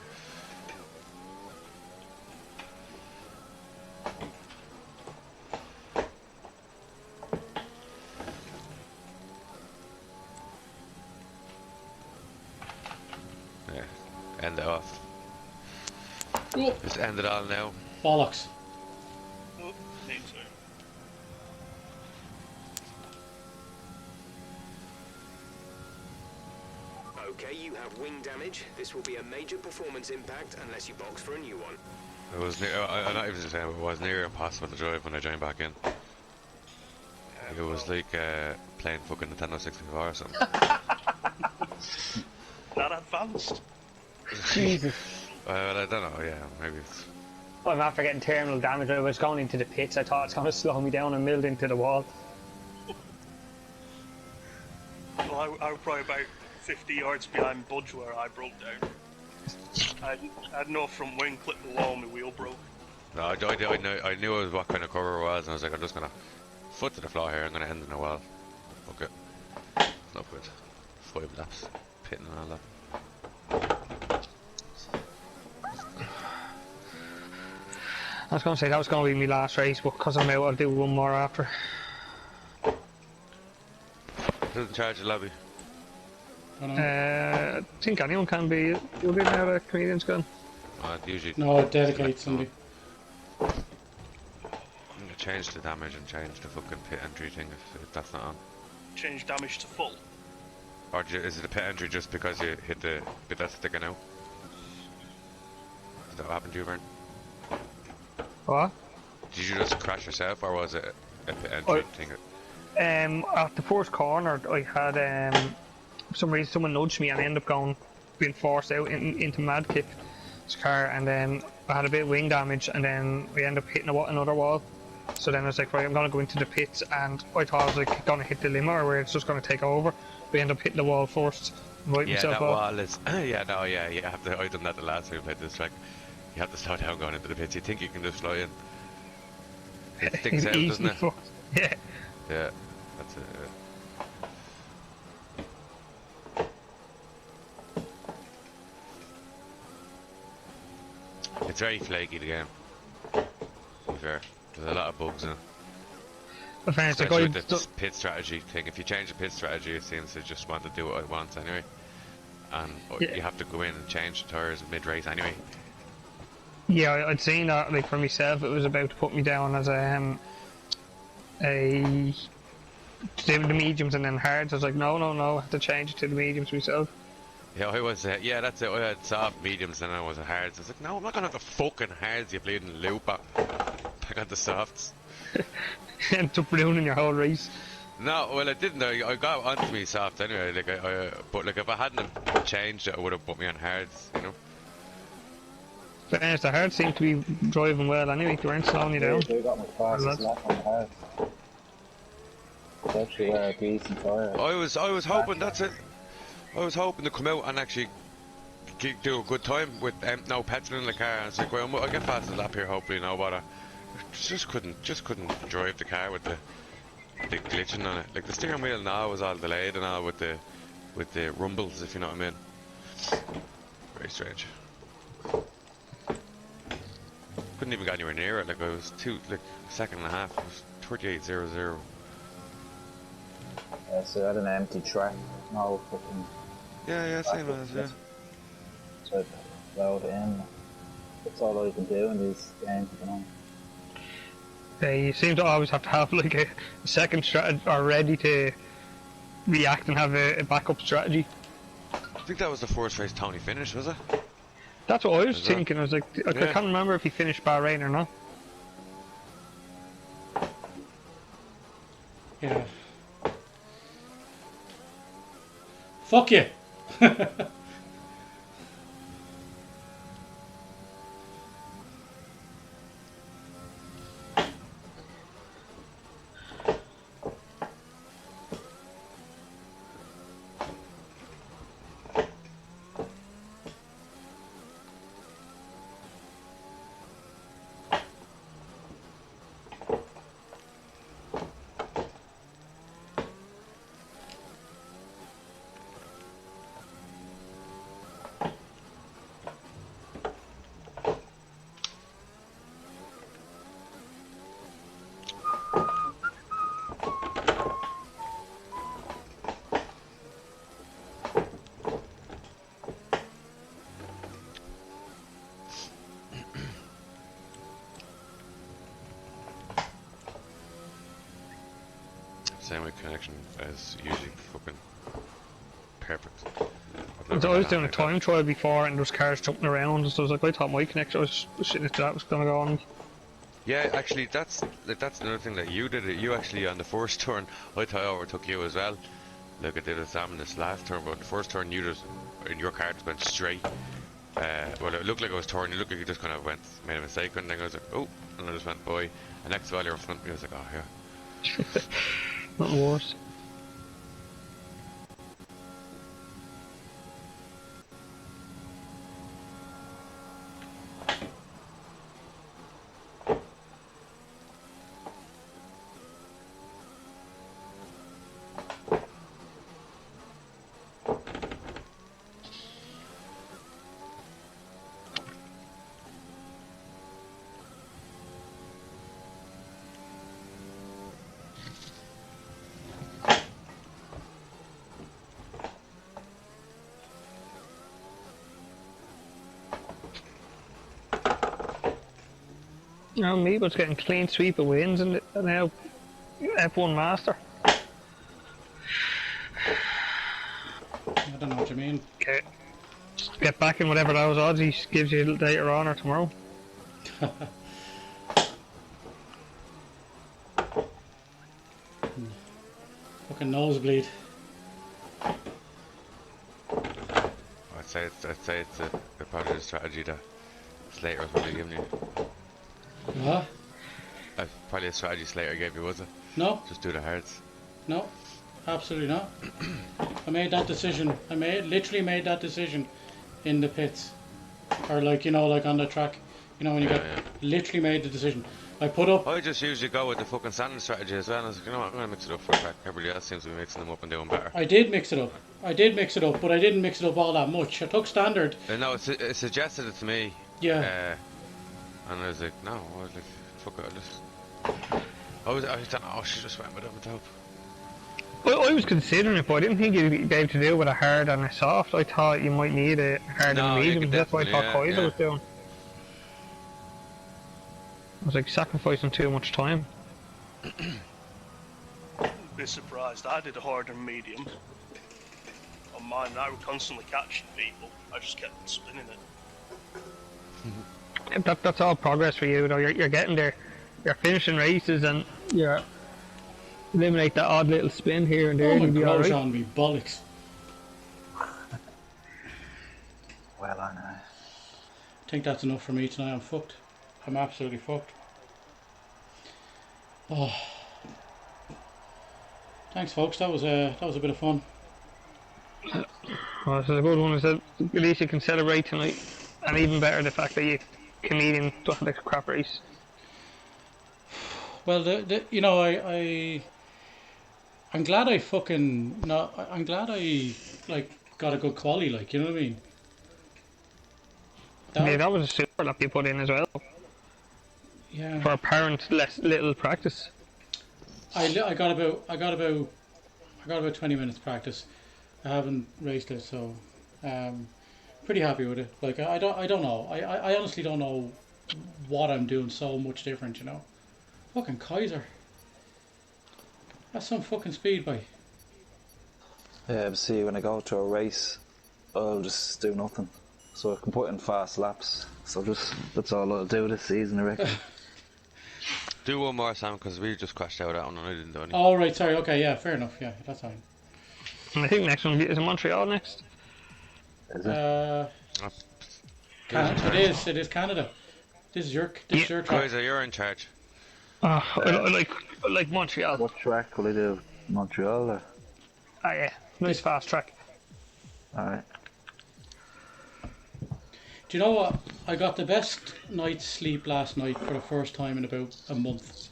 Yeah, end it off. Cool. Just end it all now. Bollocks. Oh, need to. Okay, you have wing damage. This will be a major performance impact unless you box for a new one. It was near, I'm not even saying it was near impossible to drive when I joined back in. It was like playing fucking Nintendo 64 or something. That advanced. Jesus. Well, I don't know, yeah, maybe it's... I'm after getting terminal damage. I was going into the pits. I thought it's going to slow me down and milled into the wall. Well, I was probably about 50 yards behind Budge where I broke down. I had no front wing clip the wall, my wheel broke. No, I knew what kind of cover it was, and I was like, I'm just gonna foot to the floor here, I'm gonna end in a wall. Okay. Not good. 5 laps. Pitting and all that. I was going to say that was going to be my last race, but because I'm out, I'll do one more after. Who's in charge of the lobby? I think anyone can be. Will be now the comedian's gone. Usually. No, dedicate somebody. I'm gonna change the damage and change the fucking pit entry thing if that's not on. Change damage to full. Or is it a pit entry just because you hit the bit that's sticking out? Is that what happened to you, Vern? What? Did you just crash yourself, or was it a pit entry thing? At the first corner, I had for some reason someone nudged me and I ended up being forced out into Madkip's car, and then I had a bit of wing damage, and then we ended up hitting another wall. So then I was like, right, I'm gonna go into the pits, and I thought I was like gonna hit the limo, or where it's just gonna take over. We end up hitting the wall first. Yeah, that wall is. Yeah, no, yeah, you have to. I done that the last time we played this track. You have to slow down going into the pits. You think you can just fly in. It sticks out, doesn't it? Yeah. Yeah, that's it. It's very flaky, the game. To be fair, there's a lot of bugs in it. Especially with the pit strategy thing. If you change the pit strategy, it seems to just want to do what it wants anyway. And you have to go in and change the tyres mid-race anyway. Yeah, I'd seen that. Like for myself, it was about to put me down as the mediums and then hards. I was like, no, I have to change it to the mediums myself. Yeah, I was. Yeah, that's it. I had soft mediums and I was a hards. I was like, no, I'm not gonna have the fucking hards. You bleeding loop back on the softs. End up ruining your whole race. No, well, I didn't. I got onto me soft anyway. Like but like if I hadn't changed it, it would have put me on hards. You know. But the hards seem to be driving well anyway. They weren't slowing you down. They got my fastest lap on the hard. It's actually a decent tyre. I was hoping that's it. I was hoping to come out and actually do a good time with no petrol in the car. I was like, well, I'll get fast lap here, hopefully, no bother. Just couldn't drive the car with the glitching on it. Like the steering wheel now was all delayed and all with the rumbles, if you know what I mean. Very strange. Couldn't even get anywhere near it. Like I was second and a half. It was 38.00. So I had an empty track, no fucking Yeah, same as, yeah. so I load it in. That's all I can do in these games, you know. You seem to always have to have like a second strategy or ready to react and have a backup strategy. I think that was the first race Tony finished, was it? That's what I was Is that- thinking. I was like, I Yeah. can't remember if he finished Bahrain or not. Yeah. Fuck you. Same with connection as usually fucking perfect. So I was doing a time trial before and there was cars jumping around, so I was like, I thought my connection was shitting into that was gonna go on. Yeah, actually, that's another thing that you did. You actually on the first turn, I thought I overtook you as well. Look, I did examine this last turn, but the first turn you just in your car just went straight. Well, it looked like I was turning. It looked like you just kind of made a mistake, and then I was like, oh, and I just went by. And next while you were in front of me, I was like, oh yeah. Nothing worse. You know, me was getting clean sweep of wins and now F1 Master. I don't know what you mean. Okay. Just get back in whatever those odds he gives you later on or tomorrow. Fucking nosebleed. I'd say it's a part of the strategy that Slater was probably giving you. What? Probably a strategy Slater gave you, was it? No, Just do the hearts. no, absolutely not. I made that decision. Literally made that decision in the pits, or like like on the track. You know when you Yeah, get yeah. literally made the decision. I put up. I just usually go with the fucking standing strategy as well. I was like, you know what, I'm gonna mix it up for a crack. Everybody else seems to be mixing them up and doing better. I did mix it up. I did mix it up, but I didn't mix it up all that much. I took standard. No, it suggested it to me. Yeah. And I was like, no. I was like, fuck it. I was thinking, oh, she just went with it on top. I was considering it, but I didn't think you'd be able to do it with a hard and a soft. I thought you might need a hard and a No, you medium. could That's what I thought definitely, Kaiser yeah. was doing. I was like sacrificing too much time. Be surprised. I did a hard and medium on mine. And I would constantly catching people. I just kept spinning it. That's all progress for you, though. You're getting there. You're finishing races and you're eliminate that odd little spin here and there. Oh my You'll be alright. Grosjean, me bollocks. Well, I know. I think that's enough for me tonight. I'm fucked. I'm absolutely fucked. Oh. Thanks, folks. That was a bit of fun. Well, this is a good one. At least you can celebrate tonight, and even better the fact that you comedian don't have a crap race. Well, I'm glad I fucking no. I'm glad I got a good quali. You know what I mean? That was a super lap you put in as well. Yeah. For apparent little practice. I got about I got about 20 minutes practice. I haven't raced it, so pretty happy with it. Like I don't know. I honestly don't know what I'm doing so much different. You know, fucking Kaiser. That's some fucking speed bike. Yeah, but see, when I go to a race, I'll just do nothing. So I can put in fast laps. So that's all I'll do this season, I reckon. Do one more, Sam, because we just crashed out that one and I didn't do anything. Oh right, sorry. Okay, yeah, fair enough. Yeah, that's fine. I think next one is in Montreal next. Is it? It is Canada. This is your track. Kaiser, you're in charge. I like Montreal. What track will I do? Montreal or? Ah, yeah, nice fast track. Alright. Do you know what? I got the best night's sleep last night for the first time in about a month.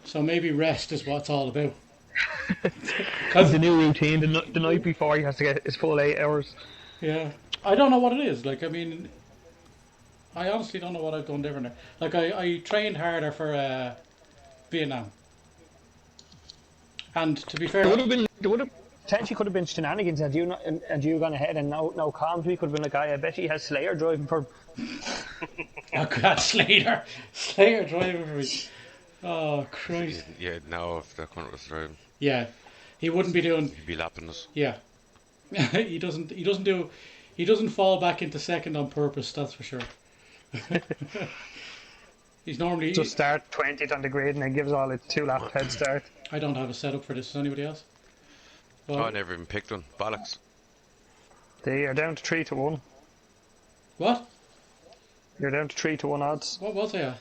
So maybe rest is what it's all about. Because the new routine, the night before he has to get his full 8 hours. Yeah. I don't know what it is. Like, I mean, I honestly don't know what I've done different. Like, I trained harder for Vietnam. And to be fair... There would have potentially could have been shenanigans had you not, and you gone ahead and no comms. We could have been like, I bet he has Slayer driving for... Oh God, Slayer driving for me. Oh Christ. Yeah, now if the cunt was driving. Yeah, he wouldn't be doing. He'd be lapping us. Yeah, he doesn't fall back into second on purpose. That's for sure. He's normally just start 20th on the grid and then gives all a 2-lap head start. I don't have a setup for this. Does anybody else? Well, I never even picked one. Bollocks. They are down to 3-1. What? You're down to 3-1 odds. What was I at?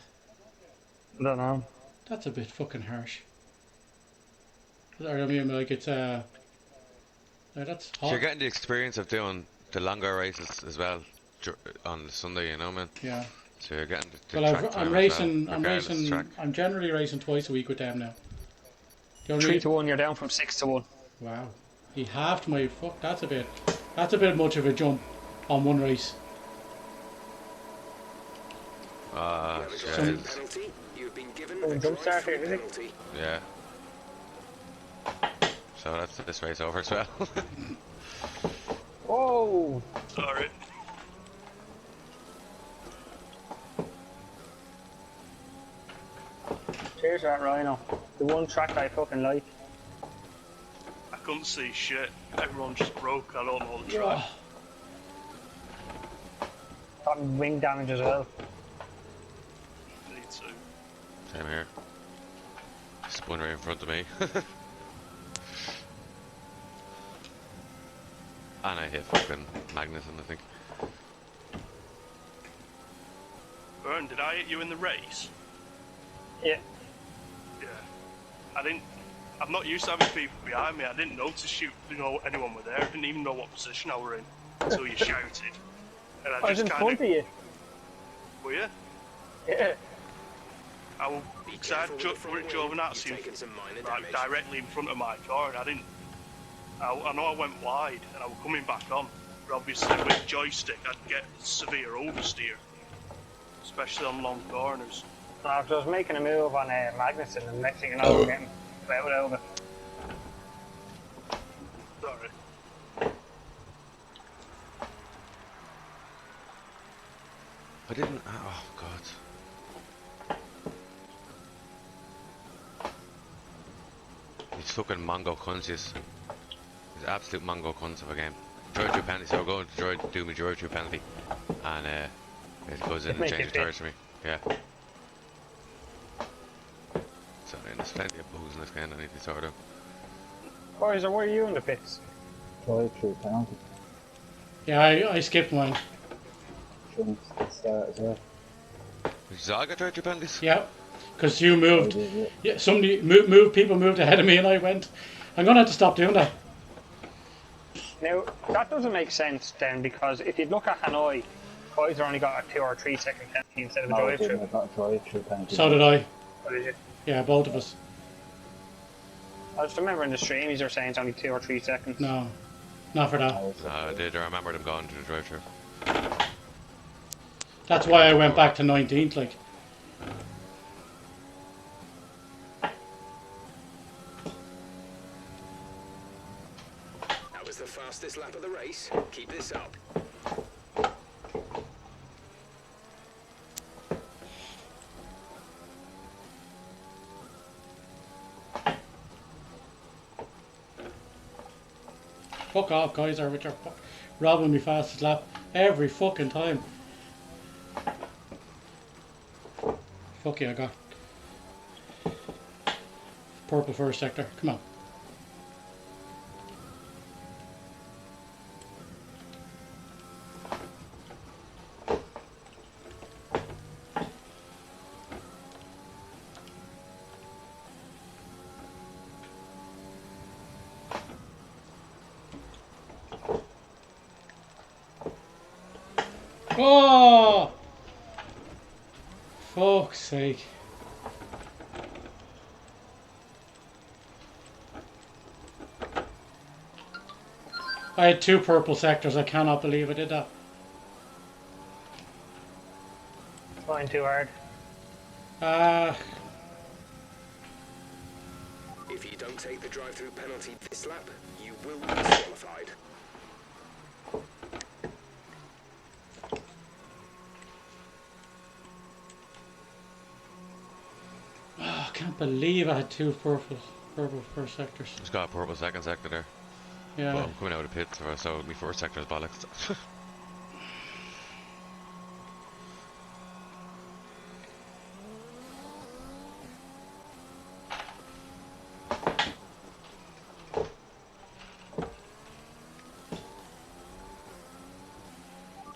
I don't know. That's a bit fucking harsh. I mean, like it's that's hot. So you're getting the experience of doing the longer races as well on Sunday, you know, man. Yeah. So you're getting the Well, track I'm time racing. as well, I'm regardless of racing. track. I'm generally racing twice a week with them now. 3-1. You're down from 6-1. Wow. He halved my fuck. That's a bit much of a jump on one race. Penalty. You've been given a jump start here, penalty. Yeah. So that's this race over as well. Whoa! Sorry. Cheers for that Rhino. The one track I fucking like. I couldn't see shit. Everyone just broke. I don't know the track. Got wing damage as well. Me too. Same here. Spun right in front of me. And I hit fucking Magnuson, I think. Byrne, did I hit you in the race? Yeah. Yeah. I'm not used to having people behind me. I didn't notice anyone were there. I didn't even know what position I were in until you shouted. And I was in front of you. Were you? Yeah. Because I drove an Atsu like, directly in front of my car, and I know I went wide, and I was coming back on. But obviously with joystick, I'd get severe oversteer, especially on long corners. I was making a move on Magnuson, and next thing you know, I'm getting plowed over. Sorry. I didn't. Oh god. These fucking Mongo cunts. These absolute Mongo cunts of a game. Drive through penalty, so we're going to do my drive through penalty. And it goes in and changes tires for me. Yeah. So there's plenty of bugs in this game I need to sort out. Boys, where are you in the pits? Drive through penalty. Yeah, I skipped mine. Shouldn't start as well. Did Zag get drive through penalties? Yeah, because you moved. I did, Yeah, somebody people moved ahead of me, and I went. I'm gonna have to stop doing that. Now, that doesn't make sense then, because if you look at Hanoi, Kaiser only got a 2 or 3 second penalty instead of a No, I drive-through. didn't. I got a drive through penalty. So did I. What is it? Yeah, both of us. I just remember in the stream you were saying it's only 2 or 3 seconds. No, not for that. I did. I remember them going to the drive through. That's why I went back to 19th. Like, fastest lap of the race. Keep this up. Fuck off, guys, or with your robbing me fastest lap every fucking time. Fuck yeah, I got purple first sector. Come on. Oh! Fuck's sake. I had 2 purple sectors. I cannot believe I did that. Flying too hard. If you don't take the drive-through penalty this lap, you will be disqualified. Oh, I can't believe I had 2 purple first sectors. Just got a purple second sector there. Yeah. But I'm coming out of the pits, so my first sector is bollocks.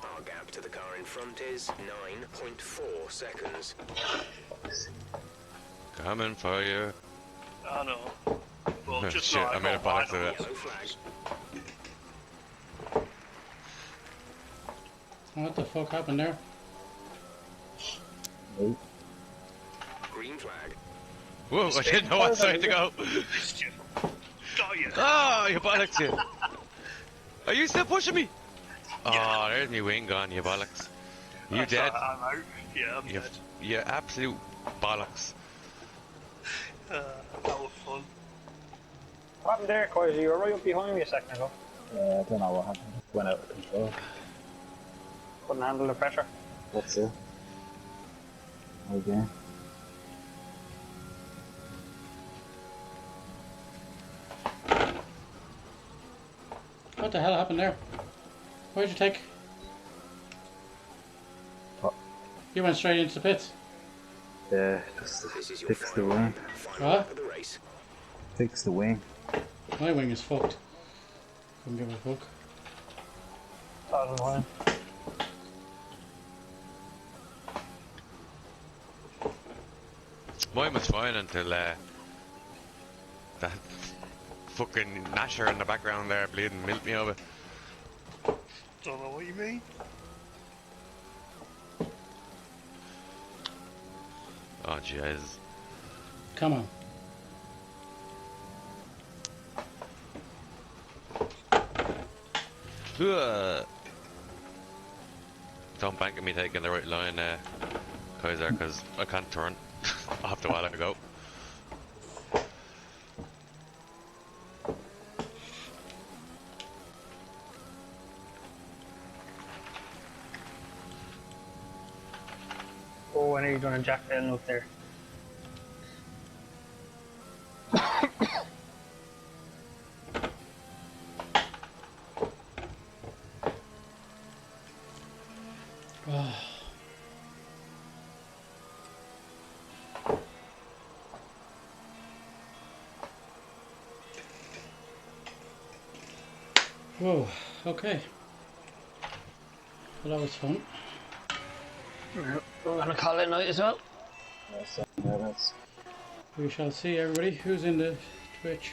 Our gap to the car in front is 9.4 seconds. Coming for you. I know. Well, just Shit, not I made a bollocks of it. Yellow flag. What the fuck happened there? Green flag. Whoa, I didn't know what side to go. Got you. Oh, you bollocks you. Are you still pushing me? Oh, there's my wing gone, you bollocks. You dead? I'm out. Yeah, I'm dead. You absolute bollocks. That was fun. What happened there, Coisy? You were right up behind me a second ago. I don't know what happened. Went out of control. Couldn't handle the pressure. That's it. Okay. What the hell happened there? Where'd you take? What? You went straight into the pits. Yeah, just to This is your fix the final wing. lap. Final What? lap of the race. Fix the wing. My wing is fucked. Couldn't give a fuck. That was fine. Mine was fine until that fucking Nasher in the background there bleeding milked me over. Don't know what you mean. Oh jeez. Come on. Don't bank at me taking the right line, Kaiser, because I can't turn off the while I go. Oh, I know you're doing a Jack Bell up there. Oh. Whoa, okay. Well, that was fun. We're gonna call it a night as well. That's We shall see, everybody. Who's in the Twitch?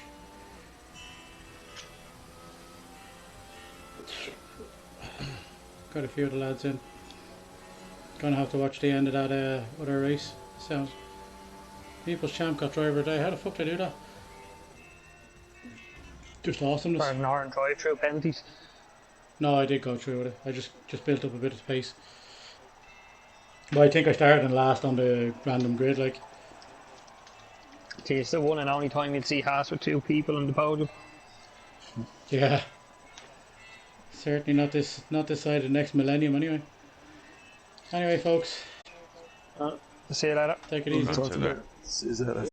Got a few of the lads in. Gonna have to watch the end of that other race. Sounds. People's Champ got driver day. How the fuck did I do that? Just awesomeness. For an hour and drive through penalties. No, I did go through with it. I just built up a bit of space. But I think I started in last on the random grid, like. It's the one and only time you'd see Haas with 2 people on the podium. Yeah. Certainly not this side of the next millennium anyway. Anyway, folks, See you later. take it Good easy. talk to you. See you later.